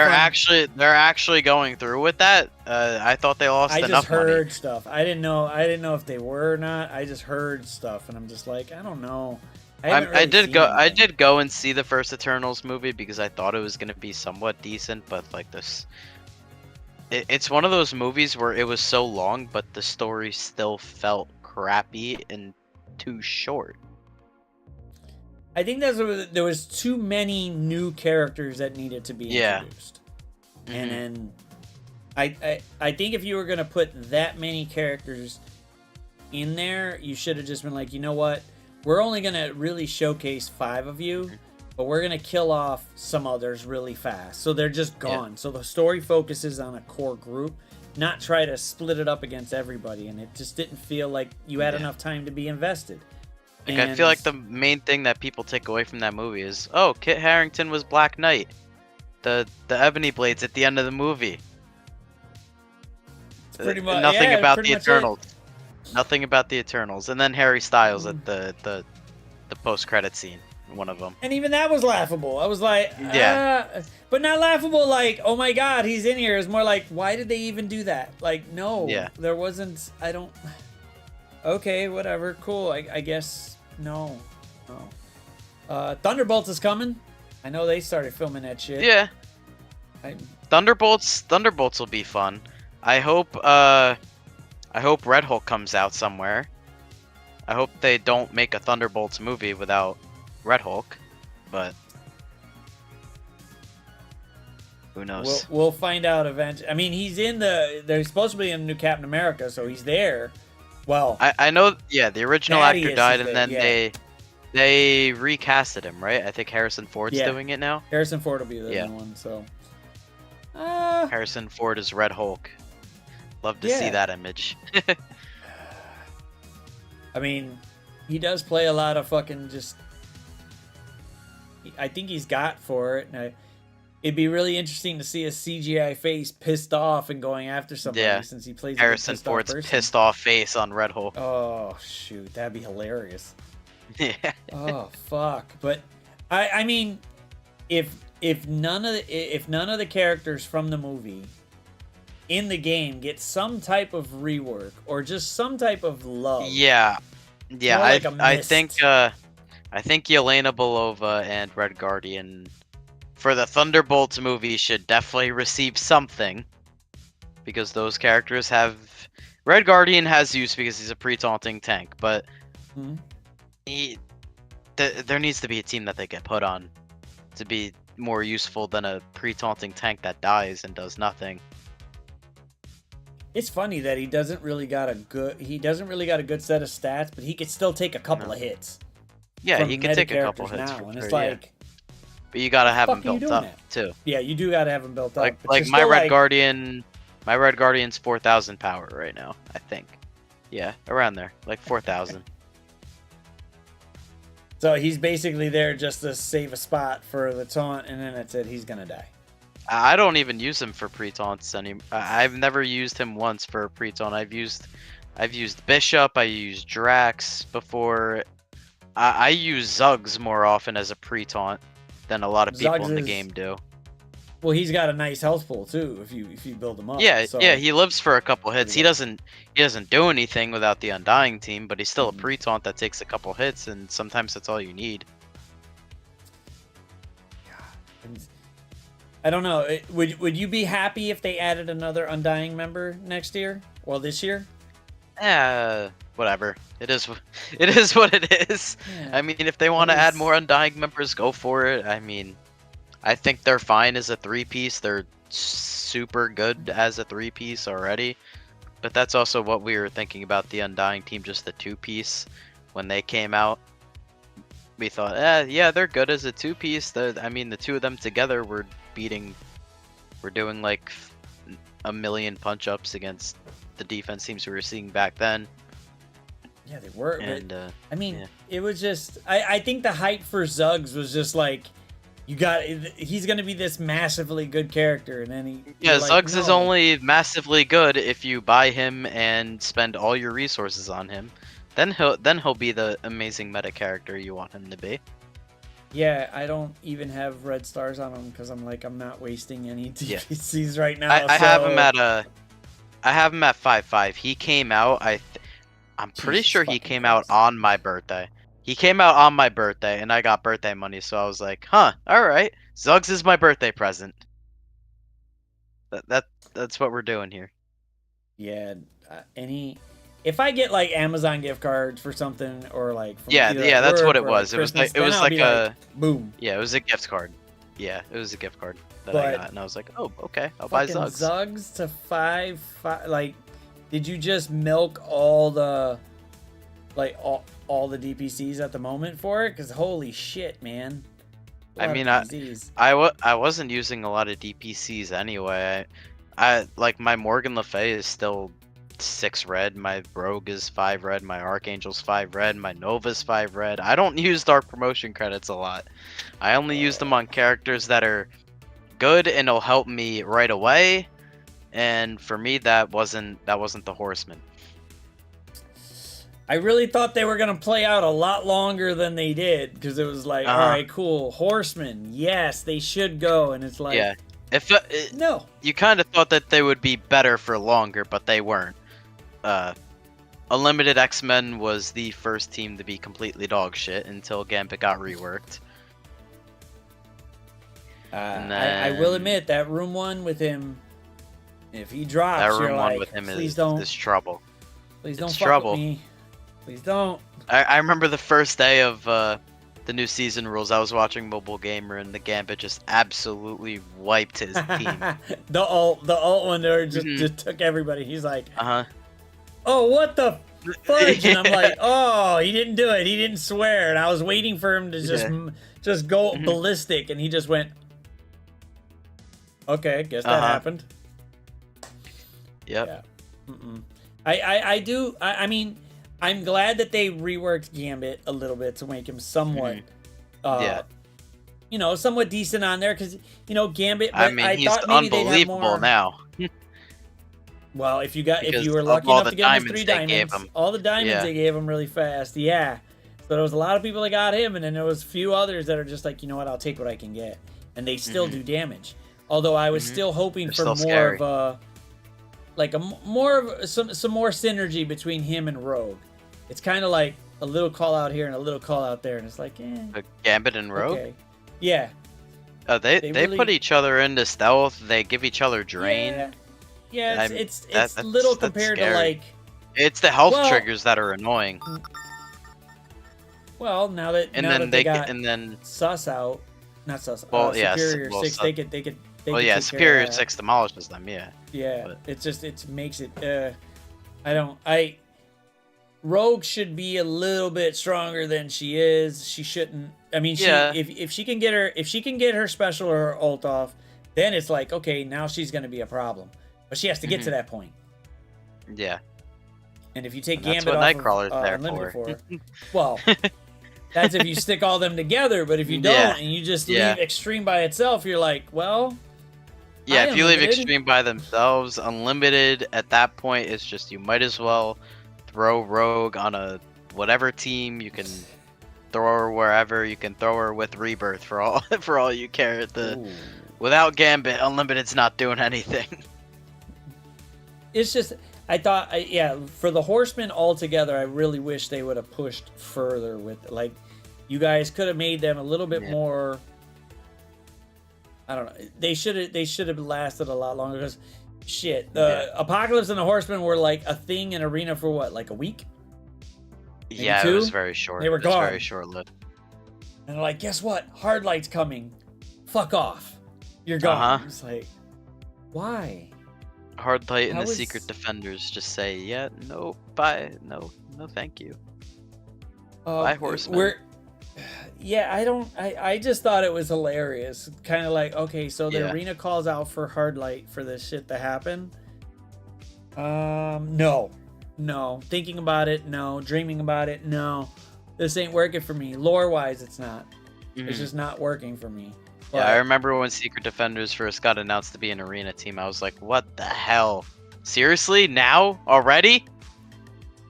They're actually going through with that. I thought they lost I enough just heard money. stuff. I didn't know if they were or not. I just heard stuff, and I'm just like, I don't know. I did go and see the first Eternals movie because I thought it was gonna be somewhat decent, but like this, it's one of those movies where it was so long, but the story still felt crappy and too short. I think there was too many new characters that needed to be introduced. And then I think if you were gonna put that many characters in there, you should have just been like, you know what? We're only gonna really showcase 5 of you, but we're gonna kill off some others really fast. So they're just gone. So the story focuses on a core group, not try to split it up against everybody. And it just didn't feel like you had enough time to be invested. Like, I feel like the main thing that people take away from that movie is, oh, Kit Harington was Black Knight. The Ebony Blades at the end of the movie. pretty much Nothing about pretty the much it. Eternals. Nothing about the Eternals. And then Harry Styles at the post-credit scene. One of them. And even that was laughable. I was like, Yeah. but not laughable like, oh my god, he's in here. It's more like, why did they even do that? Like, no, Yeah. there wasn't. I don't. Okay, whatever, cool. I guess no. Thunderbolts is coming. I know they started filming that shit. Yeah. I, Thunderbolts will be fun. I hope Red Hulk comes out somewhere. I hope they don't make a Thunderbolts movie without Red Hulk, but who knows? we'll find out eventually. I mean, he's in they're supposed to be in the new Captain America, so he's there. Well, I know, yeah, the original actor Thaddeus died, is and there, then yeah. they recasted him, right? I think Harrison Ford's Yeah. doing it now. Harrison Ford will be the Yeah. new one. So, Harrison Ford is Red Hulk. Love to see Yeah. that image. I mean, he does play a lot of fucking just. I think he's got for it. And it'd be really interesting to see a CGI face pissed off and going after somebody Yeah. since he plays Harrison a pissed Ford's off person. pissed off face on Red Hulk. Oh shoot, that'd be hilarious. Yeah. Oh fuck! But I mean, if none of the characters from the movie in the game get some type of rework or just some type of love, Yeah, yeah. More like a I think Yelena Belova and Red Guardian for the Thunderbolts movie should definitely receive something, because those characters have. Red Guardian has use because he's a pre-taunting tank, but Mhm. there needs to be a team that they get put on to be more useful than a pre-taunting tank that dies and does nothing. It's funny that he doesn't really got a good set of stats, but he could still take a couple No. of hits. Yeah, from he can meta take a couple characters hits now, for and it's sure, yeah. like, But you gotta have fuck them are you built doing up that? too. yeah, you do got to have them built up. Like but you're my still Red like, Guardian, my Red Guardian's 4,000 power right now, I think. Yeah, around there, like 4,000. So he's basically there just to save a spot for the taunt, and then that's it. He's gonna die. I don't even use him for pre-taunts anymore. I've never used him once for a pre-taunt. I've used Bishop. I used Drax before. I use Zuggs more often as a pre-taunt than a lot of people Zuggs in the is- game do. Well, he's got a nice health pool too. If you build him up. Yeah, so, yeah, he lives for a couple hits. He Pretty doesn't do anything without the Undying team, but he's still a Mhm. pre-taunt that takes a couple hits, and sometimes that's all you need. I don't know. Would you be happy if they added another Undying member next year? Well, this year. Whatever. It is what it is. Yeah. I mean, if they want to add was- more Undying members, go for it. I mean, I think they're fine as a 3-piece. They're super good as a 3-piece already. But that's also what we were thinking about the Undying team, just the 2-piece when they came out. We thought, yeah, they're good as a 2-piece. I mean, the two of them together were doing like a million punch-ups against the defense teams we were seeing back then. Yeah, they were. And But, I mean, yeah. it was just. I think the hype for Zuggs was just like, he's gonna be this massively good character, and then Yeah, you're like, Zuggs is no. only massively good if you buy him and spend all your resources on him. Then he'll be the amazing meta character you want him to be. Yeah, I don't even have red stars on him because I'm not wasting any Yeah. DPCs right now. I have him so- at 5.5. He came out. I'm pretty Jesus sure he fucking came Christ. out on my birthday. He came out on my birthday, and I got birthday money, so I was like, huh, all right. Zuggs is my birthday present. That's what we're doing here. Yeah, if I get like Amazon gift cards for something or like from Yeah, either yeah, at that's work what it or, was. Like It was Christmas, like then I'll be like, boom. Yeah, it was a gift card. Yeah, it was a gift card that But I got, and I was like, oh, okay, I'll buy Fucking Zuggs. Zuggs to five. Like, did you just milk all the all the DPCs at the moment for it? Because holy shit, man. A I lot of mean, DPCs. I wasn't using a lot of DPCs anyway. I like my Morgan Le Fay is still 6 red, my rogue is 5 red, my archangel's 5 red, my nova's 5 red. I don't use dark promotion credits a lot. I only use them on characters that are good and it'll help me right away. And for me, that wasn't the horseman. I really thought they were gonna play out a lot longer than they did, because it was like, all right, cool, horsemen, yes, they should go, and it's like, Yeah, if no, you kind of thought that they would be better for longer, but they weren't. Unlimited X-Men was the first team to be completely dog shit until Gambit got reworked. And then, I will admit that room 1 with him, if he drops, that you're room 1 like, with him please is don't, trouble. please don't It's fuck trouble. with me, please don't. I remember the first day of the new season rules. I was watching Mobile Gamer and the Gambit just absolutely wiped his team. the alt one there just took everybody. He's like, oh, what the fudge? And I'm like, oh, he didn't do it. He didn't swear. And I was waiting for him to just go ballistic, and he just went, okay, guess that happened. Yep. Yeah. I mean, I'm glad that they reworked Gambit a little bit to make him somewhat, you know, somewhat decent on there, because, you know, Gambit. But I mean, he's thought maybe they'd have unbelievable more. now. Well, if you Because were of lucky all enough the to get him diamonds 3 they gave diamonds, him. all the diamonds Yeah. they gave him really fast, yeah. So there was a lot of people that got him, and then there was a few others that are just like, you know what, I'll take what I can get, and they still do damage. Although I was still hoping They're for still more scary. of a, like more of some more synergy between him and Rogue. It's kind of like a little call out here and a little call out there, and it's like, Gambit and Rogue. okay, yeah. They really- put each other into stealth. They give each other drain. Yeah, I'm- it's that's little that's compared to scary. like, It's the health Well- triggers that are annoying. well, now that And now then that they they got and then Sus out, not Sus, Well, yeah, Superior well, 6, Sus- they could well, take yeah, care of Superior that. 6 demolishes them. Yeah. Yeah, but- it makes it. Rogue should be a little bit stronger than she is. She shouldn't. I mean, Yeah. if she can get her special or her ult off, then it's like, okay, now she's gonna be a problem. But she has to get to that point. Yeah. And if you take And that's Gambit what off Nightcrawler's of there Unlimited for. for her, well, that's if you stick all them together. But if you don't Yeah. and you just Yeah. leave Extreme by itself, you're like, well, Yeah, if you leave Unlimited. Extreme by themselves, Unlimited at that point it's just you might as well throw Rogue on a whatever team. You can throw her wherever. You can throw her with Rebirth for all for all you care. Without Gambit, Unlimited's not doing anything. it's just I thought for the Horsemen altogether, I really wish they would have pushed further with, like, you guys could have made them a little bit more, I don't know, they should have lasted a lot longer, because shit, the Apocalypse and the Horsemen were like a thing in Arena for what, like a week? Maybe Yeah, 2? it was very short. They were It was gone. very short-lived. And they're like, guess what, Hard Light's coming, fuck off, you're gone. It's like, why? Hard Light and How the is- Secret Defenders just say, yeah, no, bye, no, thank you. Bye, Horsemen. I just thought it was hilarious. Kind of like, okay, so the Yeah. arena calls out for Hard Light for this shit to happen. No. Thinking about it, no. Dreaming about it, no. This ain't working for me. Lore-wise, it's not. It's just not working for me. Yeah, I remember when Secret Defenders first got announced to be an arena team, I was like, what the hell? Seriously? Now? Already?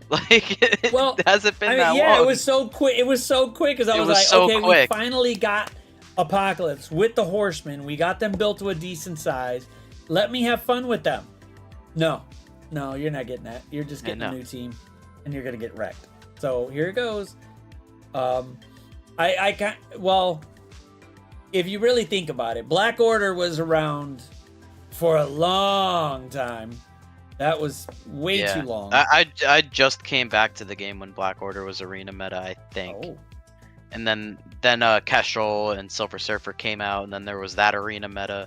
Like, Well, has it been I that mean, yeah, long? it was so quick. It was so quick because I It was was like, so okay, quick. we finally got Apocalypse with the Horsemen. We got them built to a decent size. Let me have fun with them. No, you're not getting that. You're just getting a new team, and you're gonna get wrecked. So here it goes. I can't. Well, if you really think about it, Black Order was around for a long time. That was way too long. I just came back to the game when Black Order was arena meta, I think. Oh. And then Kestrel and Silver Surfer came out, and then there was that arena meta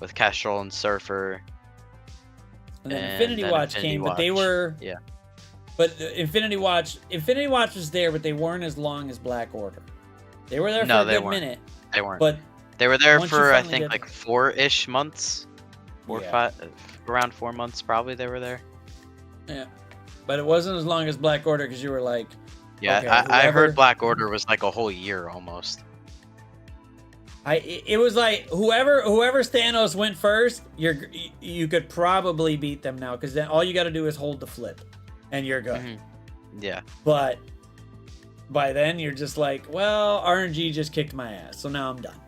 with Kestrel and Surfer. And then And Infinity then Watch Infinity came, but they Watch, were yeah. But Infinity Watch was there, but they weren't as long as Black Order. They were there No, for a they good weren't. minute. They weren't. But they were there once you for I finally think get- like 4-ish months, Yeah. 5, around 4 months probably they were there. Yeah, but it wasn't as long as Black Order because you were like, Yeah, okay, I whoever- heard Black Order was like a whole year almost. It was like whoever Thanos went first, you could probably beat them now because then all you got to do is hold the flip, and you're good. Yeah. But by then you're just like, well, RNG just kicked my ass, so now I'm done.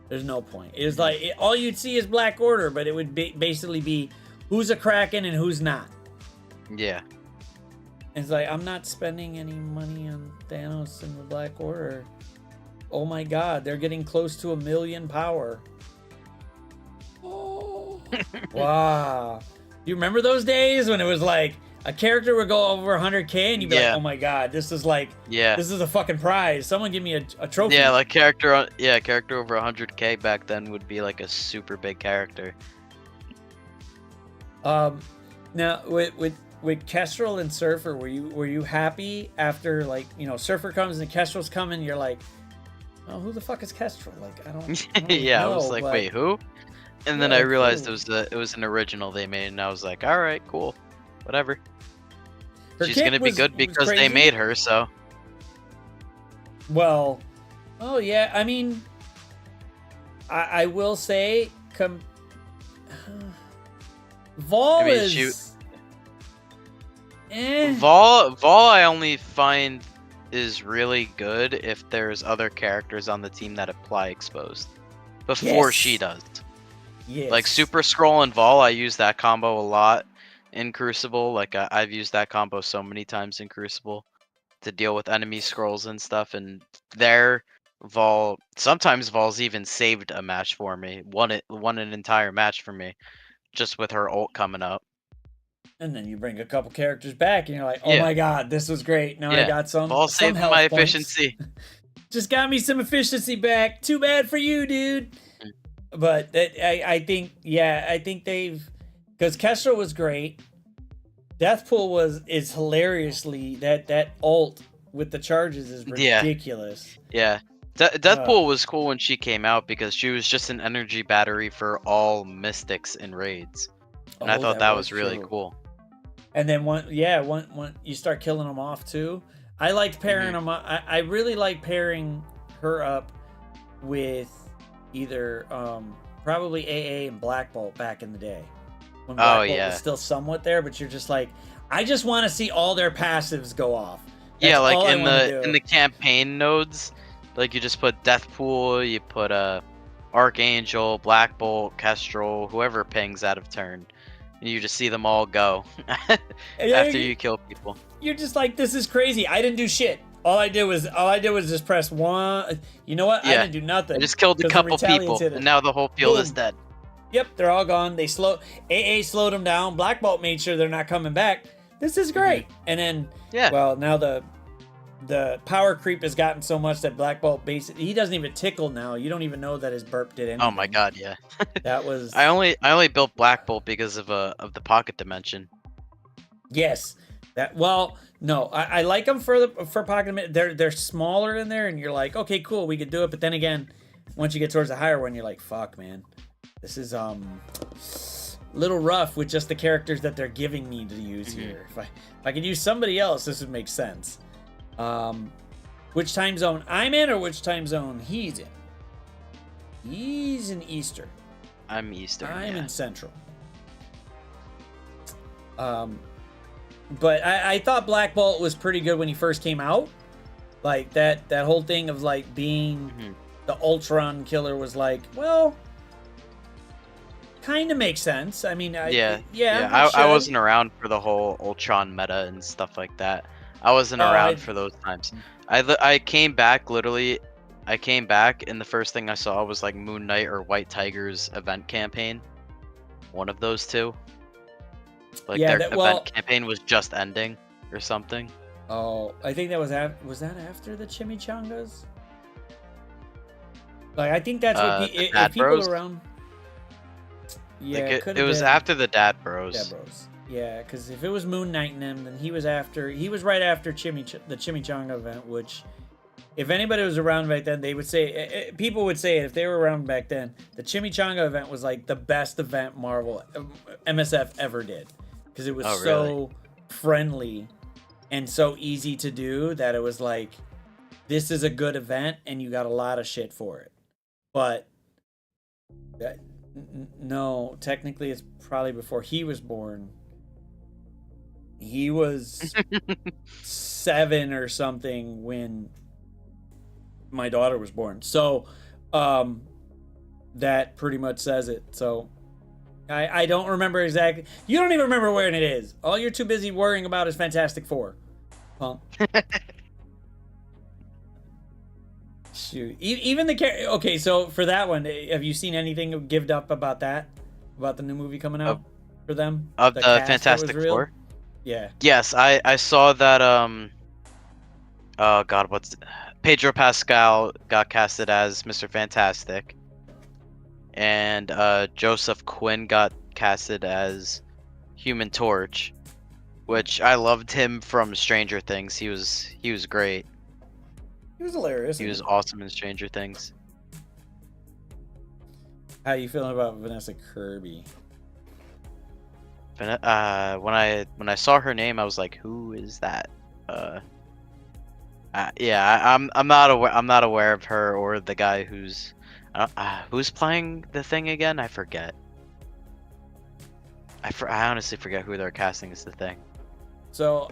There's no point. It's like all you'd see is Black Order, but it would basically be who's a Kraken and who's not. Yeah. It's like I'm not spending any money on Thanos and the Black Order. Oh my God, they're getting close to 1 million power. Oh. Wow. You remember those days when it was like a character would go over 100K and you'd be like, oh my God, this is like, this is a fucking prize. Someone give me a trophy. Yeah, like character over 100K back then would be like a super big character. Now with Kestrel and Surfer, were you happy after, like, you know, Surfer comes and Kestrel's coming, you're like, oh, who the fuck is Kestrel? Like, I don't Yeah, know, I was like, but... wait, who? And then Yeah, I realized who? it was an original they made, and I was like, all right, cool, whatever. Her She's kick gonna be was- good was because they crazy. made her, so. Well, oh yeah, I mean, I will say, Vol I mean, is... Vol I only find is really good if there's other characters on the team that apply exposed before Yes. she does. Yes. Like Super Scroll and Vol, I use that combo a lot in Crucible. Like I've used that combo so many times in Crucible to deal with enemy scrolls and stuff. And there, sometimes Vol's even saved a match for me, won an entire match for me, just with her ult coming up. And then you bring a couple characters back, and you're like, "Oh Yeah. my God, this was great! Now I got some Vol saved health my points. efficiency. Just got me some efficiency back. Too bad for you, dude." But I think, yeah, I think because Kestrel was great. Deathpool is hilariously that ult with the charges is ridiculous. Yeah. Deathpool was cool when she came out because she was just an energy battery for all mystics in raids. And I thought that was really cool. And then when you start killing them off too, I liked pairing them up. I really like pairing her up with either probably AA and Black Bolt back in the day. When Black Bolt was still somewhat there, but you're just like, I just want to see all their passives go off. That's yeah, like all I in wanna do. the campaign nodes, like you just put Deathpool, you put Archangel, Black Bolt, Kestrel, whoever pings out of turn. And you just see them all go after you kill people. You're just like, this is crazy. I didn't do shit. All I did was just press one. You know what? I didn't do nothing. I just killed a 'cause the couple Retaliants people, hit it. and now the whole field is Boom. dead. Yep, they're all gone. AA slowed them down. Black Bolt made sure they're not coming back. This is great. And then, well, now the power creep has gotten so much that Black Bolt basically, he doesn't even tickle now. You don't even know that his burp did anything. Oh my God, yeah. That was. I only built Black Bolt because of the pocket dimension. Yes. No, I like them for pocket. They're smaller in there, and you're like, okay, cool, we could do it. But then again, once you get towards the higher one, you're like, fuck, man, this is little rough with just the characters that they're giving me to use here. If I could use somebody else, this would make sense. Which time zone I'm in, or which time zone he's in? He's in Eastern. I'm Eastern. I'm in Central. But I thought Black Bolt was pretty good when he first came out. Like that whole thing of like being the Ultron killer was like, well, kind of makes sense. I mean, I wasn't around for the whole Ultron meta and stuff like that. I wasn't around for those times. I came back literally. I came back and the first thing I saw was like Moon Knight or White Tiger's event campaign. One of those two. Like their event campaign was just ending or something. Oh, I think that was that after the Chimichangas? Like I think that's what if people Bros? around. Yeah, like it was after the Dad Bros. Dad Bros. Yeah, because if it was Moon Knight and him, then he was right after the Chimichanga event, which, if anybody was around back then, they would say, people would say it if they were around back then, the Chimichanga event was like the best event Marvel, MSF ever did. Because it was friendly and so easy to do that it was like, this is a good event and you got a lot of shit for it. But no, technically it's probably before he was born. He was 7 or something when my daughter was born. So that pretty much says it. So I don't remember exactly. You don't even remember where it is. All you're too busy worrying about is Fantastic Four. Punk. Shoot. Even the okay, so for that one, have you seen anything gived up about that? About the new movie coming out for them? Of the Fantastic Four? Yeah. Yes, I saw that oh god, Pedro Pascal got casted as Mr. Fantastic. And Joseph Quinn got casted as Human Torch, which I loved him from Stranger Things. He was great. He was hilarious. He was awesome in Stranger Things. How you feeling about Vanessa Kirby? When I saw her name, I was like, "Who is that?" Yeah, I'm not aware of her or the guy who's playing the Thing again. I forget. I honestly forget who they're casting as the Thing. So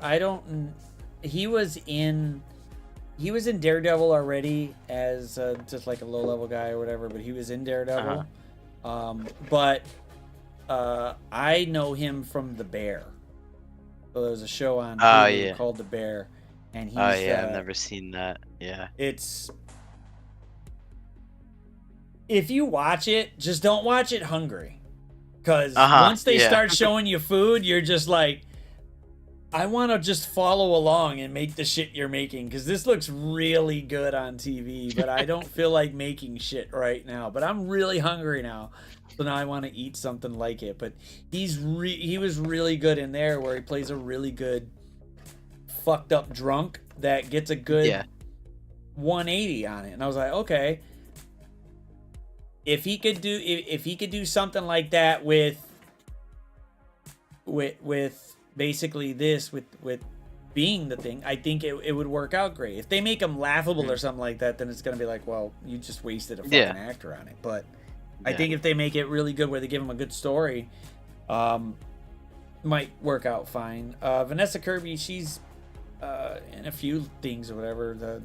he was in Daredevil already as just like a low level guy or whatever, but he was in Daredevil. But I know him from The Bear. So there was a show on Hulu called The Bear, and he's I've never seen that. Yeah, it's, if you watch it, just don't watch it hungry, because once they start showing you food, you're just like, I want to just follow along and make the shit you're making, because this looks really good on TV, but I don't feel like making shit right now. But I'm really hungry now, so now I want to eat something like it. But he was really good in there, where he plays a really good fucked up drunk that gets a good 180 on it, and I was like, okay, if he could do something like that with basically this with being the Thing, I think it would work out great. If they make him laughable or something like that, then it's gonna be like, well, you just wasted a fucking actor on it. But I think if they make it really good, where they give him a good story, might work out fine. Vanessa Kirby, she's in a few things or whatever.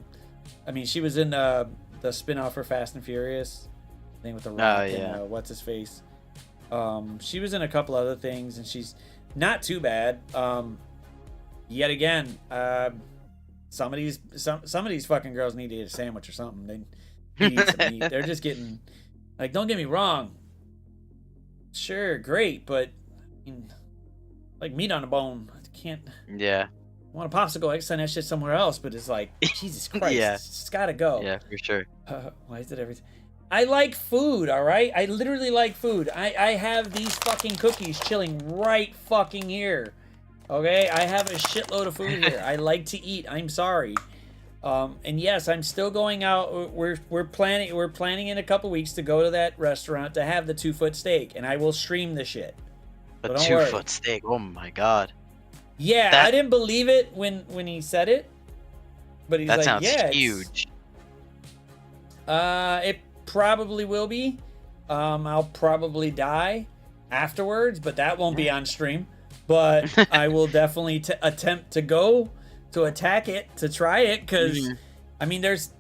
She was in the spin-off for Fast and Furious thing with the Rock and what's his face. She was in a couple other things, and she's not too bad. Yet again, some of these fucking girls need to eat a sandwich or something. They need some meat. They're just getting, like, don't get me wrong, sure, great, but like meat on a bone. I can't. Yeah. I want a popsicle. I can send that shit somewhere else, but it's like, Jesus Christ, it's gotta go. Yeah, for sure. Why is it everything? I like food, all right? I literally like food. I have these fucking cookies chilling right fucking here. Okay? I have a shitload of food here. I like to eat. I'm sorry. And yes, I'm still going out. We're planning in a couple weeks to go to that restaurant to have the 2-foot steak, and I will stream the shit. A 2-foot steak. Oh my god. Yeah, I didn't believe it when he said it. But he's like, sounds yeah, huge. It probably will be. I'll probably die afterwards, but that won't be on stream. But I will definitely attempt to go to attack it, to try it, because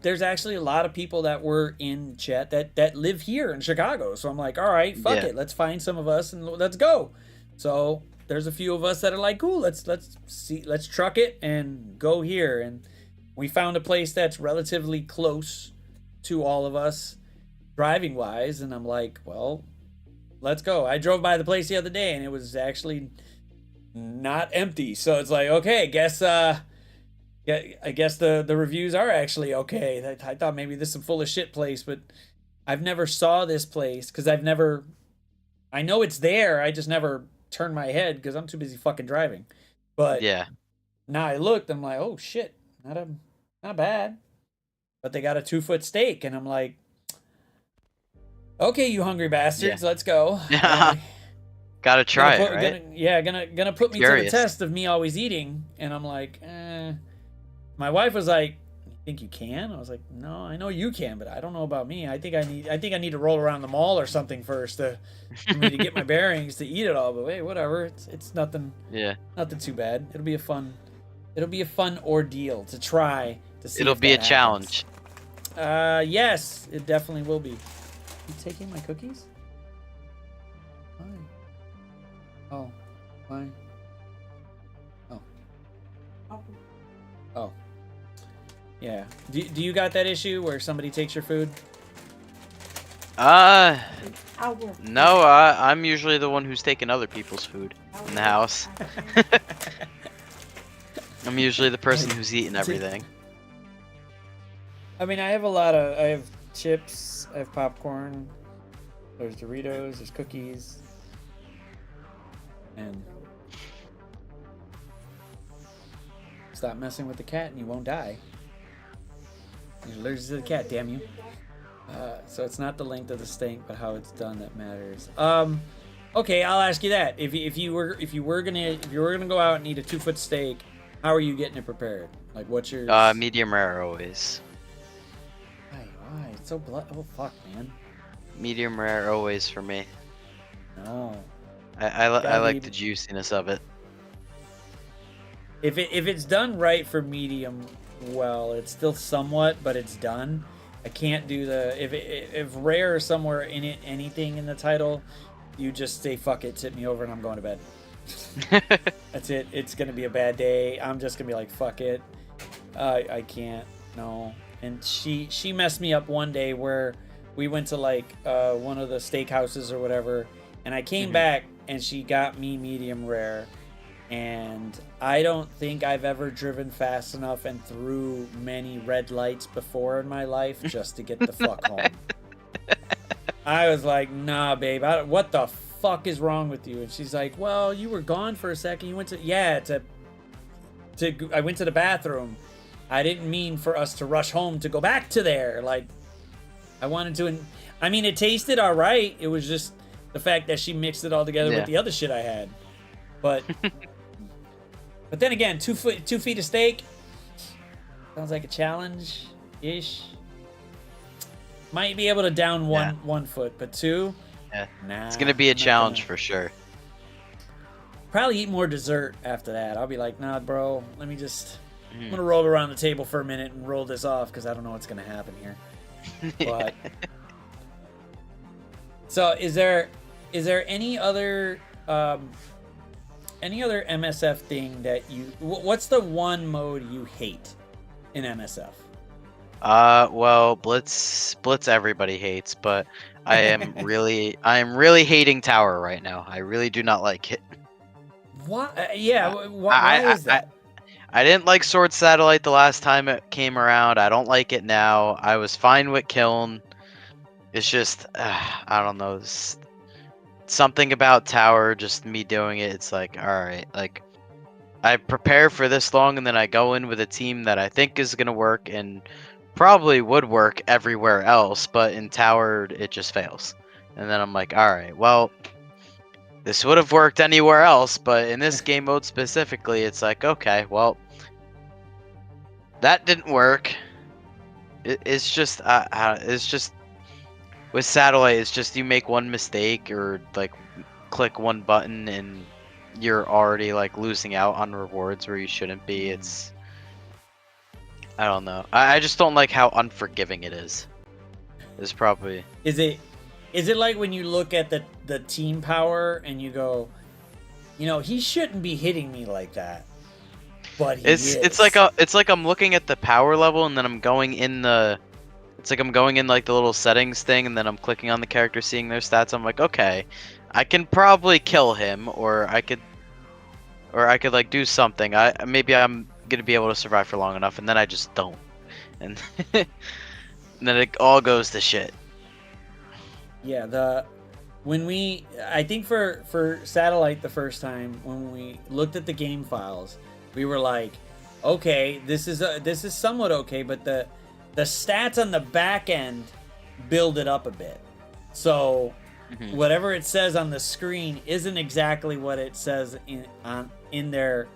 there's actually a lot of people that were in chat that live here in Chicago. So I'm like, all right, fuck it, let's find some of us and let's go. So there's a few of us that are like, cool, let's truck it and go here. And we found a place that's relatively close to all of us driving wise, and I'm like, well, let's go. I drove by the place the other day and it was actually not empty, so it's like, okay, I guess the reviews are actually okay. I thought maybe this is some full of shit place, but I've never saw this place, because I know it's there, I just never turned my head because I'm too busy fucking driving. But now I looked, I'm like, oh shit, not bad. But they got a 2-foot steak, and I'm like, okay, you hungry bastards, let's go. Gotta try gonna it, put, right? gonna put me to the Curious. test of me always eating, and I'm like, My wife was like, "You think you can?" I was like, "No, I know you can, but I don't know about me. I think I need to roll around the mall or something first for me to get my bearings to eat it all." But hey, whatever. It's nothing. Yeah. Nothing too bad. It'll be a fun ordeal to try to see. It'll if be a that challenge. happens. Yes, it definitely will be. You taking my cookies? Why? Oh, why? Oh. Oh. Yeah. Do you got that issue where somebody takes your food? No, I'm usually the one who's taking other people's food in the house. I'm usually the person who's eating everything. I mean, I have chips, I have popcorn, there's Doritos, there's cookies, and stop messing with the cat and you won't die. You're allergic to the cat, damn you. So it's not the length of the steak, but how it's done that matters. Okay, I'll ask you that. If you were gonna go out and eat a 2-foot steak, how are you getting it prepared? Like, what's your Medium rare always. Why? It's so blood. Oh fuck, man. Medium rare always for me. No. I like the juiciness of it. If it's done right for medium, well, it's still somewhat, but it's done. I can't do if rare is somewhere in it, anything in the title, you just say fuck it, tip me over, and I'm going to bed. That's it. It's gonna be a bad day. I'm just gonna be like fuck it. I can't. No. And she messed me up one day where we went to like one of the steakhouses or whatever, and I came back and she got me medium rare. And I don't think I've ever driven fast enough and through many red lights before in my life just to get the fuck home. I was like, nah, babe, what the fuck is wrong with you? And she's like, well, you were gone for a second. You went to, I went to the bathroom. I didn't mean for us to rush home to go back to there. Like, I wanted to, I mean, it tasted all right. It was just the fact that she mixed it all together with the other shit I had. But... But then again, 2 feet of steak sounds like a challenge-ish. Might be able to down one foot, but 2, nah. It's gonna be a challenge for sure. Probably eat more dessert after that. I'll be like, nah, bro. Let me just. I'm gonna roll around the table for a minute and roll this off because I don't know what's gonna happen here. But so, is there any other? Any other MSF thing that you... What's the one mode you hate in MSF? Well, Blitz everybody hates, but I am really hating Tower right now. I really do not like it. Why? Why is that? I didn't like Sword Satellite the last time it came around. I don't like it now. I was fine with Kiln. It's just, I don't know. Something about Tower, just me doing it, it's like, alright, like, I prepare for this long and then I go in with a team that I think is gonna work and probably would work everywhere else, but in Tower, it just fails. And then I'm like, alright, well, this would have worked anywhere else, but in this game mode specifically, it's like, okay, well, that didn't work. It's just with Satellite, it's just you make one mistake or like click one button and you're already like losing out on rewards where you shouldn't be. It's, I don't know. I just don't like how unforgiving it is. It's probably. Is it like when you look at the team power and you go, you know, he shouldn't be hitting me like that, but he is. It's like I'm looking at the power level and then I'm going in the. It's like I'm going in like the little settings thing and then I'm clicking on the character, seeing their stats. I'm like, okay, I can probably kill him, or I could like do something. Maybe I'm gonna be able to survive for long enough, and then I just don't, and, and then it all goes to shit. Yeah, I think for Satellite the first time when we looked at the game files, we were like, okay, this is somewhat okay, but the stats on the back end build it up a bit. So whatever it says on the screen isn't exactly what it says in their,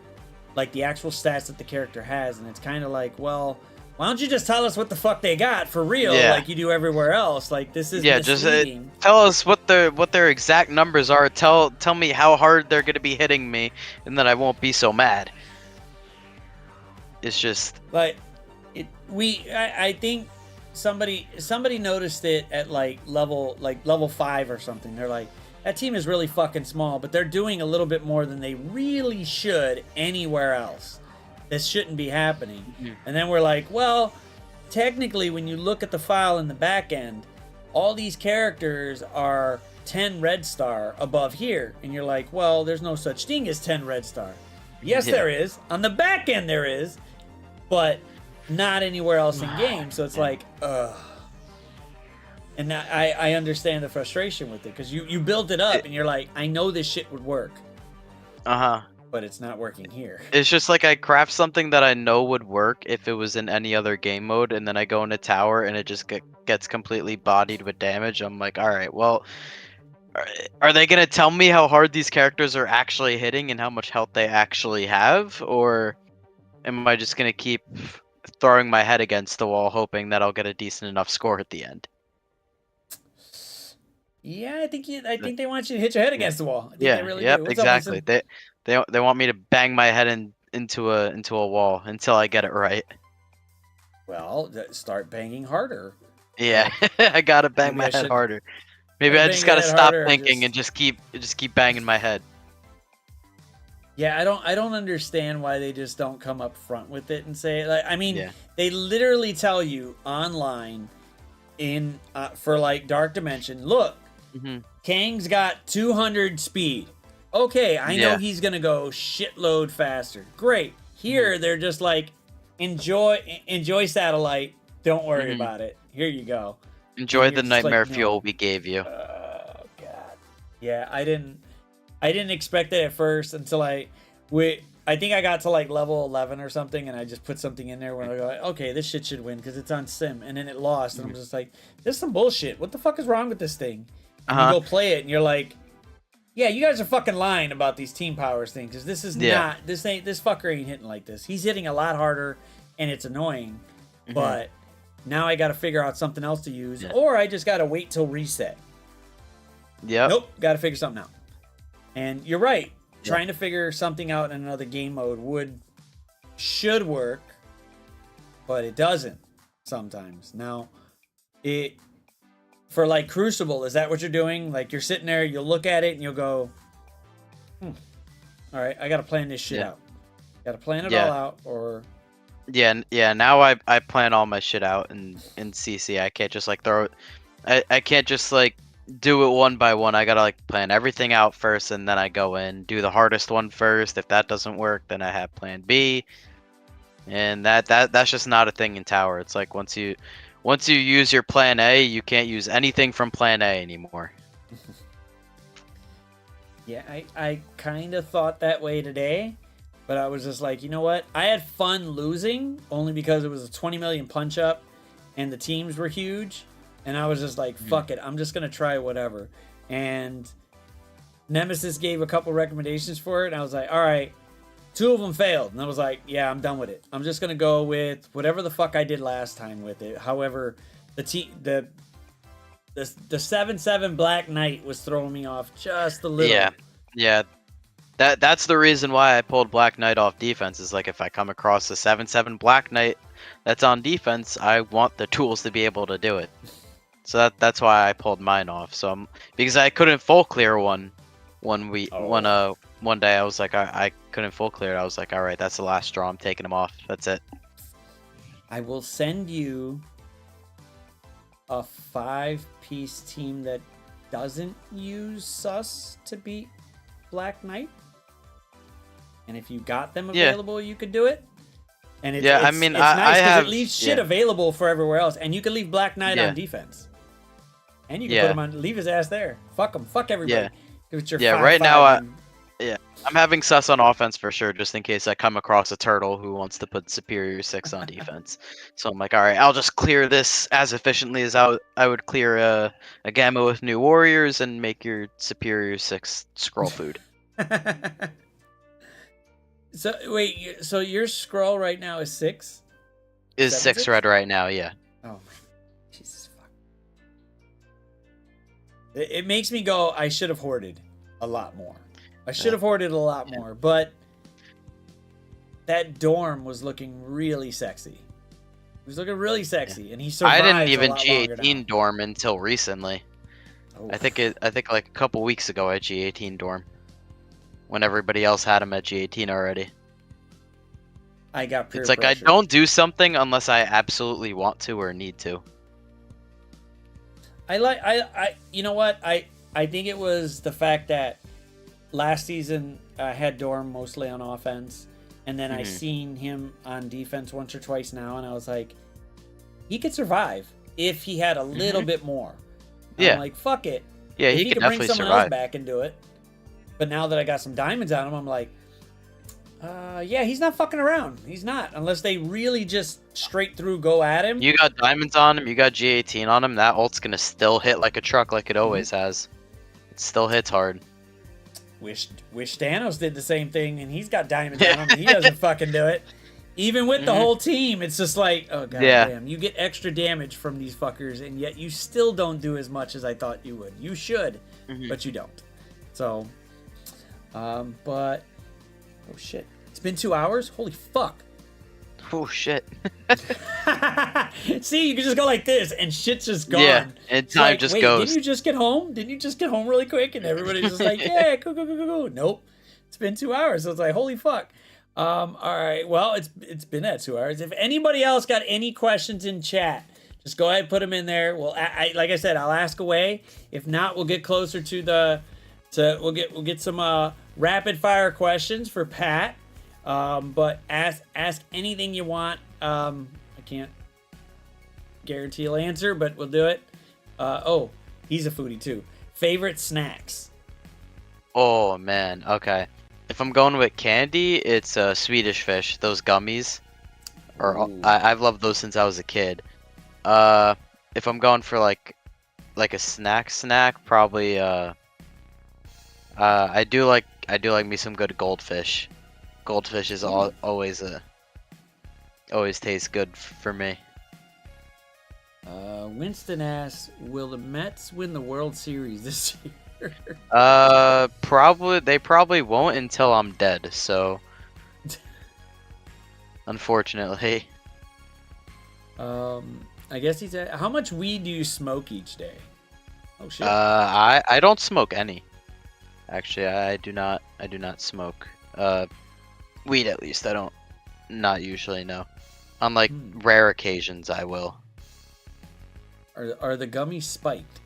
like, the actual stats that the character has, and it's kind of like, well, why don't you just tell us what the fuck they got for real, like you do everywhere else? Like, this is misleading. Just tell us what their exact numbers are. Tell me how hard they're gonna be hitting me, and then I won't be so mad. It's just like I think somebody noticed it at level 5 or something. They're like, that team is really fucking small, but they're doing a little bit more than they really should anywhere else. This shouldn't be happening. And then we're like, well, technically, when you look at the file in the back end, all these characters are 10 red star above here. And you're like, well, there's no such thing as 10 red star. Yes, there is. On the back end, there is. But not anywhere else in game. So it's like, ugh. And I understand the frustration with it. Because you built it up and you're like, I know this shit would work. But it's not working here. It's just like I craft something that I know would work if it was in any other game mode, and then I go into tower and it just gets completely bodied with damage. I'm like, all right, well, are they gonna tell me how hard these characters are actually hitting and how much health they actually have, or am I just gonna keep throwing my head against the wall hoping that I'll get a decent enough score at the end? Yeah, I think they want you to hit your head against the wall. I think they really do. What's exactly. Up, They want me to bang my head into a wall until I get it right. Well, start banging harder. Yeah, I gotta bang my head harder. Maybe I just gotta stop thinking and just keep banging my head. Yeah, I don't understand why they just don't come up front with it and say, like, I mean, they literally tell you online in for like Dark Dimension, look, Kang's got 200 speed. Okay, I know he's gonna go shitload faster. Great. Here they're just like, enjoy Satelitte. Don't worry about it. Here you go. Enjoy the nightmare fuel we gave you. Oh god. Yeah, I didn't expect it at first until I think I got to like level 11 or something, and I just put something in there where I go, okay, this shit should win because it's on sim, and then it lost, and I'm just like, this is some bullshit. What the fuck is wrong with this thing? And you go play it, and you're like, yeah, you guys are fucking lying about these team powers things, because this is not, this fucker ain't hitting like this. He's hitting a lot harder, and it's annoying, but now I got to figure out something else to use, or I just got to wait till reset. Nope, got to figure something out. And you're right. Trying to figure something out in another game mode should work, but it doesn't sometimes. Now, for like Crucible, is that what you're doing? Like, you're sitting there, you'll look at it and you'll go, all right, I got to plan this shit out. Got to plan it all out, or... Yeah, now I plan all my shit out in CC. I can't just like throw it. I can't just like do it one by one. I gotta like plan everything out first, and then I go in, do the hardest one first. If that doesn't work, then I have plan B. And that's just not a thing in tower. It's like once you use your plan A, you can't use anything from plan A anymore. Yeah, I kind of thought that way today, but I was just like, you know what? I had fun losing only because it was a 20 million punch up and the teams were huge. And I was just like, fuck it. I'm just going to try whatever. And Nemesis gave a couple recommendations for it. And I was like, all right, 2 of them failed. And I was like, yeah, I'm done with it. I'm just going to go with whatever the fuck I did last time with it. However, the 7/7 Black Knight was throwing me off just a little. Yeah. That's the reason why I pulled Black Knight off defense. Is like if I come across the 7/7 Black Knight that's on defense, I want the tools to be able to do it. So that's why I pulled mine off. So because I couldn't full clear one day I was like I couldn't full clear it. I was like, all right, that's the last straw. I'm taking him off. That's it. I will send you a 5-piece team that doesn't use sus to beat Black Knight. And if you got them available, you could do it. And it's nice because it leaves shit available for everywhere else, and you can leave Black Knight on defense, and you can put him on, leave his ass there. Fuck him, fuck everybody. It's your 5/5 right now Yeah, I'm having sus on offense for sure, just in case I come across a turtle who wants to put superior 6 on defense. So I'm like, all right, I'll just clear this as efficiently as I would clear a gamma with new warriors and make your superior 6 scroll food. So wait, so your scroll right now is 6? Is 7, 6 6? red right now? Yeah. Oh my, Jesus fuck. It makes me go, I should have hoarded a lot more. I should have hoarded a lot more, but that dorm was looking really sexy. He was looking really sexy, and he survived. I didn't even a lot longer G18 now. dorm until recently. Oh. I think like a couple weeks ago I G18 dorm. When everybody else had him at G18 already. I got peer It's like pressure. I don't do something unless I absolutely want to or need to. I you know what? I think it was the fact that last season I had Dorm mostly on offense, and then I seen him on defense once or twice now, and I was like, he could survive if he had a little bit more. Yeah. I'm like, fuck it. Yeah, if he he could could bring definitely someone else survive. back and do it. But now that I got some diamonds on him, I'm like, yeah, he's not fucking around. He's not, unless they really just straight through go at him. You got diamonds on him, you got G18 on him, that ult's gonna still hit like a truck like it always has. It still hits hard. Wish Thanos did the same thing, and he's got diamonds on him, and he doesn't fucking do it. Even with the whole team, it's just like, oh god damn, you get extra damage from these fuckers, and yet you still don't do as much as I thought you would. You should, but you don't. So, but oh shit, it's been 2 hours. Holy fuck! Oh shit. See, you can just go like this, and shit's just gone. Yeah, and It's time like, just wait, goes. Didn't you just get home? Didn't you just get home really quick? And everybody's just like, yeah, go. Nope. It's been 2 hours. So it's like, holy fuck. All right. Well, it's been at 2 hours. If anybody else got any questions in chat, just go ahead and put them in there. Well, like I said, I'll ask away. If not, we'll get closer to we'll get some rapid fire questions for Pat. But ask anything you want. I can't guarantee he'll answer, but we'll do it. Oh, he's a foodie too. Favorite snacks? Oh man, okay. If I'm going with candy, it's Swedish fish. Those gummies, I've loved those since I was a kid. If I'm going for like a snack, probably I do like me some good goldfish. Goldfish is always tastes good for me. Winston asks, will the Mets win the World Series this year? They probably won't until I'm dead, so unfortunately. I guess he's at, how much weed do you smoke each day? Oh shit. I don't smoke any. Actually, I do not smoke. Weed at least. I don't. Not usually, no. On like rare occasions, I will. Are the gummies spiked?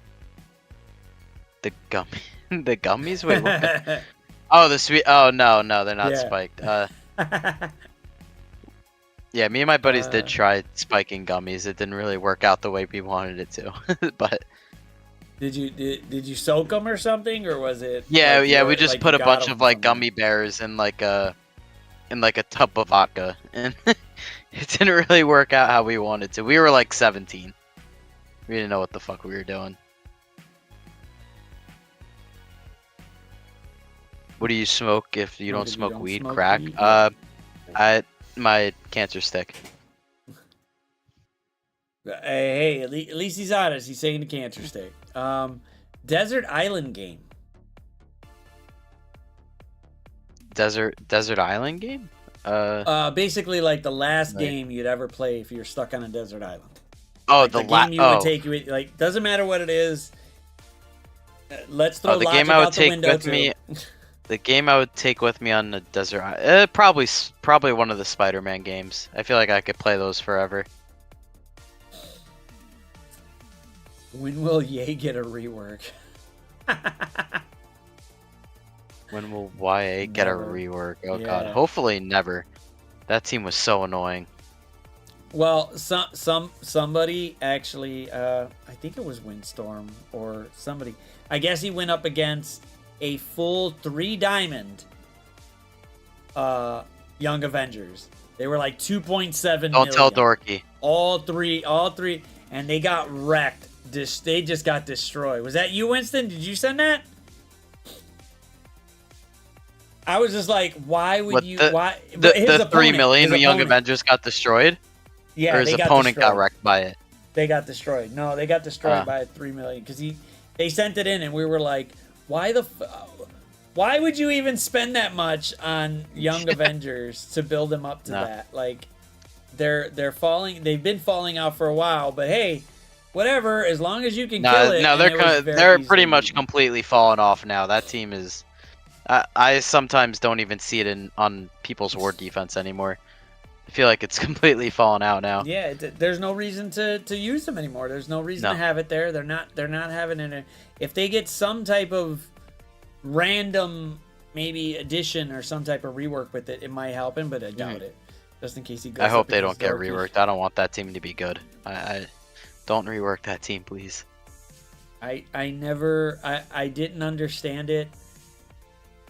The gummies? Wait, what? Oh, the sweet. Oh no, they're not spiked. Yeah, me and my buddies did try spiking gummies. It didn't really work out the way we wanted it to. But did you soak them or something, or was it? yeah, like we just put a bunch of like gummy bears in like a tub of vodka, and it didn't really work out how we wanted to. We were like 17. We didn't know what the fuck we were doing. What do you smoke if you don't smoke weed? smoke Crack? weed? My cancer stick. Hey, at least he's honest. He's saying the cancer stick. Desert Island game. Desert Island game? Basically like the last game you'd ever play if you're stuck on a desert island. Oh, like the game you would take you like doesn't matter what it is. Let's throw the logic game I would out the take window with too. me. The game I would take with me on the desert island, probably one of the Spider-Man games. I feel like I could play those forever. When will Ye get a rework? When will YA get a Never. rework? Oh god, Yeah. hopefully never. That team was so annoying. Well, somebody actually, I think it was Windstorm or somebody. I guess he went up against a full 3 diamond Young Avengers. They were like 2.7 million. Don't tell Dorky. All three, and they got wrecked. They just got destroyed. Was that you, Winston? Did you send that? I was just like, why would you? Why the 3 million Young Avengers got destroyed? Yeah, or his opponent got wrecked by it. They got destroyed. No, they got destroyed by 3 million because they sent it in, and we were like, why would you even spend that much on Young Avengers to build them up to that? Like, they're falling. They've been falling out for a while, but hey, whatever. As long as you can kill it. No, they're pretty much completely fallen off now. That team is. I sometimes don't even see it on people's war defense anymore. I feel like it's completely fallen out now. Yeah, there's no reason to use them anymore. There's no reason to have it there. They're not having it. If they get some type of random maybe addition or some type of rework with it, it might help him, but I doubt it. Just in case he goes. I hope they don't get reworked. I don't want that team to be good. I don't rework that team, please. I didn't understand it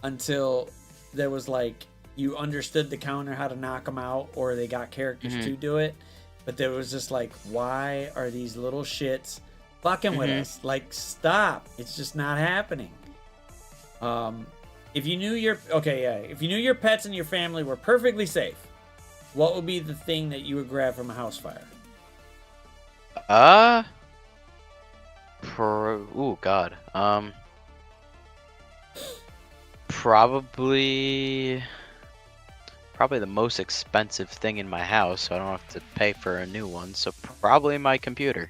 until there was like you understood the counter, how to knock them out, or they got characters to do it. But there was just like, why are these little shits fucking with us? Like, stop! It's just not happening. If you knew if you knew your pets and your family were perfectly safe, what would be the thing that you would grab from a house fire? Oh God. Probably the most expensive thing in my house, so I don't have to pay for a new one. So probably my computer.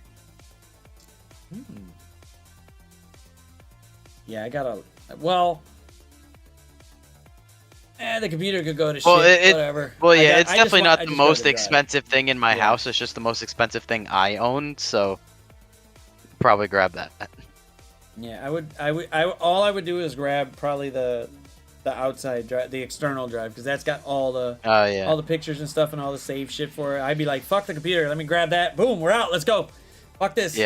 Yeah, I gotta. Well, the computer could go to shit. Whatever. Well, yeah, it's definitely not the most expensive thing in my house. It's just the most expensive thing I own. So probably grab that. Yeah, all I would do is grab probably the outside drive, the external drive, because that's got all the all the pictures and stuff and all the save shit for it. I'd be like, fuck the computer, let me grab that. Boom, we're out. Let's go. Fuck this.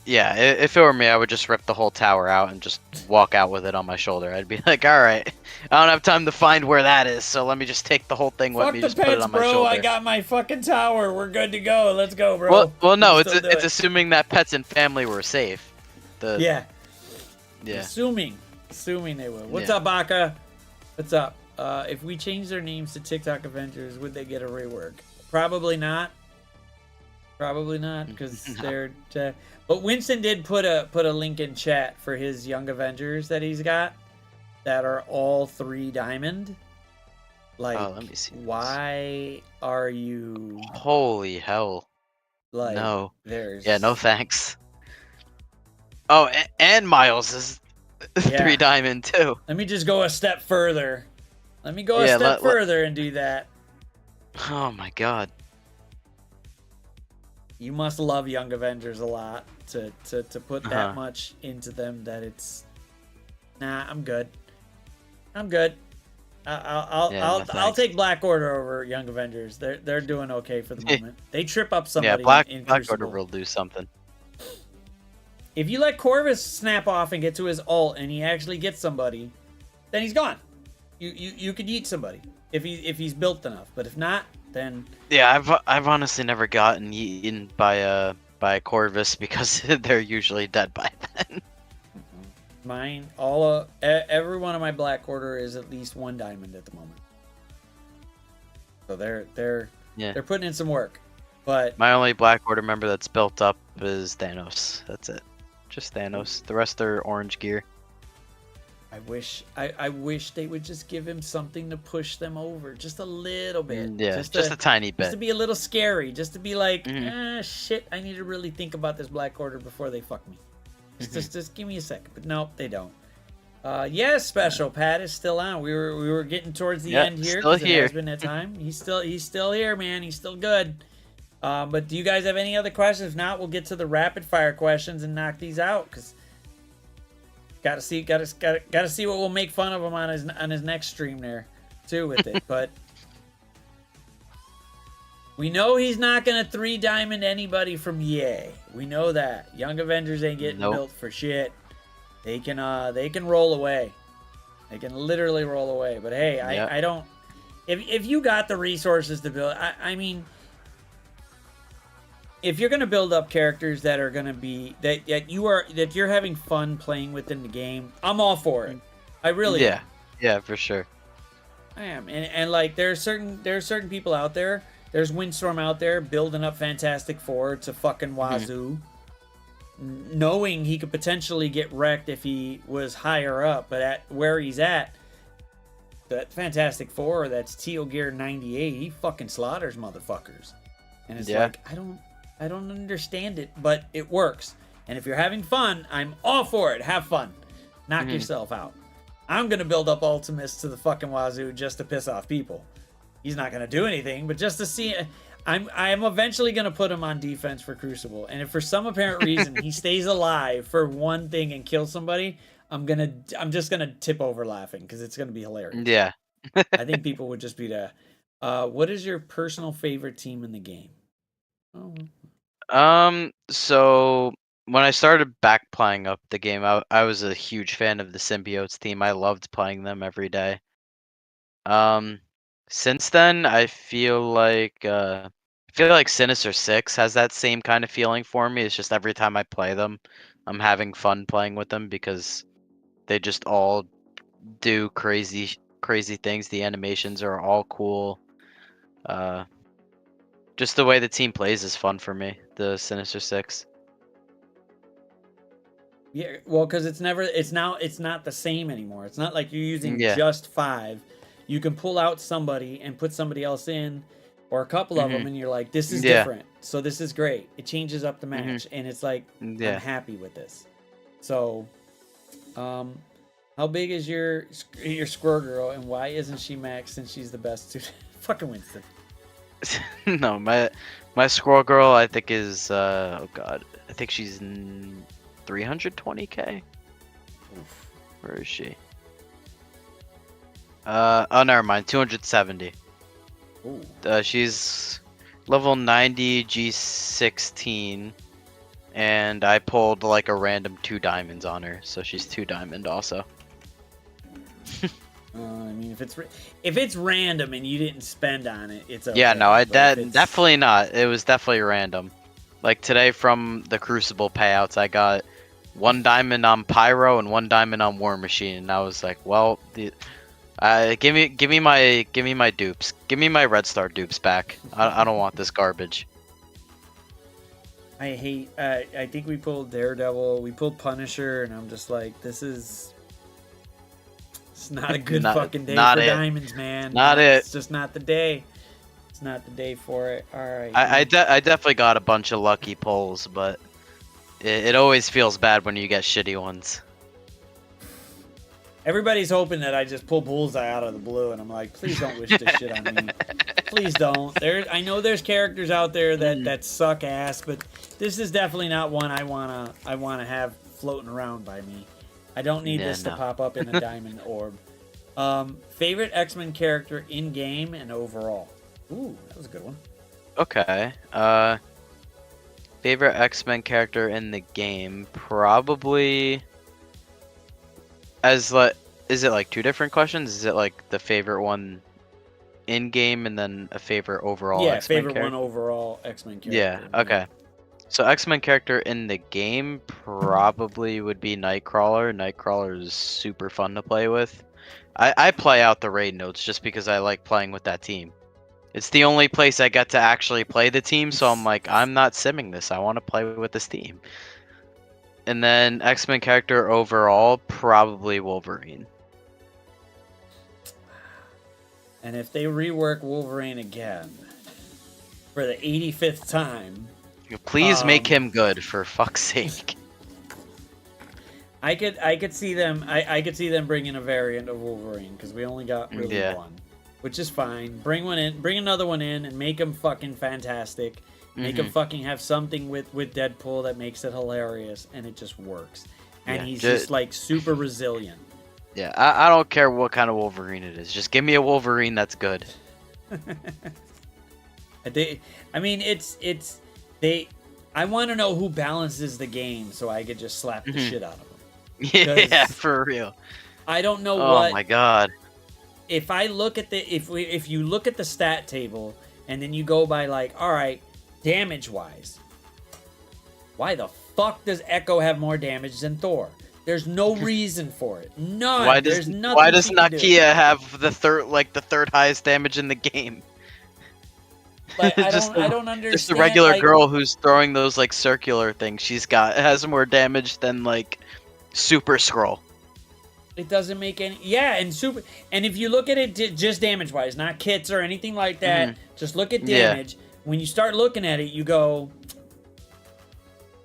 Yeah, if it were me, I would just rip the whole tower out and just walk out with it on my shoulder. I'd be like, all right, I don't have time to find where that is, so let me just take the whole thing with me. Just put it on my shoulder. I got my fucking tower. We're good to go. Let's go, bro. Well, no, it's assuming that pets and family were safe. Yeah. Assuming they will. What's up, Baka? What's up? If we change their names to TikTok Avengers, would they get a rework? Probably not. Probably not, because they're. But Winston did put a link in chat for his Young Avengers that he's got, that are all 3 diamond. Like, let me see. Why are you? Holy hell! Like, no. There's. Yeah, no thanks. Oh, and Miles is 3 diamond too. Let me just go a step further. Let me go a step further and do that. Oh my God. You must love Young Avengers a lot to put that much into them that it's. Nah, I'm good. I'll take Black Order over Young Avengers. They're doing okay for the moment. They trip up somebody. Yeah, Black Crucible. Order will do something. If you let Corvus snap off and get to his ult and he actually gets somebody, then he's gone. You could eat somebody if he's built enough. But if not, then yeah, I've honestly never gotten eaten by a Corvus because they're usually dead by then. Mine, every one of my Black Order is at least 1 diamond at the moment. So they're putting in some work. But my only Black Order member that's built up is Thanos. That's it. Just Thanos. The rest are orange gear. I wish they would just give him something to push them over, just a little bit. Yeah, just a tiny bit. Just to be a little scary, just to be like, shit, I need to really think about this Black Order before they fuck me. Just give me a second. But nope, they don't. Yes, Special Pat is still on. We were getting towards the end here. Still here. It has been that time. He's still here, man. He's still good. But do you guys have any other questions? If not, we'll get to the rapid fire questions and knock these out, because gotta see what we'll make fun of him on his next stream there too with it. But we know he's not gonna 3 diamond anybody from EA. We know that Young Avengers ain't getting built for shit. They can roll away. They can literally roll away. But hey, Yep. I don't. If you got the resources to build, I mean, if you're gonna build up characters that are gonna be that you're having fun playing within the game, I'm all for it. I really Yeah. Yeah, for sure. I am, and like there's certain people out there. There's Windstorm out there building up Fantastic Four to fucking wazoo, knowing he could potentially get wrecked if he was higher up. But at where he's at, that Fantastic Four, that's Teal Gear 98, he fucking slaughters motherfuckers. And it's like I don't understand it, but it works. And if you're having fun, I'm all for it. Have fun. Knock yourself out. I'm gonna build up Ultimus to the fucking wazoo just to piss off people. He's not gonna do anything, but just to see. I'm eventually gonna put him on defense for Crucible, and if for some apparent reason he stays alive for one thing and kills somebody, I'm just gonna tip over laughing because it's gonna be hilarious. Yeah. I think people would just be what is your personal favorite team in the game? So when I started back playing up the game, I was a huge fan of the Symbiotes team. I loved playing them every day. Since then, I feel like Sinister Six has that same kind of feeling for me. It's just every time I play them, I'm having fun playing with them because they just all do crazy things. The animations are all cool. Just the way the team plays is fun for me. The Sinister Six. Yeah, well, because it's not the same anymore. It's not like you're using Yeah. just 5. You can pull out somebody and put somebody else in, or a couple of them, and you're like, this is different. So this is great. It changes up the match, and it's like, I'm happy with this. So, how big is your Squirrel Girl, and why isn't she max since she's the best suited? Fucking Winston. No, my Squirrel Girl I think is oh god, I think she's 320k. Where is she? Oh, never mind. 270. Ooh. She's level 90 G16, and I pulled like a random 2 diamonds on her, so she's 2 diamond also. I mean, if it's random and you didn't spend on it, it's okay. Yeah, no, But definitely not. It was definitely random. Like today from the Crucible payouts, I got 1 diamond on Pyro and 1 diamond on War Machine, and I was like, well, give me my dupes. Give me my Red Star dupes back. I don't want this garbage. I hate. I think we pulled Daredevil. We pulled Punisher, and I'm just like, it's not a good fucking day for diamonds, man. It's just not the day. It's not the day for it. All right. I definitely got a bunch of lucky pulls, but it always feels bad when you get shitty ones. Everybody's hoping that I just pull Bullseye out of the blue, and I'm like, please don't wish this shit on me. Please don't. I know there's characters out there that suck ass, but this is definitely not one I wanna have floating around by me. I don't need this to pop up in a diamond orb. Favorite X-Men character in game and overall. Ooh, that was a good one. Okay. Favorite X-Men character in the game, probably. Is it like 2 different questions? Is it like the favorite one in game and then a favorite overall X-Men favorite character? one overall X-Men character. Yeah, okay. So X-Men character in the game probably would be Nightcrawler. Nightcrawler is super fun to play with. I play out the raid notes just because I like playing with that team. It's the only place I get to actually play the team, so I'm like, I'm not simming this. I want to play with this team. And then X-Men character overall, probably Wolverine. And if they rework Wolverine again for the 85th time, please make him good, for fuck's sake. I could see them. I could see them bringing a variant of Wolverine because we only got really one, which is fine. Bring one in, bring another one in, and make him fucking fantastic. Make him fucking have something with Deadpool that makes it hilarious, and it just works. And he's just like super resilient. Yeah, I don't care what kind of Wolverine it is. Just give me a Wolverine that's good. I want to know who balances the game so I could just slap the shit out of them. Yeah, for real. I don't know Oh what. my god. If I look at the if you look at the stat table and then you go by like, all right, damage wise, why the fuck does Echo have more damage than Thor? There's no reason for it. None. Why does There's nothing. why does she can do. Nakia have the third highest damage in the game? Like, I Just don't understand. Just a regular like, girl who's throwing those like circular things she's got has more damage than like Super Scroll. It doesn't make any. Yeah, and if you look at it just damage wise, not kits or anything like that, just look at damage. When you start looking at it, you go,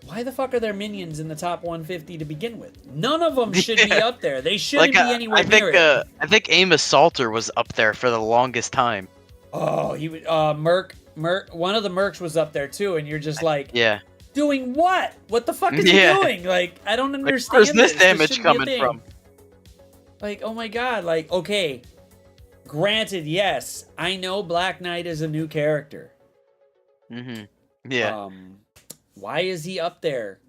why the fuck are there minions in the top 150 to begin with? None of them should be up there. They shouldn't be anywhere near it. I think Amos Salter was up there for the longest time. Oh, he would. Merc. One of the Mercs was up there too, and you're just like, Yeah. doing what? What the fuck is he doing? Like, I don't understand. Where's this This damage shouldn't be a coming thing. from? Like, oh my god. Like, okay. Granted, yes, I know Black Knight is a new character. Yeah. Why is he up there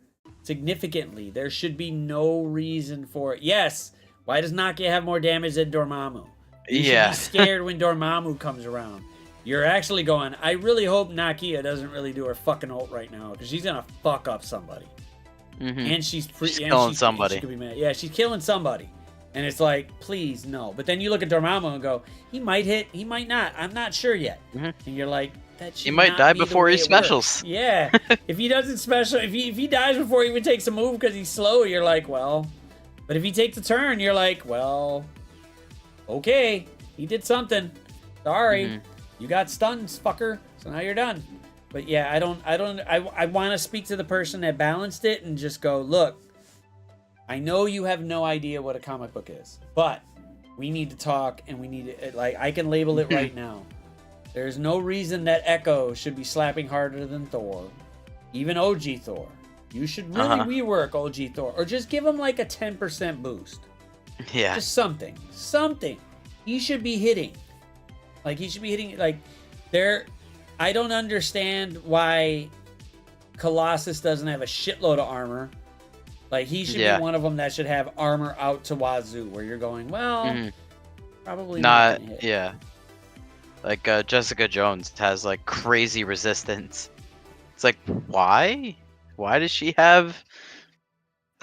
significantly? There should be no reason for it. Yes. Why does Nakia have more damage than Dormammu? You should be scared when Dormammu comes around. You're actually going, I really hope Nakia doesn't really do her fucking ult right now, because she's gonna fuck up somebody. And she's killing somebody. She could be mad. Yeah, she's killing somebody. And it's like, please, no. But then you look at Dormammu and go, he might hit, he might not. I'm not sure yet. And you're like, that should He might not die be the before way he it specials. works. Yeah. If he doesn't special, if he dies before he even takes a move because he's slow, you're like, well. But if he takes a turn, you're like, well, okay, he did something. Sorry, you got stunned, fucker. So now you're done. But yeah, I want to speak to the person that balanced it and just go, look, I know you have no idea what a comic book is, but we need to talk, and we need to, like, I can label it right now. There's no reason that Echo should be slapping harder than Thor, even OG Thor. You should really rework OG Thor, or just give him like a 10% boost. Yeah. Just something. He should be hitting. Like, he should be hitting, like, there. I don't understand why Colossus doesn't have a shitload of armor. Like, he should be one of them that should have armor out to wazoo, where you're going, well, probably not gonna hit. Yeah. Like, Jessica Jones has, like, crazy resistance. It's like, why? Why does she have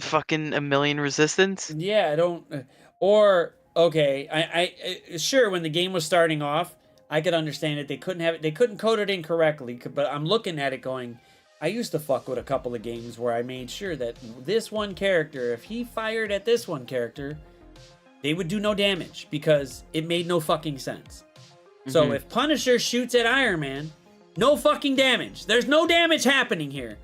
fucking a million resistance? Yeah, I don't... Or, okay, I sure, when the game was starting off, I could understand it. They couldn't code it incorrectly, but I'm looking at it going, I used to fuck with a couple of games where I made sure that this one character, if he fired at this one character, they would do no damage, because it made no fucking sense. So if Punisher shoots at Iron Man, no fucking damage. There's no damage happening here.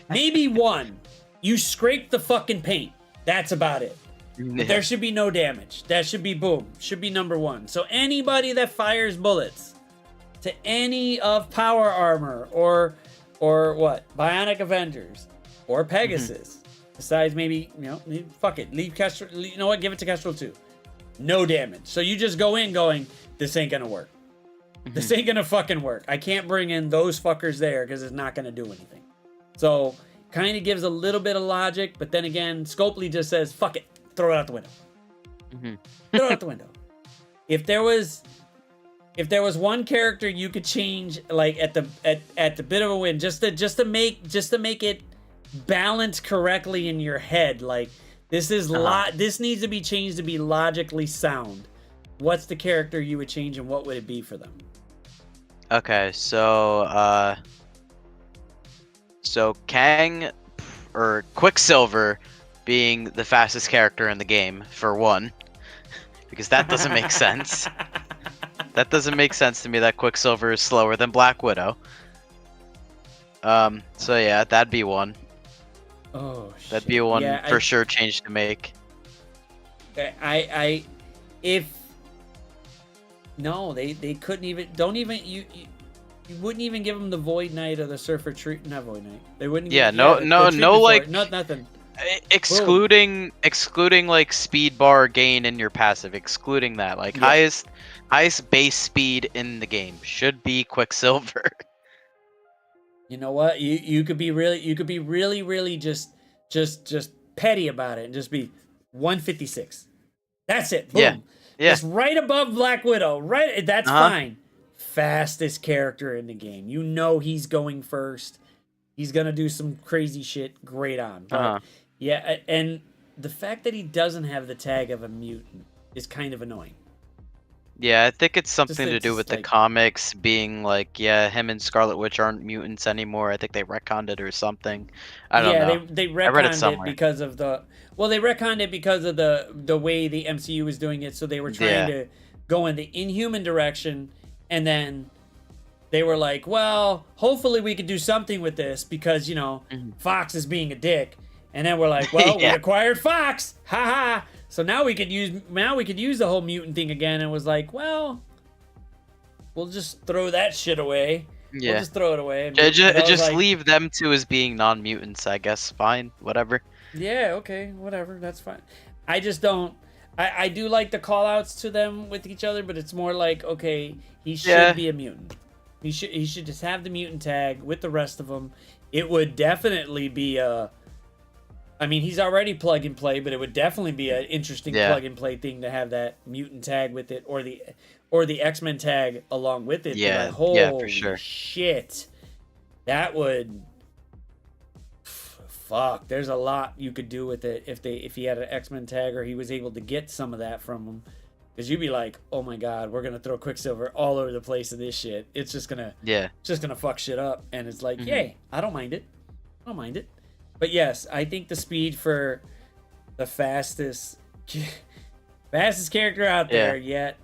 Maybe one. You scrape the fucking paint. That's about it. But there should be no damage. That should be boom. Should be number one. So anybody that fires bullets to any of Power Armor or what? Bionic Avengers or Pegasus. Besides maybe, fuck it. Leave Kestrel. You know what? Give it to Kestrel too. No damage. So you just go in going, this ain't gonna work. This ain't gonna fucking work. I can't bring in those fuckers there because it's not gonna do anything. So kind of gives a little bit of logic, but then again, Scopely just says, fuck it. Throw it out the window. Throw it out the window. If there was one character you could change, like at the bit of a win, just to make it balance correctly in your head, like this is this needs to be changed to be logically sound. What's the character you would change, and what would it be for them? Okay, so Kang or Quicksilver being the fastest character in the game, for one, because that doesn't make sense. That doesn't make sense to me that Quicksilver is slower than Black Widow. So yeah, that'd be one. Oh, shit. That'd be one for sure change to make. No, they couldn't even. You wouldn't even give them the Void Knight or the Surfer Tree. Not Void Knight. They wouldn't. Like excluding like speed bar gain in your passive. Excluding that, like highest base speed in the game should be Quicksilver. You know what? You could be really just petty about it and just be 156. That's it. Boom. Yeah. Yeah. Just right above Black Widow. Right. That's Uh-huh. fine. Fastest character in the game. You know he's going first. He's gonna do some crazy shit. Great on. But Uh-huh. yeah, and the fact that he doesn't have the tag of a mutant is kind of annoying. Yeah, I think it's something to it's do just with the like- comics being like, yeah, him and Scarlet Witch aren't mutants anymore. I think they retconned it or something. I don't know. They I read it retconned it somewhere. because of the they retconned it because of the way the MCU was doing it. So they were trying Yeah. to go in the Inhuman direction, and then they were like, well, hopefully we could do something with this because Fox is being a dick, and then we're like, well, Yeah. we acquired Fox, haha. So now we could use the whole mutant thing again, and was like, well, we'll just throw that shit away. Yeah. We'll just throw it away. And Ju- ju- but I was just like, leave them two as being non-mutants, I guess. Fine, whatever. Yeah, okay, whatever, that's fine. I just don't. I do like the call outs to them with each other, but it's more like, okay, he should Yeah. be a mutant. He should just have the mutant tag with the rest of them. It would definitely be a. I mean, he's already plug and play, but it would definitely be an interesting Yeah. plug and play thing to have that mutant tag with it, or the X-Men tag along with it. Be Yeah, like, holy yeah, for sure. shit, that would. Fuck, there's a lot you could do with it if he had an X-Men tag or he was able to get some of that from him. Because you'd be like, oh my god, we're gonna throw Quicksilver all over the place in this shit. It's just gonna fuck shit up. And it's like, yay, I don't mind it. I don't mind it. But yes, I think the speed for the fastest character out there yet.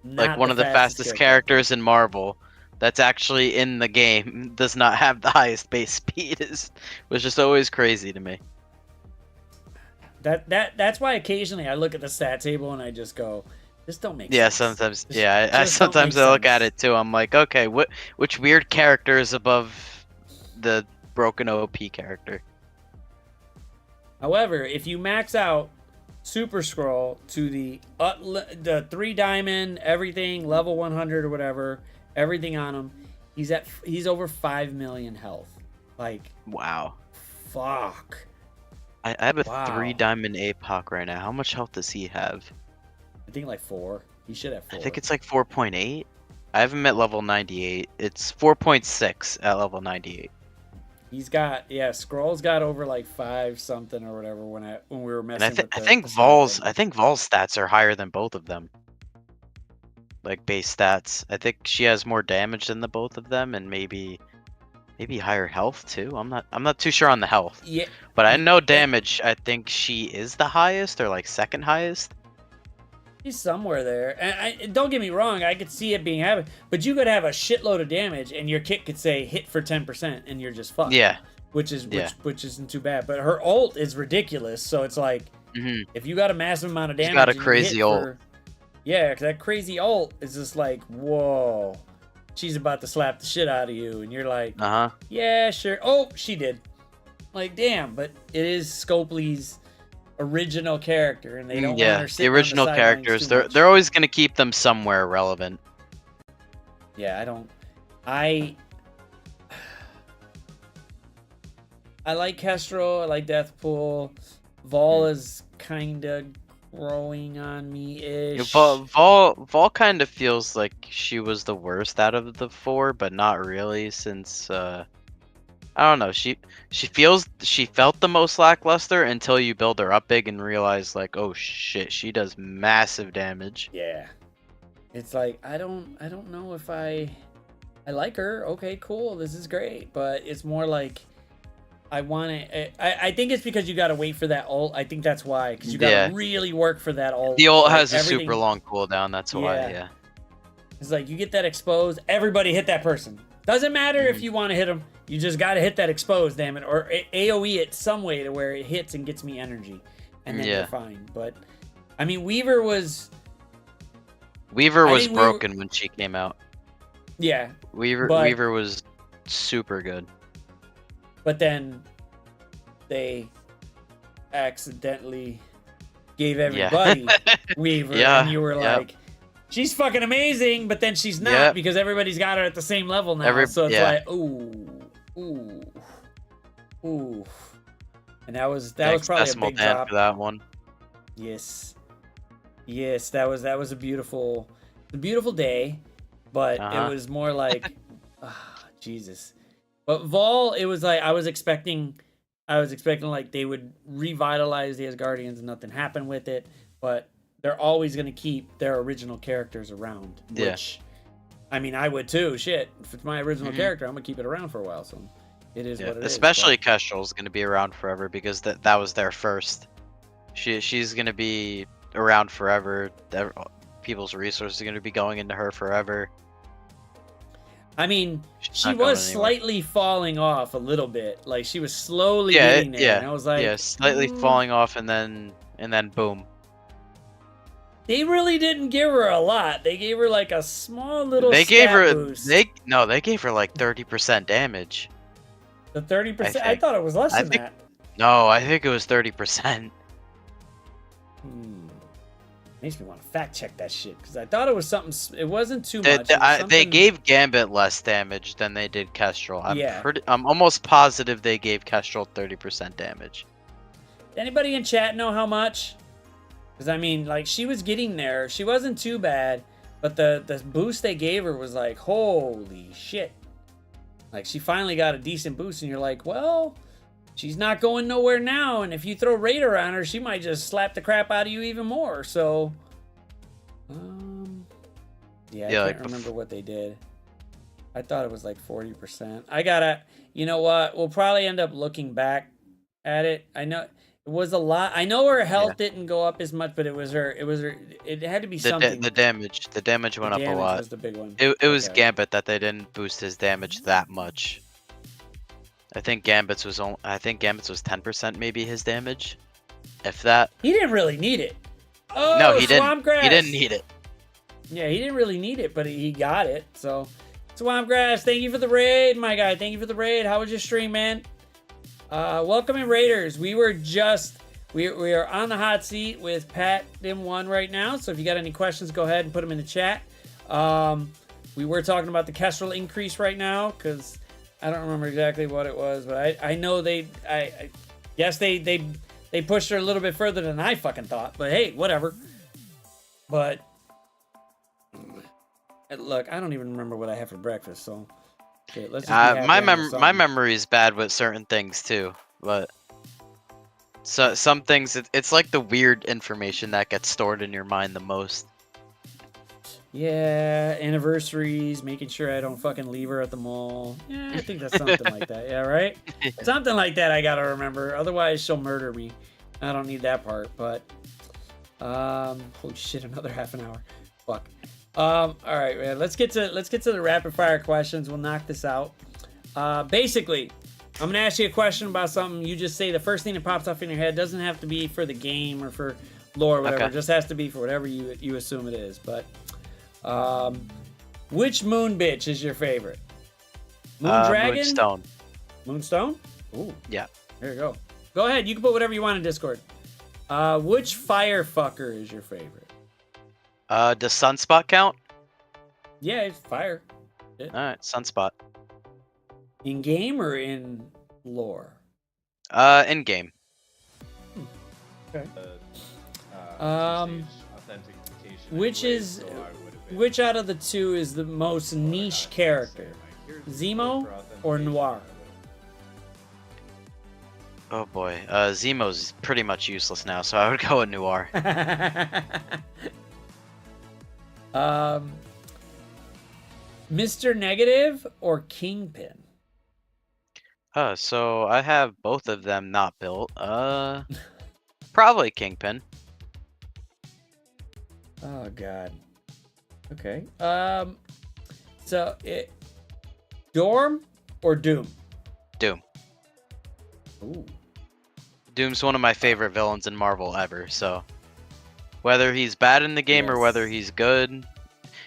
Like one of the fastest characters in Marvel that's actually in the game does not have the highest base speed was just always crazy to me. That's why occasionally I look at the stat table and I just go, this don't make Yeah, sense. sometimes. This Yeah, I just don't sometimes make I look at sense. it too. I'm like, okay, which weird character is above the broken OP character? However, if you max out Super Scroll to the 3 diamond, everything, level 100 or whatever, everything on him, he's over 5 million health. Like, Wow. fuck. I have a Wow. 3 diamond Apoc right now. How much health does he have? I think like 4. He should have 4. I think it's like 4.8. I have him at level 98. It's 4.6 at level 98. He's got Scroll's got over like 5 something or whatever when we were And messing with I the think Vol's stats are higher than both of them. Like base stats. I think she has more damage than the both of them, and maybe higher health too. I'm not too sure on the health. Yeah. But I know damage. I think she is the highest or like second highest. He's somewhere there. And don't get me wrong, I could see it being happening. But you could have a shitload of damage and your kit could say hit for 10% and you're just fucked. Yeah. Which isn't too bad. But her ult is ridiculous, so it's like if you got a massive amount of damage, She's got a and you crazy hit ult. for- yeah, 'cause that crazy ult is just like, whoa. She's about to slap the shit out of you, and you're like, yeah, sure. Oh, she did. Like, damn, but it is Scopely's original character, and they don't want her The sitting on original the sidelines characters. too much. They're always gonna keep them somewhere relevant. Yeah, I like Kestrel, I like Deathpool. Vol is kinda growing on me-ish. Vol kind of feels like she was the worst out of the 4, but not really, since I don't know. She felt the most lackluster until you build her up big and realize like, oh shit, she does massive damage. Yeah. It's like I don't know if I like her. Okay, cool. This is great, but it's more like I want to. I think it's because you got to wait for that ult. I think that's why, because you got to really work for that ult. The ult Like, has a everything- super long cooldown. That's why. Yeah. It's like you get that exposed. Everybody hit that person. Doesn't matter if you want to hit them. You just got to hit that exposed, damn it, or AOE it some way to where it hits and gets me energy, and then you're fine. But I mean, Weaver was broken when she came out. Yeah. Weaver was super good. But then they accidentally gave everybody Weaver, and you were like, she's fucking amazing, but then she's not because everybody's got her at the same level now. So it's like, ooh. And that was Thanks, probably a Decimal big Dan, drop. for that one. Yes, yes, that was a beautiful day, but it was more like, Jesus. But Vol, it was like I was expecting like they would revitalize the Asgardians and nothing happened with it, but they're always gonna keep their original characters around. Yeah. Which, I mean, I would too. Shit, if it's my original character, I'm gonna keep it around for a while. So it is what it is. Especially Kestrel's gonna be around forever because that was their first. She's gonna be around forever. People's resources are gonna be going into her forever. I mean, She's she not going was anywhere. slightly falling off a little bit. Like she was slowly getting there, and I was like, slightly falling off, and then boom. They really didn't give her a lot. They gave her like a small little. They gave her boost. they gave her like 30% damage. The 30%. I think. thought it was less than that. No, I think it was 30%. Makes me want to fact check that shit because I thought it was something. It wasn't too much. It was They something- gave Gambit less damage than they did Kestrel. Yeah. I'm almost positive they gave Kestrel 30% damage. Anybody in chat know how much? Because I mean, like she was getting there. She wasn't too bad, but the boost they gave her was like, holy shit! Like she finally got a decent boost, and you're like, well, she's not going nowhere now. And if you throw Raider on her, she might just slap the crap out of you even more. So, yeah, I can't remember what they did. I thought it was like 40%. You know what? We'll probably end up looking back at it. I know. It was a lot. I know her health didn't go up as much, but it had to be something. The damage went up a lot. Was the big one. It was Gambit that they didn't boost his damage that much. I think Gambit's was 10% maybe his damage, if that. He didn't really need it. Oh, No, he didn't. Swampgrass. He didn't need it. Yeah, he didn't really need it, but he got it. So, Swampgrass, thank you for the raid, my guy. Thank you for the raid. How was your stream, man? Welcome in, Raiders. We are on the hot seat with Patm 1 right now. So if you got any questions, go ahead and put them in the chat. We were talking about the Kestrel increase right now because I don't remember exactly what it was, but I know they pushed her a little bit further than I fucking thought. But hey, whatever. But look, I don't even remember what I had for breakfast, so. Okay, let's just my memory is bad with certain things too, but some things it's like the weird information that gets stored in your mind the most. Yeah, anniversaries, making sure I don't fucking leave her at the mall. Yeah, I think that's something like that. Yeah, right? Something like that I gotta remember. Otherwise, she'll murder me. I don't need that part, but holy shit, another half an hour. Fuck. All right, man. Let's get to the rapid fire questions. We'll knock this out. Basically, I'm gonna ask you a question about something. You just say the first thing that pops off in your head. Doesn't have to be for the game or for lore or whatever. Okay. It just has to be for whatever you assume it is. But which moon bitch is your favorite? Moon Dragon? Moonstone. Moonstone? Ooh. Yeah. There you go. Go ahead. You can put whatever you want in Discord. Which fire fucker is your favorite? Does Sunspot count? Yeah, it's fire. Alright, Sunspot. In game or in lore? In game. Okay. Which out of the two is the most niche character? Zemo or Noir? Oh boy. Zemo's pretty much useless now, so I would go with Noir. Mr. Negative or Kingpin? So I have both of them not built. Probably Kingpin. Oh god. Okay. So Dorm or Doom? Doom. Ooh. Doom's one of my favorite villains in Marvel ever, so whether he's bad in the game or whether he's good,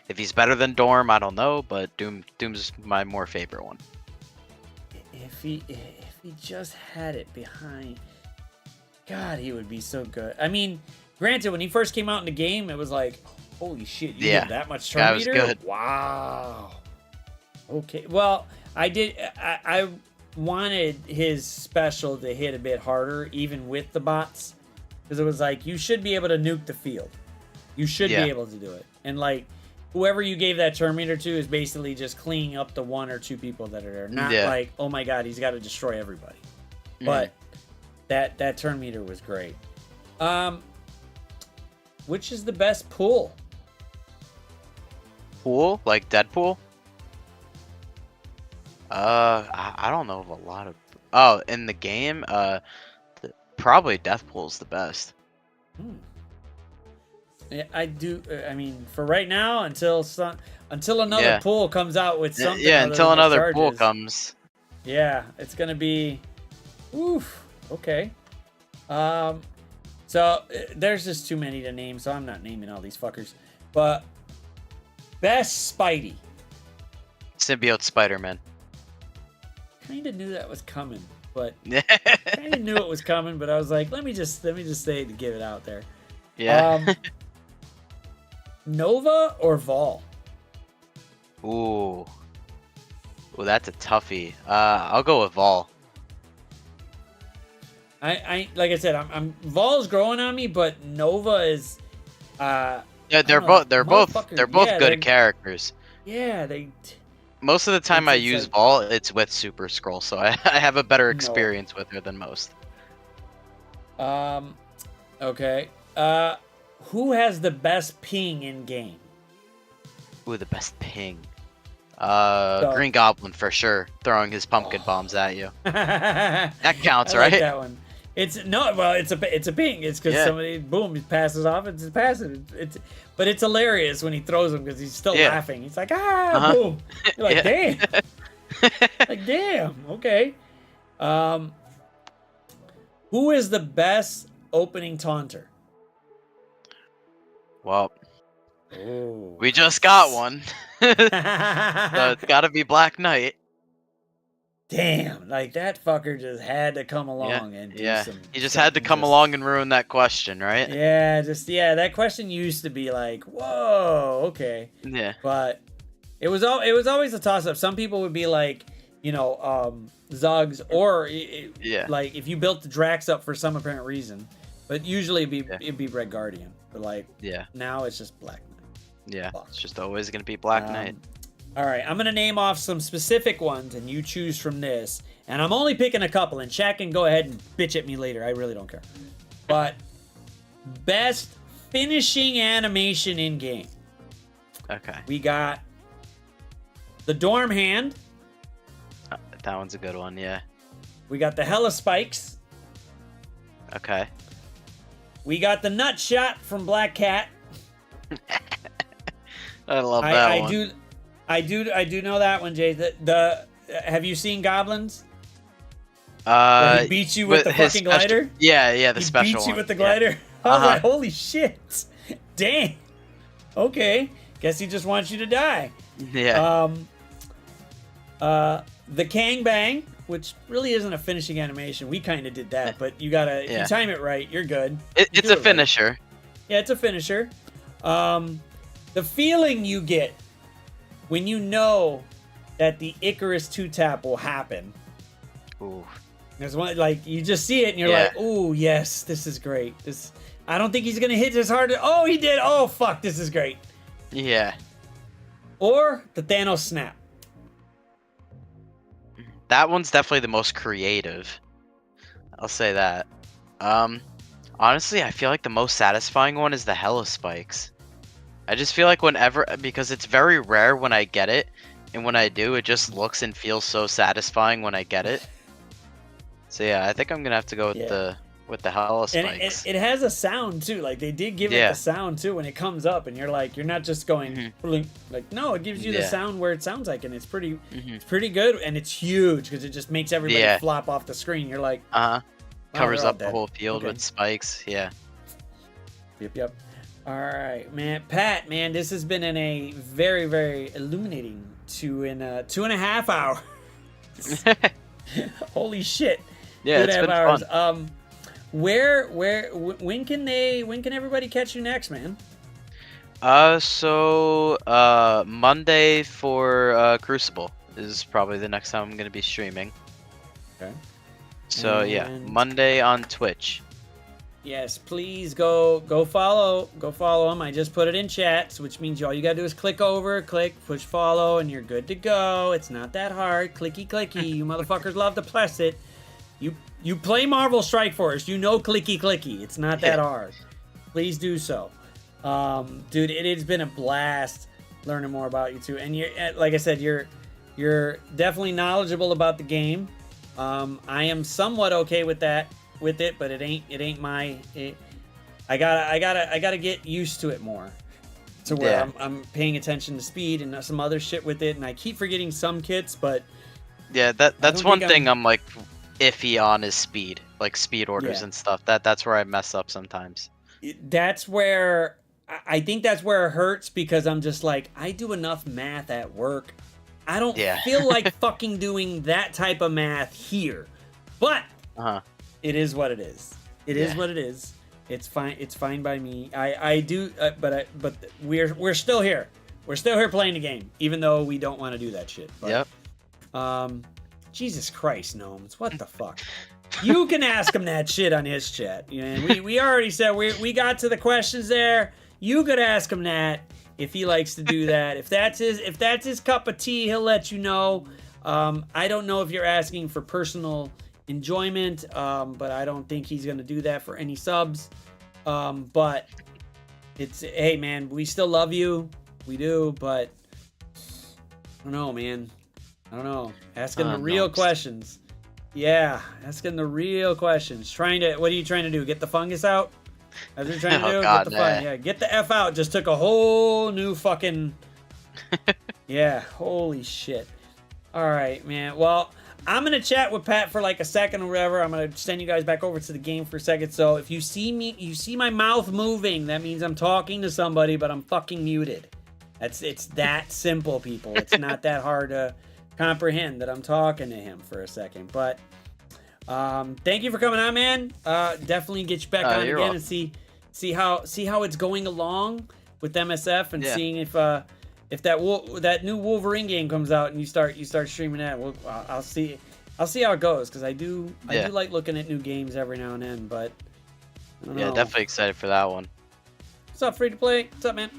if he's better than Dorm, I don't know, but Doom's my more favorite one. If he just had it behind, God, he would be so good. I mean, granted, when he first came out in the game, it was like, holy shit, you did that much turn meter? That was good. Wow. Okay, well, I wanted his special to hit a bit harder, even with the bots, because it was like you should be able to nuke the field. You should Yeah. be able to do it, and like whoever you gave that turn meter to is basically just cleaning up the 1 or 2 people that are there. Not Yeah. like, oh my god, he's got to destroy everybody. But that turn meter was great. Which is the best pool? Pool? Like Deadpool? I don't know of a lot of... Oh, in the game? Probably Deathpool's the best. Yeah, I do. I mean, for right now, until another pool comes out with something. Yeah, other until than the another pool charges. comes. Yeah, it's gonna be. Oof. Okay. So there's just too many to name, so I'm not naming all these fuckers. But best Spidey. Symbiote Spider-Man. Kind of knew that was coming, but Yeah. kind of knew it was coming. But I was like, let me just say it to get it out there. Yeah. Nova or Vol? Ooh. Ooh, that's a toughie. I'll go with Vol. I like I said, I'm Vol's growing on me, but Nova is. Yeah, I they're don't know, both motherfucker, yeah, good they're- characters. Yeah, they. Most of the time I It's use like- Vol, it's with Super Scroll, so I have a better No. experience with her than most. Okay. Who has the best ping in game? Ooh, the best ping. Green Goblin for sure, throwing his pumpkin bombs at you. That counts, I like right? that one. It's no, well, it's a ping. It's because Yeah. somebody boom, he passes off. It's passive. But it's hilarious when he throws them because he's still Yeah. laughing. He's like Uh-huh. boom. You're like Yeah. damn, like damn. Okay. Who is the best opening taunter? Well, Oh. we just got one. So it's gotta be Black Knight. Damn, like that fucker just had to come along and do Yeah. some. He just had to something come just- along and ruin that question, right? Yeah, that question used to be like, whoa, okay, Yeah. but it was always a toss up. Some people would be like, Zugs, or Yeah. like if you built the Drax up for some apparent reason, but usually it'd be Red Guardian. But like Yeah. now it's just Black Knight. Yeah. Fuck. It's just always gonna be Black Knight. All right, I'm gonna name off some specific ones, and you choose from this. And I'm only picking a couple, and Shaq can go ahead and bitch at me later. I really don't care. But best finishing animation in game. Okay. We got the Dorm Hand. That one's a good one, yeah. We got the Hella Spikes. Okay. We got the Nut Shot from Black Cat. I love that I one. do know that one, Jay. Have you seen Goblins? Uh, He beats you with the his fucking special- glider. Yeah, the He special beats you one. with the Yeah. glider. I was Uh-huh. like, holy shit. Damn. Okay. Guess he just wants you to die. Yeah. The Kang Bang, which really isn't a finishing animation. We kind of did that, but you gotta, if Yeah. you time it right, you're good. You It's do a it right. finisher. Yeah, it's a finisher. The feeling you get when you know that the Icarus 2-tap will happen. Ooh. There's one, like, you just see it and you're Yeah. like, oh, yes, this is great. I don't think he's going to hit as hard. Oh, he did. Oh, fuck, this is great. Yeah. Or the Thanos snap. That one's definitely the most creative. I'll say that. Honestly, I feel like the most satisfying one is the Hella Spikes. I just feel like because it's very rare when I get it, and when I do, it just looks and feels so satisfying when I get it. So yeah, I think I'm gonna have to go with the Hella And Spikes. it has a sound, too. Like, they did give it Yeah. the sound, too, when it comes up. And you're like, you're not just going, blink. Like, no, it gives you the Yeah. sound where it sounds like. And it's pretty Mhm. it's pretty good. And it's huge because it just makes everybody Yeah. flop off the screen. You're like, Uh-huh. wow, Covers they're all up the dead. whole field Okay. with spikes. Yeah. Yep. All right, man. Pat, man, this has been a very, very illuminating 2.5 hours. Holy shit. Yeah, it's 2.5 been hours. fun. When can everybody catch you next, man? Monday for Crucible is probably the next time I'm gonna be streaming. Okay. So yeah, And- Monday on Twitch. Yes, please go follow him. I just put it in chat, which means all you gotta do is click over, push follow, and you're good to go. It's not that hard. Clicky clicky. You motherfuckers love to press it. You play Marvel Strike Force. You know clicky clicky. It's not that hard. Please do so. Dude, it has been a blast learning more about you too. And you're, like I said, you're definitely knowledgeable about the game. I am somewhat okay with it, but it ain't my. I gotta get used to it more, to where I'm paying attention to speed and some other shit with it, and I keep forgetting some kits, but Yeah, that's one thing I'm like iffy on is speed, like speed orders and stuff. That's where I mess up sometimes. That's where I think that's where it hurts, because I'm just like, I do enough math at work. I don't feel like fucking doing that type of math here, but it is what it is. It is what it is. It's fine. It's fine by me. I do, but we're still here. We're still here playing the game, even though we don't want to do that shit. But, Jesus Christ, Gnomes, what the fuck? You can ask him that shit on his chat. We already said we got to the questions there. You could ask him that if he likes to do that. If that's his cup of tea, he'll let you know. I don't know if you're asking for personal enjoyment, but I don't think he's gonna do that for any subs. But it's, hey man, we still love you. We do, but I don't know, man. I don't know. Asking the real questions. Yeah, asking the real questions. What are you trying to do? Get the fungus out? That's what you're trying to do? God, get the fungus. Yeah, get the F out. Just took a whole new fucking... Yeah, holy shit. All right, man. Well, I'm going to chat with Pat for like a second or whatever. I'm going to send you guys back over to the game for a second. So if you see my mouth moving, that means I'm talking to somebody, but I'm fucking muted. It's that simple, people. It's not that hard to comprehend that I'm talking to him for a second. But thank you for coming on, man. Definitely get you back on again welcome. and see how it's going along with MSF, and seeing if that new Wolverine game comes out and you start streaming that. I'll see how it goes, because I do like looking at new games every now and then. But I don't know. Definitely excited for that one. What's up, free to play? What's up, man?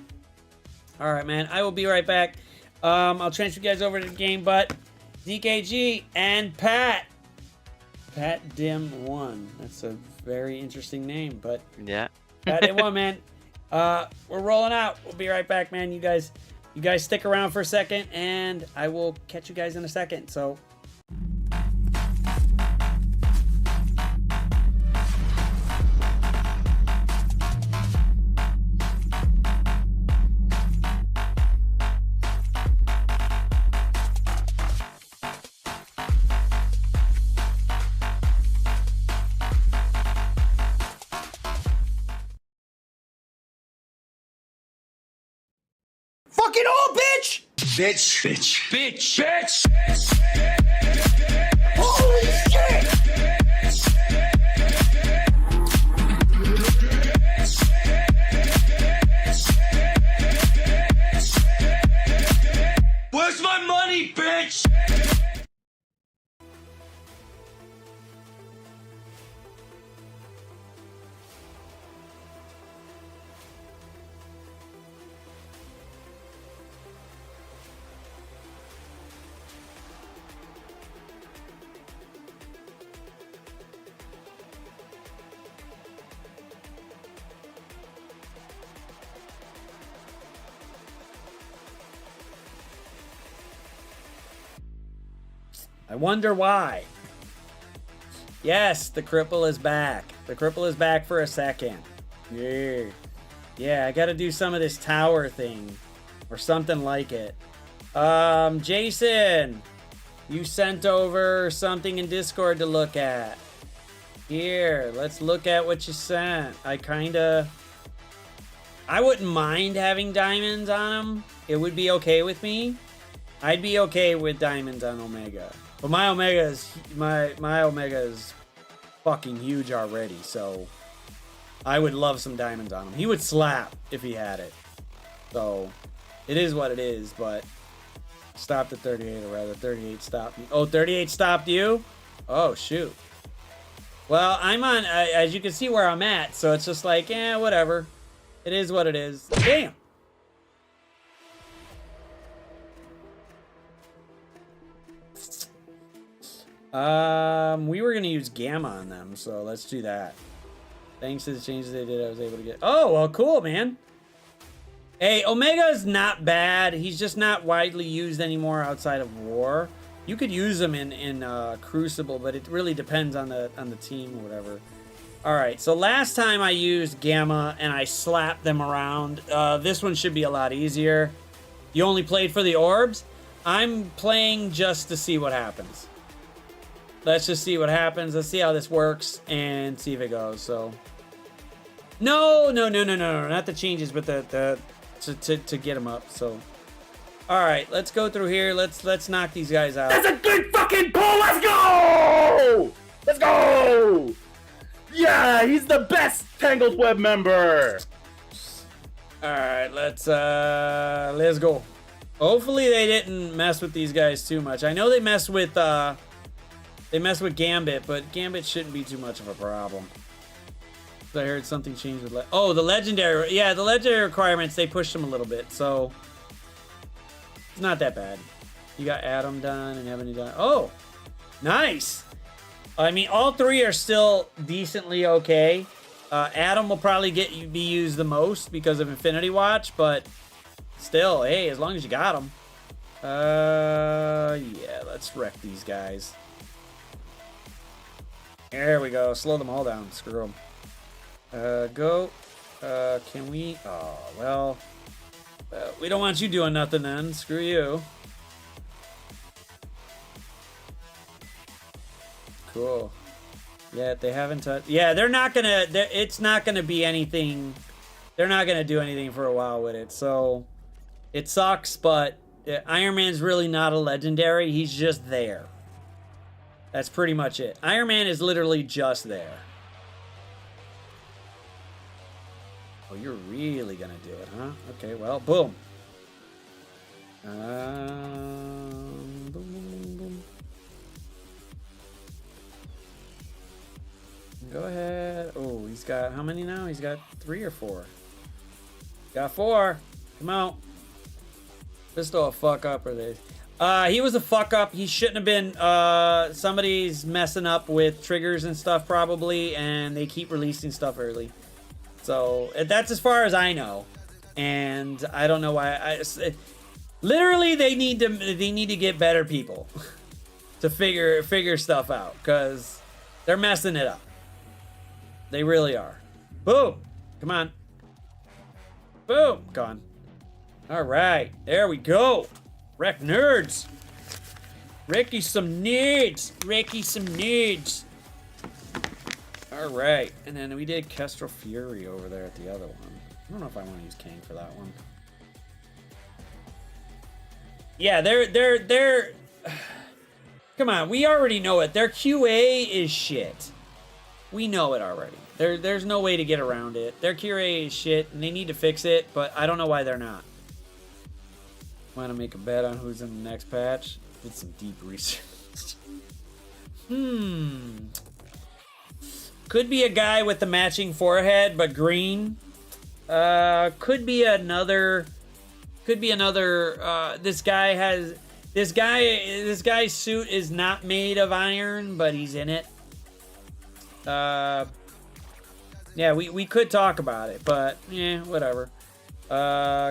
All right, man. I will be right back. I'll transfer you guys over to the game, but DKG and Patm1. That's a very interesting name, but Patm1, man. We're rolling out. We'll be right back, man. You guys stick around for a second, and I will catch you guys in a second. So. Fucking all, bitch! Bitch. Bitch. Bitch. Bitch. Holy shit! Where's my money, bitch? I wonder why. Yes, the cripple is back. The cripple is back for a second. Yeah, I gotta do some of this tower thing, or something like it. Jason, you sent over something in Discord to look at. Here, let's look at what you sent. I wouldn't mind having diamonds on them. It would be okay with me. I'd be okay with diamonds on Omega. But my Omega is fucking huge already, so I would love some diamonds on him. He would slap if he had it. So it is what it is, but stopped at 38, or rather 38 stopped me. Oh, 38 stopped you? Oh, shoot. Well, I'm on, as you can see where I'm at, so it's just like, whatever. It is what it is. Damn. We were gonna use Gamma on them, so let's do that. Thanks to the changes they did, I was able to get... Oh, well, cool, man. Hey, Omega's not bad. He's just not widely used anymore outside of War. You could use him in Crucible, but it really depends on the team or whatever. All right, so last time I used Gamma and I slapped them around. This one should be a lot easier. You only played for the orbs? I'm playing just to see what happens. Let's just see what happens. Let's see how this works and see if it goes. So, no, not the changes, but to get them up. So, all right, let's go through here. Let's knock these guys out. That's a good fucking pull. Let's go. Let's go. Yeah, he's the best Tangled Web member. All right, let's go. Hopefully they didn't mess with these guys too much. I know they mess with Gambit, but Gambit shouldn't be too much of a problem. I heard something changed with the legendary. Yeah, the legendary requirements, they pushed them a little bit, so it's not that bad. You got Adam done and Ebony done. Oh, nice. I mean, all three are still decently okay. Adam will probably be used the most because of Infinity Watch, but still, hey, as long as you got him. Yeah, let's wreck these guys. There we go. Slow them all down. Screw them. Go. Can we? Oh, well. We don't want you doing nothing then. Screw you. Cool. Yeah, they haven't touched. Yeah, they're not gonna. It's not gonna be anything. They're not gonna do anything for a while with it. So it sucks, but Iron Man's really not a legendary. He's just there. That's pretty much it. Iron Man is literally just there. Oh, you're really gonna do it, huh? Okay, well, boom. Boom, boom, boom. Go ahead. Oh, he's got how many now? He's got 3 or 4. Got 4. Come out. Pistol a fuck up or they? He was a fuck up. He shouldn't have been. Somebody's messing up with triggers and stuff probably, and they keep releasing stuff early. So that's as far as I know, and I don't know why. Literally, they need to get better people to figure stuff out because they're messing it up. They really are. Boom! Come on. Boom! Gone. All right, there we go. Wreck nerds. Ricky some nerds. Ricky some nerds. All right, and then we did Kestrel Fury over there at the other one. I don't know if I want to use Kang for that one. Yeah, they're. Come on, we already know it. Their QA is shit. We know it already. There's no way to get around it. Their QA is shit, and they need to fix it. But I don't know why they're not. Want to make a bet on who's in the next patch? Did some deep research. Could be a guy with the matching forehead, but green. Could be another. This guy's suit is not made of iron, but he's in it. Yeah, we could talk about it, but yeah, whatever.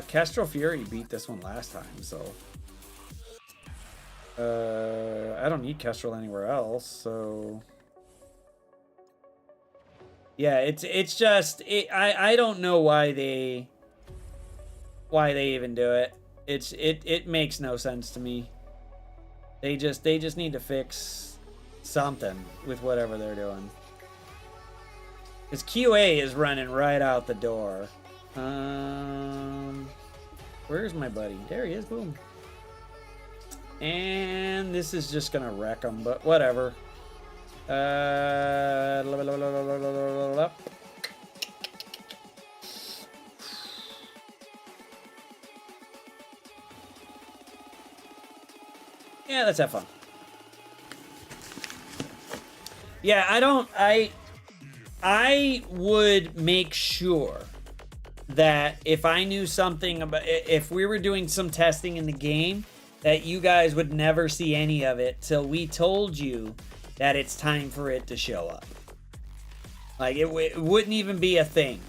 Kestrel Fury beat this one last time, so I don't need Kestrel anywhere else, so yeah, it's just I don't know why they even do it. It makes no sense to me. They just need to fix something with whatever they're doing. Because QA is running right out the door. Where's my buddy? There he is. Boom. And this is just gonna wreck him, but whatever. Yeah, let's have fun. Yeah, I would make sure that if I knew something about, if we were doing some testing in the game, that you guys would never see any of it till we told you that it's time for it to show up. Like, it wouldn't even be a thing.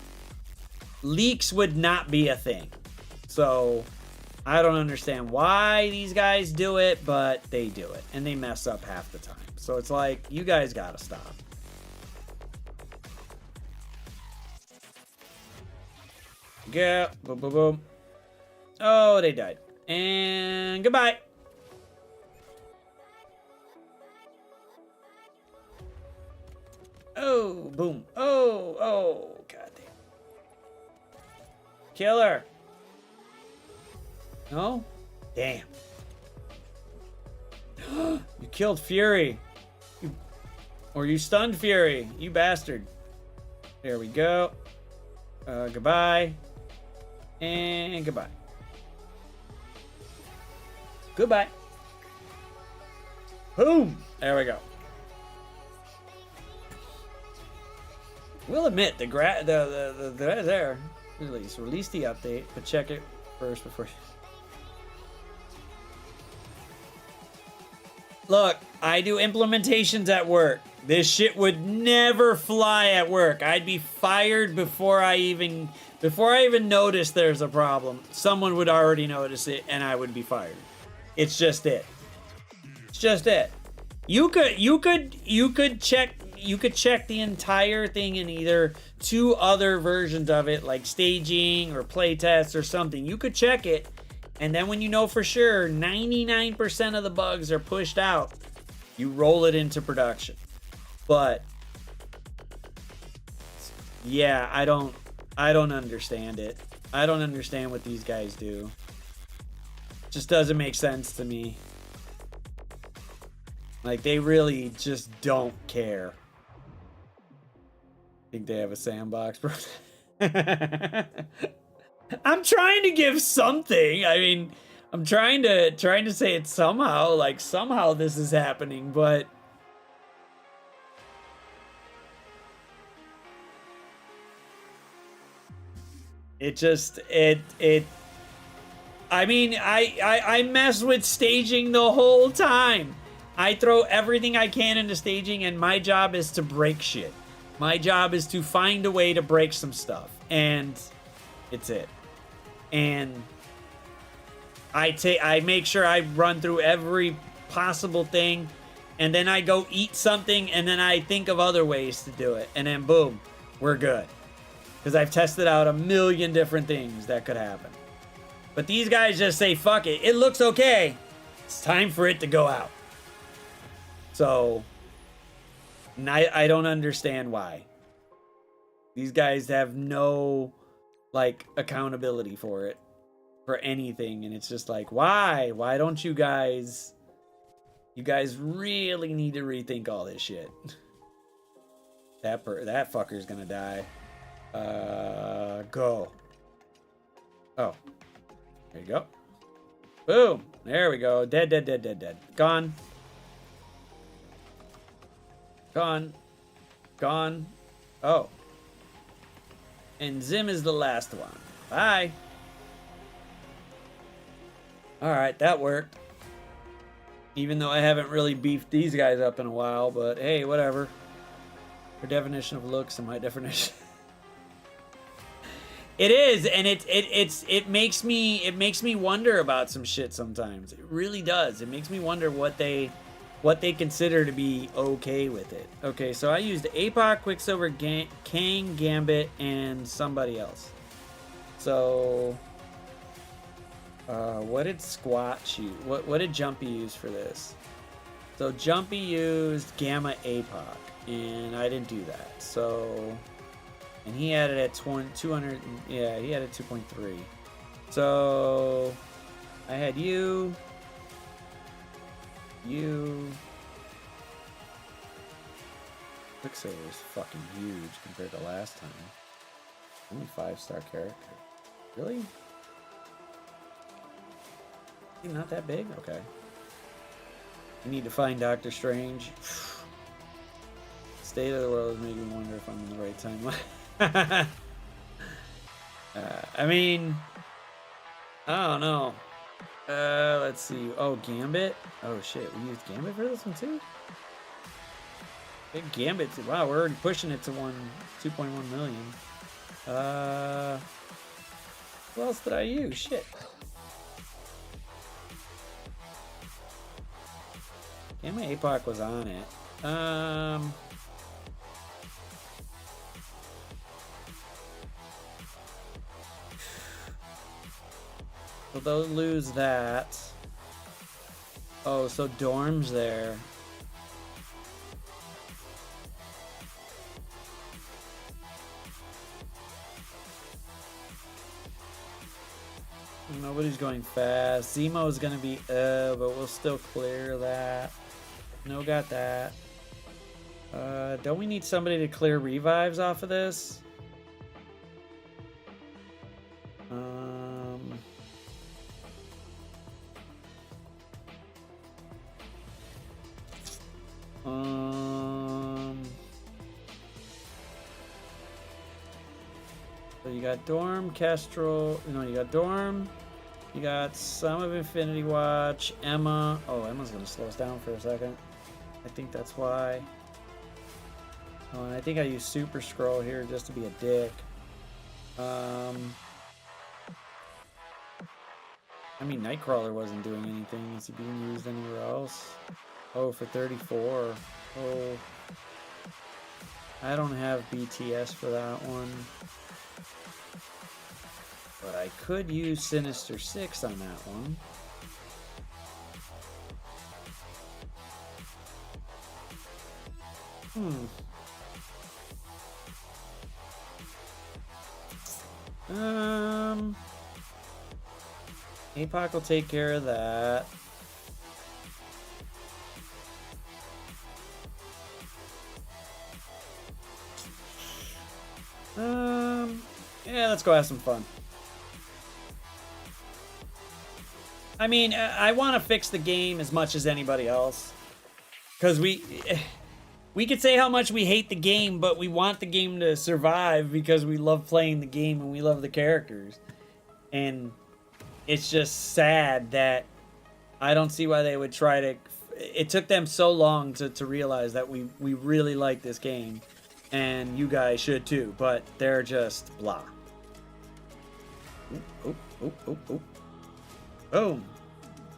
Leaks would not be a thing. So, I don't understand why these guys do it, but they do it. And they mess up half the time. So, it's like, you guys gotta stop. Go. Boom, boom, boom. Oh, they died. And goodbye. Oh, boom. Oh, god damn. Killer. No? Damn. You killed Fury. Or you stunned Fury. You bastard. There we go. Goodbye. And goodbye. Goodbye. Boom. There we go. We'll admit the there. Release the update, but check it first before. Look, I do implementations at work. This shit would never fly at work. I'd be fired before I even notice there's a problem. Someone would already notice it, and I would be fired. It's just it. It's just it. You could check the entire thing in either two other versions of it, like staging or playtest or something. You could check it, and then when you know for sure 99% of the bugs are pushed out, you roll it into production. But yeah, I don't understand it. I don't understand what these guys do. It just doesn't make sense to me. Like, they really just don't care. Think they have a sandbox, bro? I'm trying to give something. I mean, I'm trying to say it somehow. Like, somehow this is happening, but it just I mean, I mess with staging the whole time. I throw everything I can into staging, and my job is to break shit. My job is to find a way to break some stuff, and it's it. And I make sure I run through every possible thing, and then I go eat something, and then I think of other ways to do it, and then boom, we're good. Because I've tested out a million different things that could happen. But these guys just say, fuck it. It looks okay. It's time for it to go out. So, I don't understand why. These guys have no, like, accountability for it. For anything. And it's just like, why? Why don't you guys... You guys really need to rethink all this shit. That fucker's gonna die. Go. Oh. There you go. Boom. There we go. Dead. Gone. Gone. Oh. And Zim is the last one. Bye. Alright, that worked. Even though I haven't really beefed these guys up in a while, but hey, whatever. Her definition of looks and my definition. It is, and it makes me wonder about some shit sometimes. It really does. It makes me wonder what they consider to be okay with it. Okay, so I used Apoc, Quicksilver, Kang, Gambit, and somebody else. So, what did Squatch use? What did Jumpy use for this? So Jumpy used Gamma Apoc, and I didn't do that. So. And he had it at 200, yeah, he had it 2.3. So, I had you. Quicksilver is fucking huge compared to last time. Only 5-star character. Really? Not that big? Okay. You need to find Doctor Strange. state of the world is making me wonder if I'm in the right timeline. I mean, I don't know. Let's see. Oh, Gambit. Oh shit, we used Gambit for this one too. Big Gambit. Wow, we're already pushing it to 2.1 million. What else did I use? Shit. Yeah, my Apoc was on it. So they'll lose that. Oh, so Dorm's there. Nobody's going fast. Zemo's gonna be but we'll still clear that. No, got that. Don't we need somebody to clear revives off of this? So you got Dorm, Kestrel. No, you got Dorm. You got some of Infinity Watch, Emma. Oh, Emma's gonna slow us down for a second. I think that's why. Oh, and I think I used Super Scroll here just to be a dick. I mean, Nightcrawler wasn't doing anything. Is he being used anywhere else? Oh, for 34. Oh. I don't have BTS for that one. But I could use Sinister 6 on that one. Apoc will take care of that. Yeah, let's go have some fun. I mean, I want to fix the game as much as anybody else. Because we could say how much we hate the game, but we want the game to survive because we love playing the game and we love the characters. And it's just sad that I don't see why they would try to... It took them so long to realize that we really like this game. And you guys should too, but they're just blah. Oh, oh, oh, oh. Boom.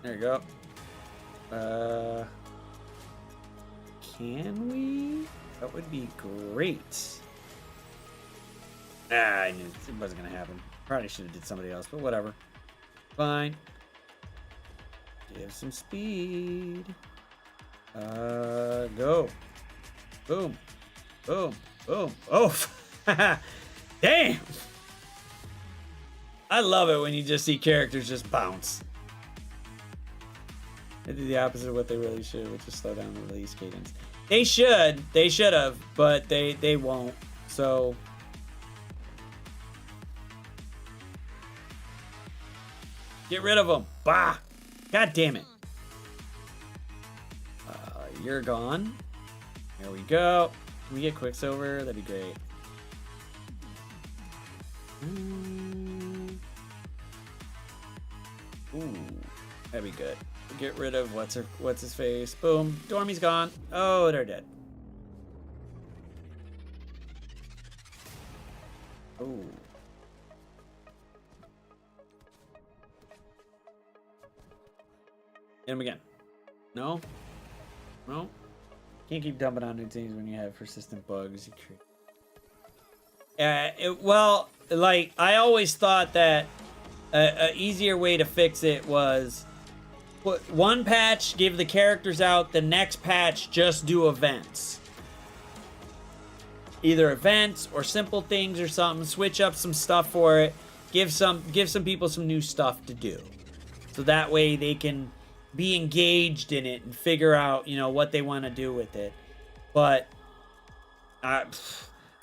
There you go. Can we? That would be great. I knew it wasn't gonna happen. Probably should have did somebody else, but whatever. Fine. Give some speed. Go. Boom. Boom. Boom. Oh. Damn. I love it when you just see characters just bounce. They do the opposite of what they really should, which is slow down the release cadence. They should have, but they won't. So get rid of them. Bah! God damn it. You're gone. There we go. Can we get Quicksilver? That'd be great. Ooh, that'd be good. Get rid of what's his face. Boom. Dormy's gone. Oh, they're dead. Ooh. Hit him again. No? No? Can't keep dumping on new things when you have persistent bugs. Well, like, I always thought that an easier way to fix it was put one patch, give the characters out, the next patch just do events. Either events or simple things or something, switch up some stuff for it, give some people some new stuff to do. So that way they can be engaged in it and figure out, you know, what they want to do with it. But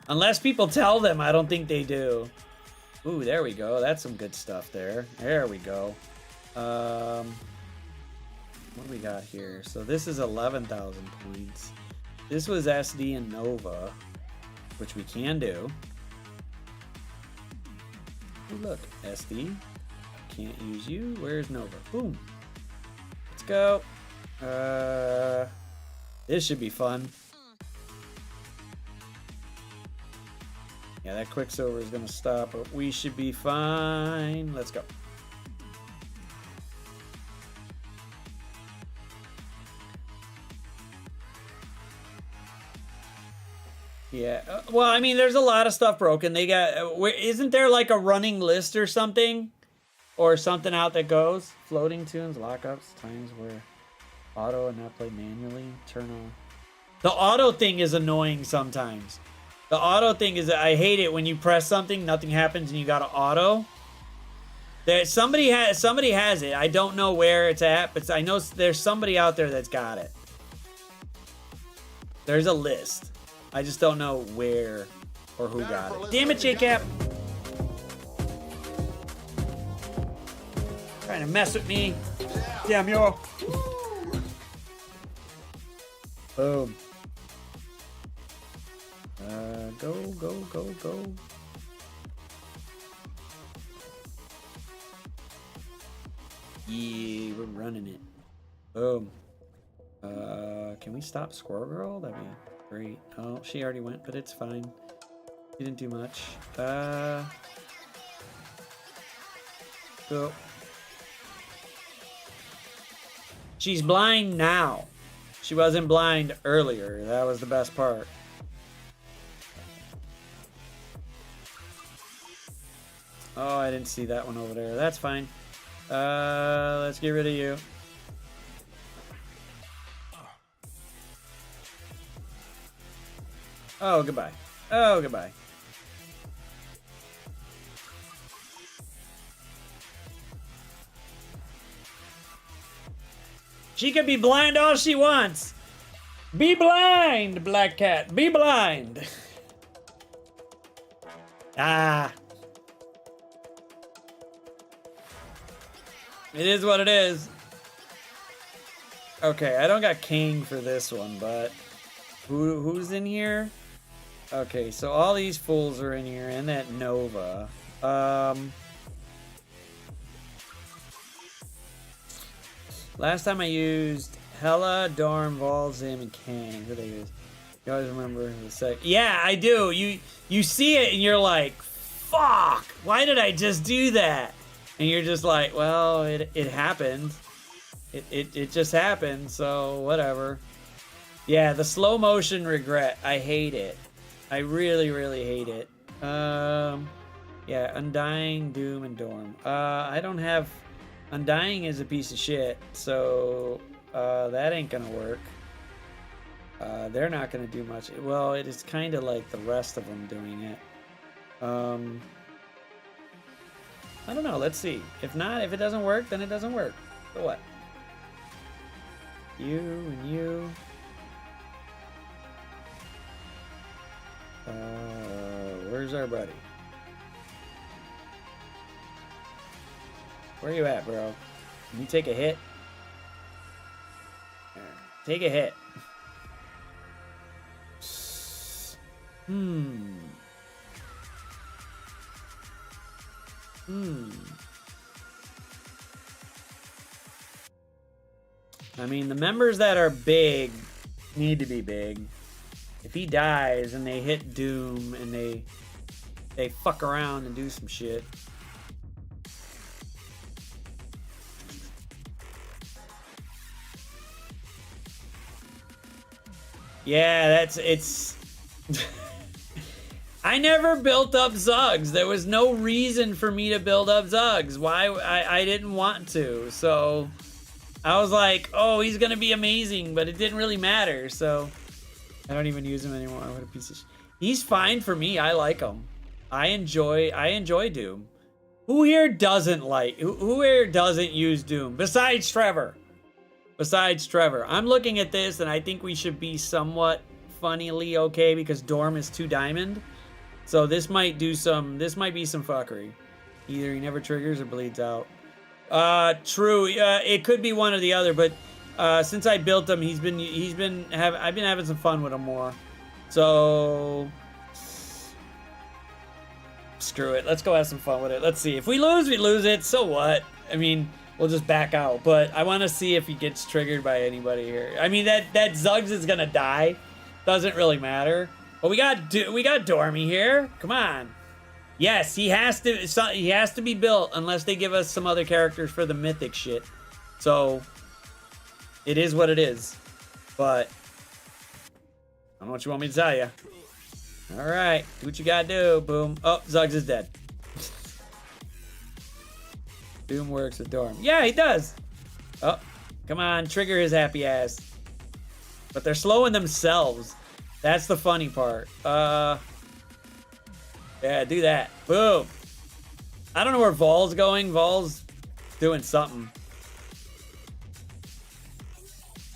unless people tell them, I don't think they do. Ooh, there we go. That's some good stuff there. There we go. What do we got here? So this is 11,000 points. This was SD and Nova, which we can do. Oh, look, SD. Can't use you. Where's Nova? Boom. Let's go. This should be fun. Yeah, that Quicksilver is gonna stop, but we should be fine. Let's go. Yeah, well, I mean, there's a lot of stuff broken. They got, isn't there like a running list or something? Or something out that goes? Floating tunes, lockups, times where auto and not play manually, turn on. The auto thing is annoying sometimes. The auto thing is, I hate it when you press something, nothing happens, and you got to auto. There, somebody has it. I don't know where it's at, but I know there's somebody out there that's got it. There's a list. I just don't know where or who got it. Damn it, J-Cap! Trying to mess with me. Damn yo. Boom. Go, go, go, go. Yeah, we're running it. Boom. Can we stop Squirrel Girl? That'd be great. Oh, she already went, but it's fine. She didn't do much. Go. She's blind now. She wasn't blind earlier. That was the best part. Oh, I didn't see that one over there. That's fine. Let's get rid of you. Oh, goodbye. Oh, goodbye. She can be blind all she wants. Be blind, Black Cat. Be blind. Ah. It is what it is. Okay, I don't got King for this one, but who's in here? Okay, so all these fools are in here, and that Nova. Last time I used Hella, Dorm, Volzim, and Kang. Who they use? You always remember the sec. Yeah, I do. You see it and you're like, fuck! Why did I just do that? And you're just like, well, it happened. It just happened, so whatever. Yeah, the slow motion regret. I hate it. I really, really hate it. Yeah, Undying, Doom, and Dorm. I don't have... Undying is a piece of shit, so that ain't gonna work. They're not gonna do much. Well, it is kind of like the rest of them doing it. I don't know. Let's see. If not, if it doesn't work, then it doesn't work. So what? You and you. Where's our buddy? Where you at, bro? Can you take a hit? Take a hit. I mean, the members that are big need to be big. If he dies and they hit Doom and they fuck around and do some shit. Yeah, it's I never built up Zugs. There was no reason for me to build up Zugs. Why? I didn't want to. So I was like, oh, he's going to be amazing, but it didn't really matter. So I don't even use him anymore. What a piece of shit. He's fine for me. I like him. I enjoy Doom. Who here doesn't like, who here doesn't use Doom? Besides Trevor. I'm looking at this and I think we should be somewhat funnily okay because Dorm is 2 diamond. So this might be some fuckery. Either he never triggers or bleeds out. True. It could be one or the other, but Since I built him, I've been having some fun with him more. So screw it. Let's go have some fun with it. Let's see. If we lose, we lose it. So what? I mean, we'll just back out. But I want to see if he gets triggered by anybody here. I mean, that Zuggs is gonna die. Doesn't really matter. But we got Dormy here. Come on. Yes, he has to be built unless they give us some other characters for the mythic shit. So it is what it is. But I don't know what you want me to tell you. All right, do what you gotta do. Boom. Oh, Zuggs is dead. Doom works with Dorm. Yeah, he does. Oh, come on, trigger his happy ass. But they're slowing themselves. That's the funny part. Yeah, do that. Boom. I don't know where Vol's going. Vol's doing something.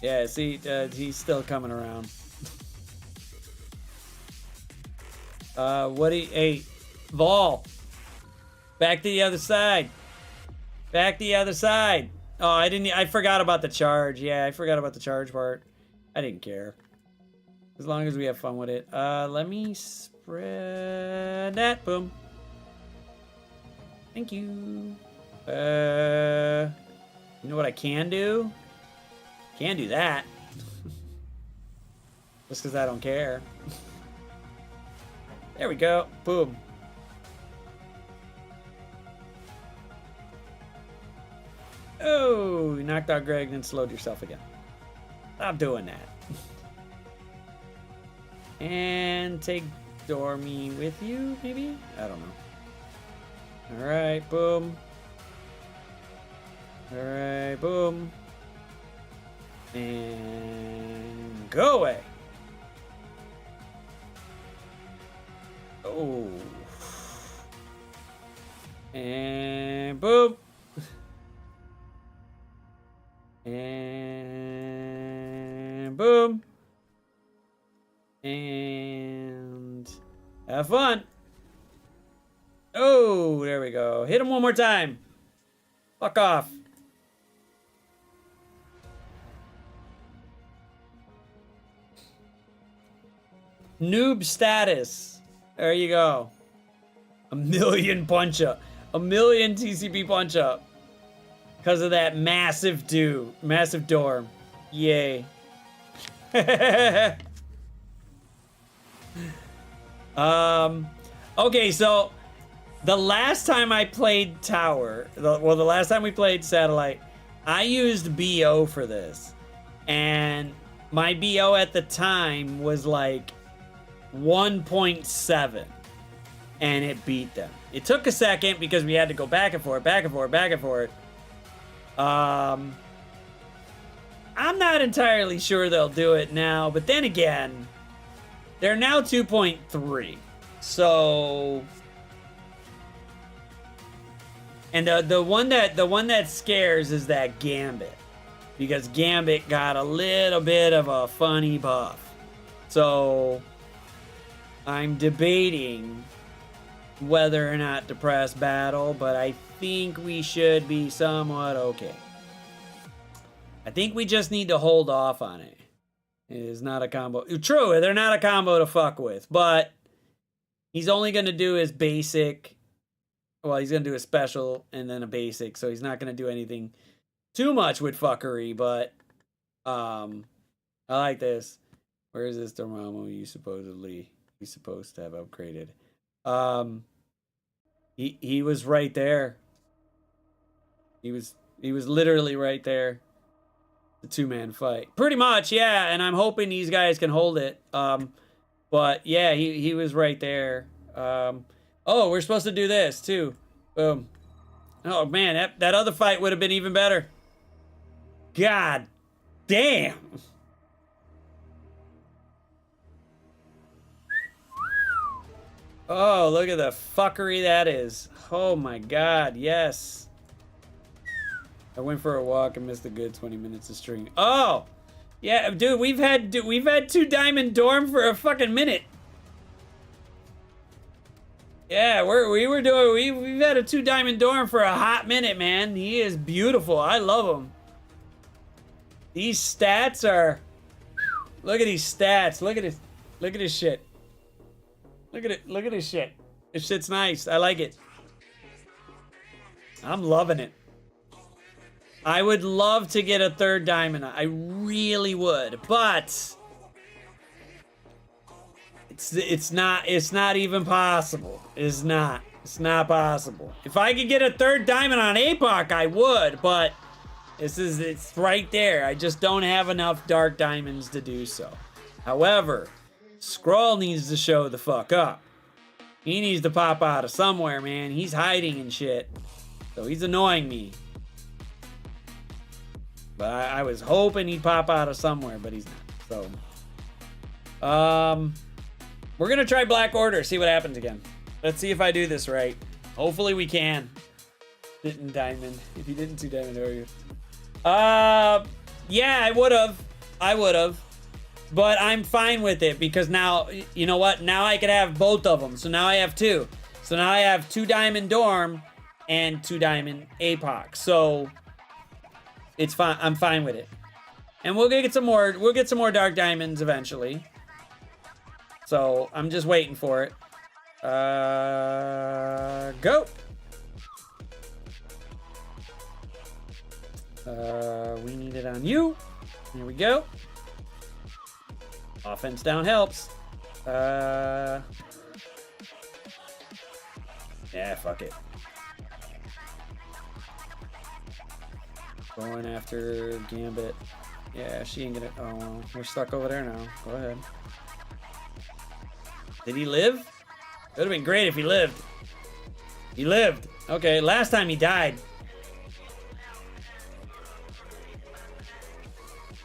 Yeah, see, he's still coming around. Hey, Vol. Back to the other side. Back to the other side. Oh, I forgot about the charge. Yeah, I forgot about the charge part. I didn't care. As long as we have fun with it. Let me spread that. Boom. Thank you. You know what I can do? Can do that. Just because I don't care. There we go. Boom. Oh, you knocked out Greg and then slowed yourself again. Stop doing that. And take Dormy with you, maybe? I don't know. Alright, boom. Alright, boom. And go away. Oh. And boom. And boom. And have fun. Oh, there we go. Hit him one more time. Fuck off. Noob status. There you go. A million punch up. A million TCP punch up. Because of that massive dorm. Yay. Okay, so the last time I played Tower, the last time we played Satelitte, I used BO for this. And my BO at the time was like 1.7. And it beat them. It took a second because we had to go back and forth, back and forth, back and forth. I'm not entirely sure they'll do it now, but then again, they're now 2.3. So, and the one that scares is that Gambit, because Gambit got a little bit of a funny buff. So, I'm debating whether or not to press battle, but I think we should be somewhat okay. I think we just need to hold off on it. It is not a combo. True, they're not a combo to fuck with, but he's only going to do his basic. Well, he's going to do a special and then a basic, so he's not going to do anything too much with fuckery, but I like this. Where is this Dormammu you supposed to have upgraded? He was right there. He was literally right there. The two-man fight. Pretty much, yeah, and I'm hoping these guys can hold it. But yeah, he was right there. Oh, we're supposed to do this too. Boom. Oh man, that other fight would have been even better. God damn. Oh, look at the fuckery that is. Oh my god, yes. I went for a walk and missed a good 20 minutes of stream. Oh! Yeah, dude, we've had 2 Diamond Dorm for a fucking minute. Yeah, we've had a 2 Diamond Dorm for a hot minute, man. He is beautiful. I love him. These stats are... Look at these stats. Look at this. Look at this shit. Look at it. Look at this shit. This shit's nice. I like it. I'm loving it. I would love to get a third diamond. I really would, but it's not even possible. It's not possible. If I could get a third diamond on Apoc, I would, but it's right there. I just don't have enough dark diamonds to do so. However, Skrull needs to show the fuck up. He needs to pop out of somewhere, man. He's hiding and shit. So he's annoying me. But I was hoping he'd pop out of somewhere, but he's not. So, we're gonna try Black Order, see what happens again. Let's see if I do this right. Hopefully we can. Didn't diamond. If you didn't do diamond earlier. Yeah, I would've. But I'm fine with it because now, you know what? Now I could have both of them. So now I have two. So now I have 2 diamond Dorm and 2 diamond Apoc. So it's fine. I'm fine with it. And we'll get some more. We'll get some more dark diamonds eventually. So I'm just waiting for it. Go. We need it on you. Here we go. Offense down helps. Yeah, fuck it. Going after Gambit. Yeah, she ain't gonna... Oh, we're stuck over there now. Go ahead. Did he live? It would have been great if he lived. He lived. Okay, last time he died.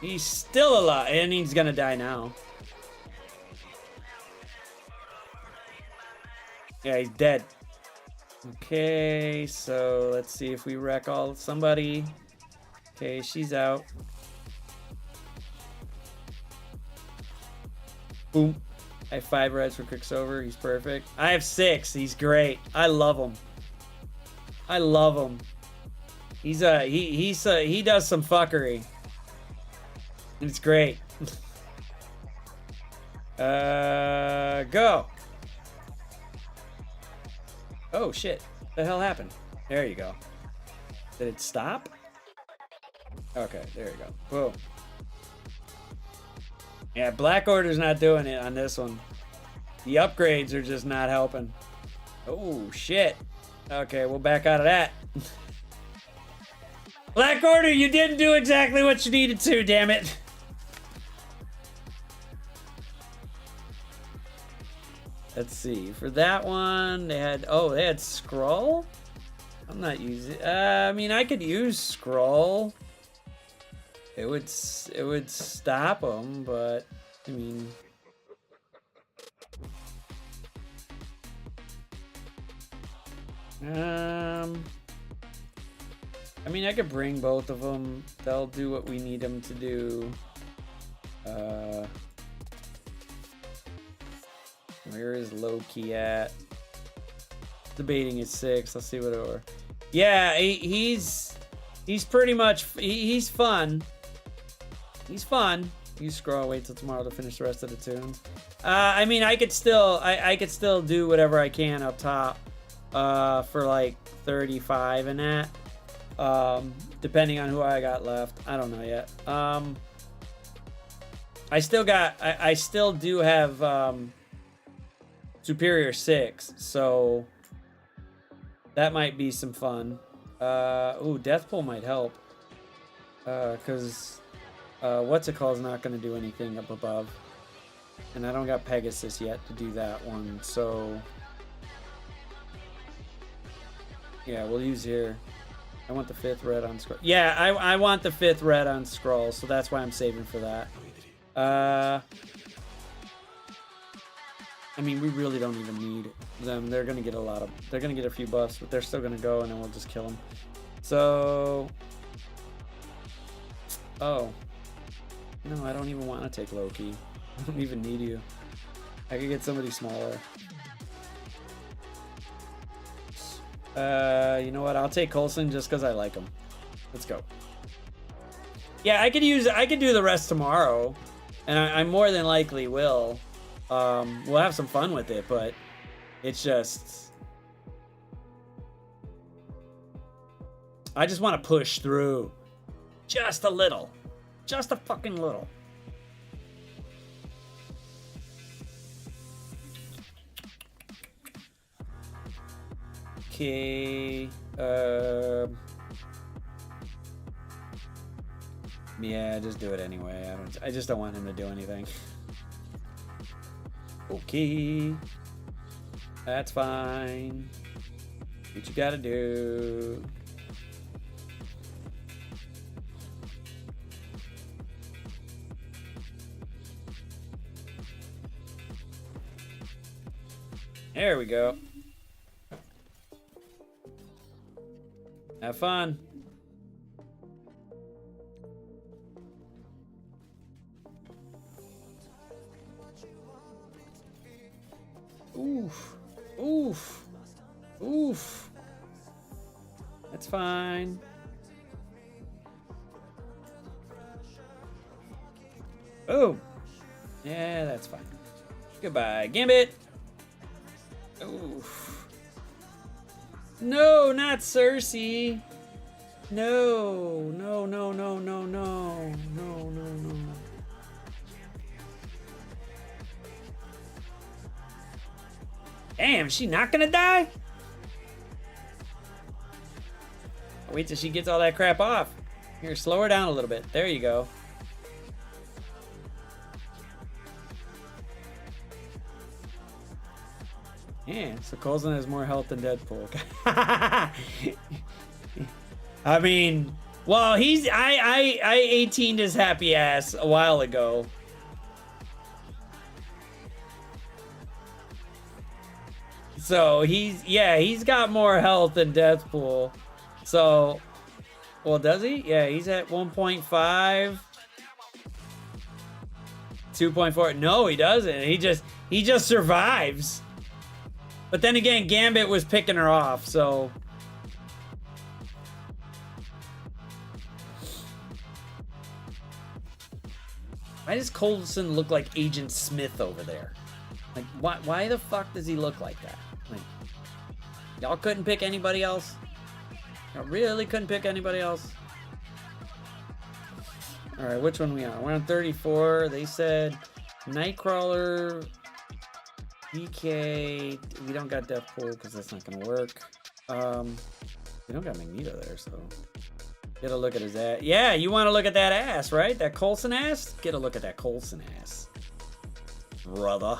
He's still alive, and he's gonna die now. Yeah, he's dead. Okay, so let's see if we wreck somebody. Okay, she's out. Boom. I have 5 reds for Quicksilver. He's perfect. I have 6. He's great. I love him. I love him. He does some fuckery. It's great. Go. Oh shit. What the hell happened? There you go. Did it stop? Okay, there you go. Whoa. Yeah, Black Order's not doing it on this one. The upgrades are just not helping. Oh shit. Okay, we'll back out of that. Black Order, you didn't do exactly what you needed to, damn it. Let's see. For that one, they had Skrull. I'm not using. I mean, I could use Skrull. It would stop them, but I mean. I mean, I could bring both of them. They'll do what we need them to do. Where is Loki at? Debating at 6. Let's see what it were. Yeah, he's pretty much he's fun. He's fun. You scroll. Wait till tomorrow to finish the rest of the tunes. I mean, I could still do whatever I can up top. For like 35 and that. Depending on who I got left. I don't know yet. I still do have Superior 6, so that might be some fun. Ooh, Death Pull might help. Cause what's it called is not gonna do anything up above. And I don't got Pegasus yet to do that one, so yeah, we'll use here. I want the 5th red on Skrull. Yeah, I want the 5th red on Skrull, so that's why I'm saving for that. I mean, we really don't even need them. They're gonna get a few buffs, but they're still gonna go, and then we'll just kill them. So, oh, no, I don't even want to take Loki. I don't even need you. I could get somebody smaller. You know what? I'll take Coulson just because I like him. Let's go. Yeah, I could do the rest tomorrow, and I more than likely will. We'll have some fun with it, but it's just, I just want to push through, just a little, just a fucking little. Okay. Yeah, just do it anyway. I just don't want him to do anything. Okay. That's fine. What you gotta do. There we go. Have fun. Oof. Oof. Oof. That's fine. Oh. Yeah, that's fine. Goodbye, Gambit. Oof. No, not Cersei. No. No, no, no, no, no. No, no, no. Damn, is she not gonna die? I'll wait till she gets all that crap off. Here, slow her down a little bit. There you go. Yeah, so Coulson has more health than Deadpool. I mean, well, I 18'd his happy ass a while ago. So he's got more health than Deathpool. So, well, does he? Yeah, he's at 1.5. 2.4. No, he doesn't. He just survives. But then again, Gambit was picking her off, so. Why does Coulson look like Agent Smith over there? Like, why the fuck does he look like that? Like, y'all couldn't pick anybody else? Y'all really couldn't pick anybody else? Alright, which one we on? We're on 34. They said Nightcrawler, DK. We don't got Deathpool because that's not going to work. We don't got Magneto there, so. Get a look at his ass. Yeah, you want to look at that ass, right? That Coulson ass? Get a look at that Coulson ass. Brother.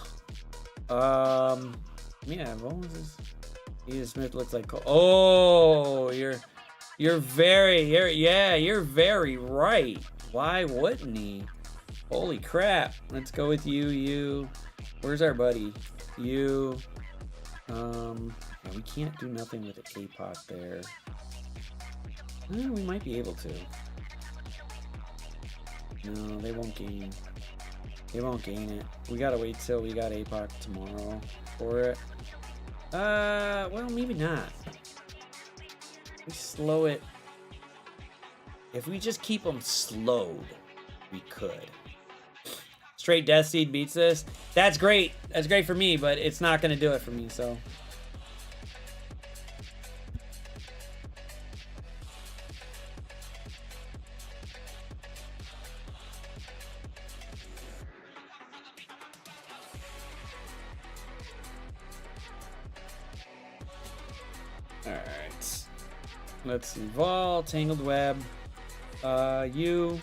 Yeah, what was this? Edith Smith looks like oh, you're very right. Why wouldn't he? Holy crap. Let's go with you. Where's our buddy? You. Yeah, we can't do nothing with the Apoc there. We might be able to. No, they won't gain. They won't gain it. We gotta wait till we got Apoc tomorrow for it. Well, maybe not. We slow it. If we just keep them slowed, we could. Straight Death Seed beats this. That's great. That's great for me, but it's not gonna do it for me, so. Alright. Let's evolve. Tangled Web. You.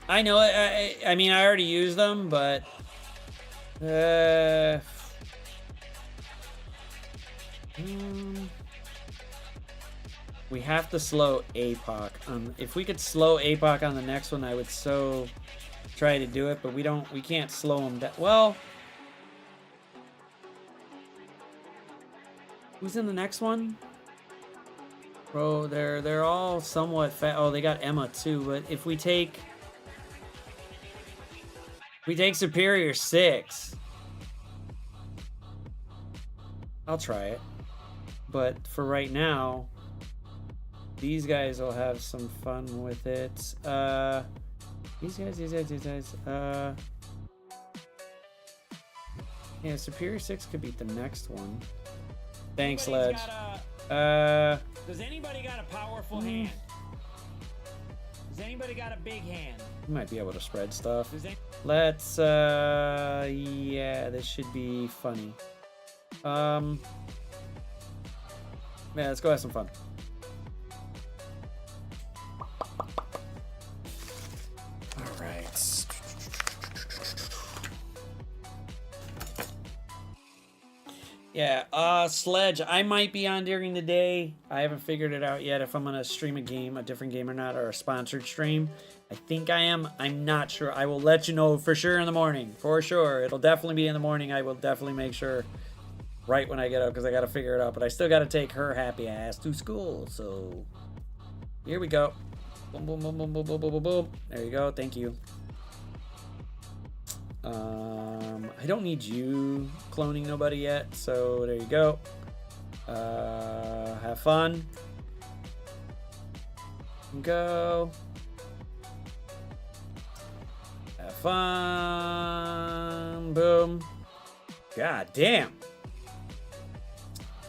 I know it. I mean, I already used them, but. We have to slow Apoc. If we could slow Apoc on the next one, I would so try to do it, but we can't slow him down. Well. Who's in the next one? Bro, they're all somewhat fat. Oh, they got Emma too, but if we take Superior 6, I'll try it. But for right now, these guys will have some fun with it. These guys. Yeah, Superior 6 could beat the next one. Thanks, Sledge. Does anybody got a powerful hand? Does anybody got a big hand? You might be able to spread stuff. Does any- Let's, yeah, this should be funny. Yeah, let's go have some fun. All right. Yeah, Sledge, I might be on during the day. I haven't figured it out yet if I'm gonna stream a game, a different game or not, or a sponsored stream. I think I am. I'm not sure. I will let you know for sure in the morning. For sure. It'll definitely be in the morning. I will definitely make sure right when I get up because I gotta figure it out. But I still gotta take her happy ass to school. So here we go. Boom, boom, boom, boom, boom, boom, boom, boom, boom. There you go. Thank you. I don't need you cloning nobody yet, so there you go. Have fun. Go. Have fun. Boom. God damn.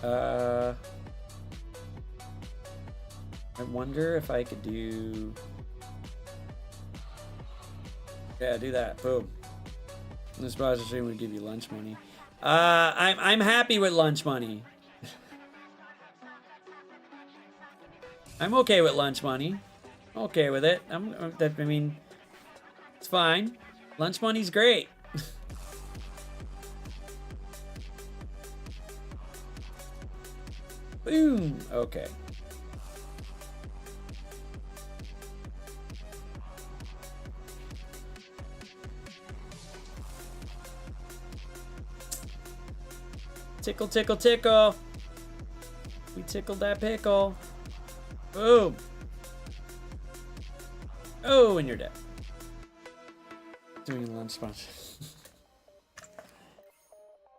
I wonder if I could do... Yeah, do that. Boom. This browser stream would give you lunch money. I'm happy with lunch money. I'm okay with lunch money. I'm okay with it. I mean, it's fine. Lunch money's great. Boom. Okay. Tickle, tickle, tickle. We tickled that pickle. Boom. Oh, and you're dead. Doing lunch sponge.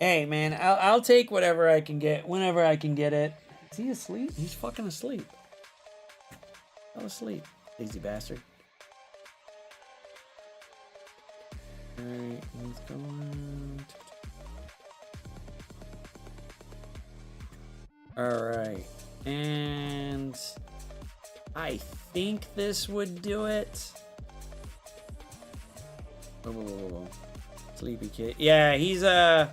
Hey, man, I'll take whatever I can get whenever I can get it. Is he asleep? He's fucking asleep. Fell asleep. Lazy bastard. Alright, let's go on. Alright, and I think this would do it. Oh, sleepy kid. Yeah, he's a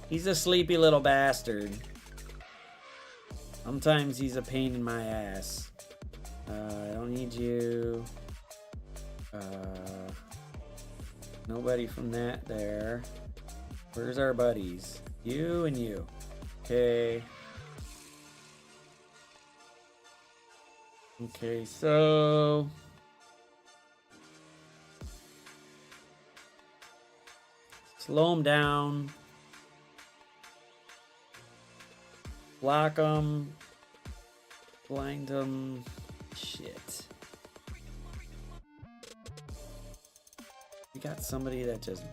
sleepy little bastard. Sometimes he's a pain in my ass. I don't need you. Nobody from that there. Where's our buddies? You and you. Okay. Okay, so slow him down, block him, blind him. Shit. We got somebody that just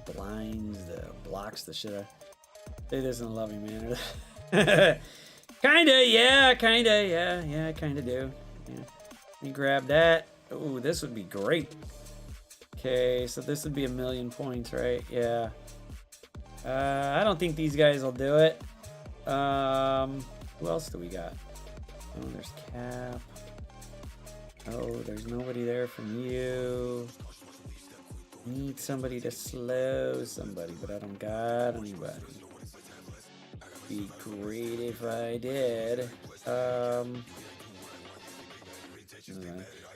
blocks the shit out. Say this in a loving manner. Kinda, yeah, I kinda do. Yeah. Let me grab that. Oh, this would be great. Okay, so this would be 1,000,000 points, right? Yeah. I don't think these guys will do it. Who else do we got? Oh, there's Cap. Oh, there's nobody there from you. Need somebody to slow somebody, but I don't got anybody. Be great if I did.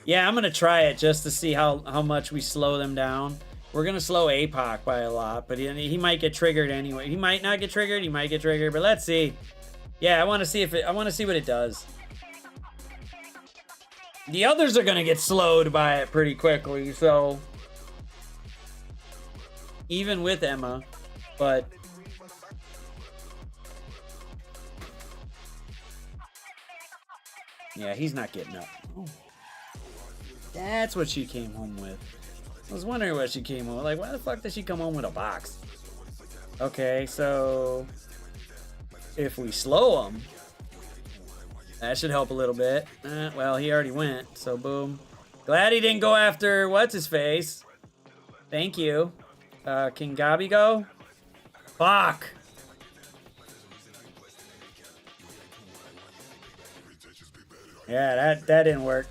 Yeah, I'm gonna try it just to see how much we slow them down. We're gonna slow Apoc by a lot, but he might get triggered anyway. He might not get triggered. He might get triggered, but let's see. Yeah, I want to see what it does. The others are gonna get slowed by it pretty quickly, so even with Emma, but. Yeah, he's not getting up. Oh. That's what she came home with. I was wondering what she came home with. Like, why the fuck did she come home with a box? Okay, so if we slow him, That should help a little bit. Well, he already went, so boom. Glad he didn't go after what's-his-face. Thank you. Can Gabi go? Fuck! Yeah, that didn't work.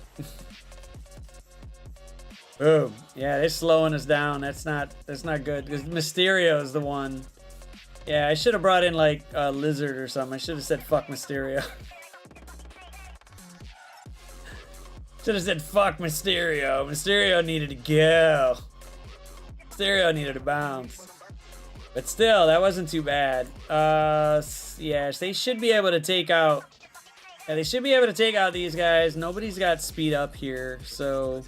Boom. Yeah, they're slowing us down. That's not good. Because Mysterio is the one. Yeah, I should have brought in like a lizard or something. I should have said fuck Mysterio. Should have said fuck Mysterio. Mysterio needed to go. Mysterio needed to bounce. But still, that wasn't too bad. Yeah, they should be able to take out. Yeah, they should be able to take out these guys. Nobody's got speed up here, so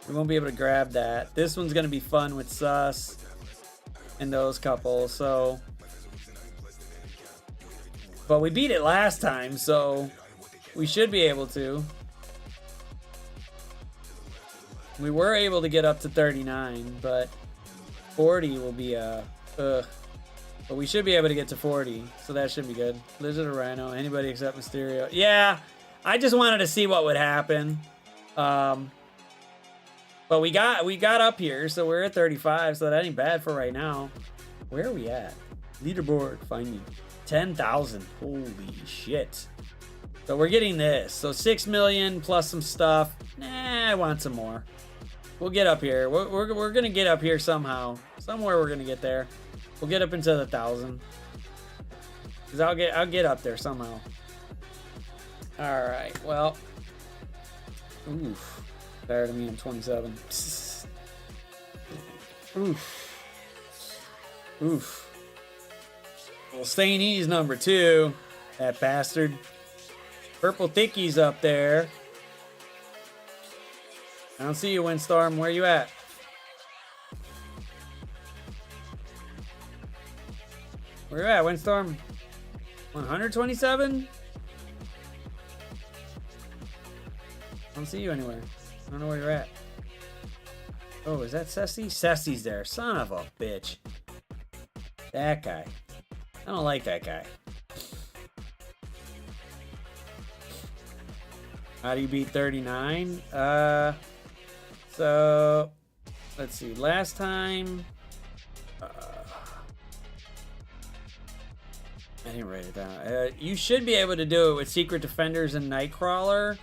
we won't be able to grab that. This one's gonna be fun with Sus and those couple. So, but we beat it last time, so we should be able to. We were able to get up to 39, but 40 will be but we should be able to get to 40, so that should be good. Lizard or Rhino, anybody except Mysterio. Yeah, I just wanted to see what would happen. But we got up here, so we're at 35, so that ain't bad for right now. Where are we at? Leaderboard, find me. 10,000. Holy shit. So we're getting this. So 6 million plus some stuff. Nah, I want some more. We'll get up here. We're gonna get up here somehow. Somewhere we're gonna get there. We'll get up into the 1,000. Cause I'll get up there somehow. All right. Well. Oof. Better than me. I'm 27. Oof. Oof. Well, Stainy's number 2. That bastard. Purple Thicky's up there. I don't see you, Windstorm. Where you at? Where you at, Windstorm? 127? I don't see you anywhere. I don't know where you're at. Oh, is that Ceci? Ceci's there. Son of a bitch. That guy. I don't like that guy. How do you beat 39? So let's see. Last time, I didn't write it down. You should be able to do it with Secret Defenders and Nightcrawler,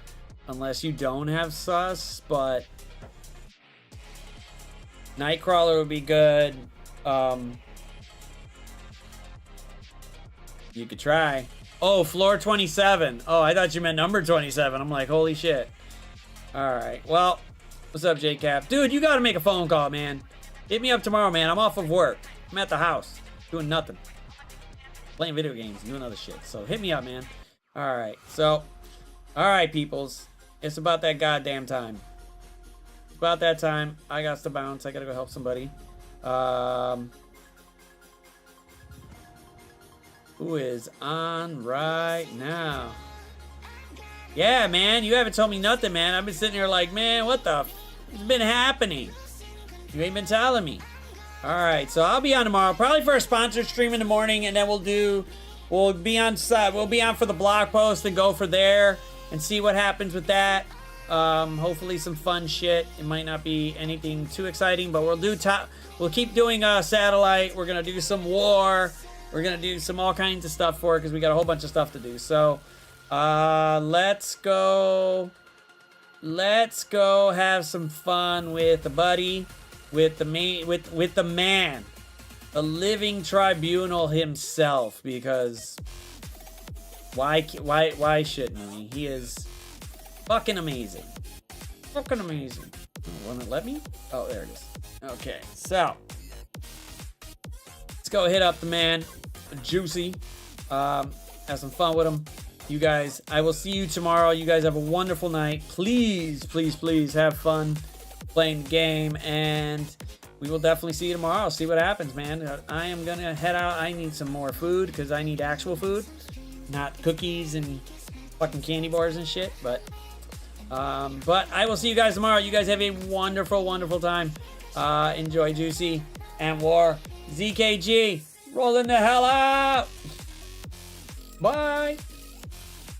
unless you don't have Sus. But Nightcrawler would be good. You could try. Oh, floor 27. Oh, I thought you meant number 27. I'm like, holy shit. All right. Well, what's up, J-Cap? Dude, you got to make a phone call, man. Hit me up tomorrow, man. I'm off of work. I'm at the house doing nothing. Playing video games and doing other shit. So hit me up, man. All right. So, all right, peoples. It's about that goddamn time. It's about that time. I got to bounce. I got to go help somebody. Who is on right now? Yeah, man, you haven't told me nothing, man. I've been sitting here like, man, what the has been happening? You ain't been telling me. All right, so I'll be on tomorrow, probably for a sponsored stream in the morning, and then we'll be on for the blog post and go for there and see what happens with that. Hopefully some fun shit. It might not be anything too exciting, but we'll keep doing Satelitte. We're gonna do some war. We're gonna do some all kinds of stuff for it because we got a whole bunch of stuff to do. So let's go have some fun with the buddy, with the man, the living tribunal himself. Because why shouldn't we? He is fucking amazing. Fucking amazing. Won't it let me? Oh, there it is. Okay, so let's go hit up the man. Juicy. Have some fun with him. You guys, I will see you tomorrow. You guys have a wonderful night. Please, please, please have fun playing the game, and we will definitely see you tomorrow. See what happens, man. I am gonna head out. I need some more food because I need actual food, not cookies and fucking candy bars and shit. But I will see you guys tomorrow. You guys have a wonderful, wonderful time. Enjoy Juicy and War. ZKG. Rolling the hell out. Bye.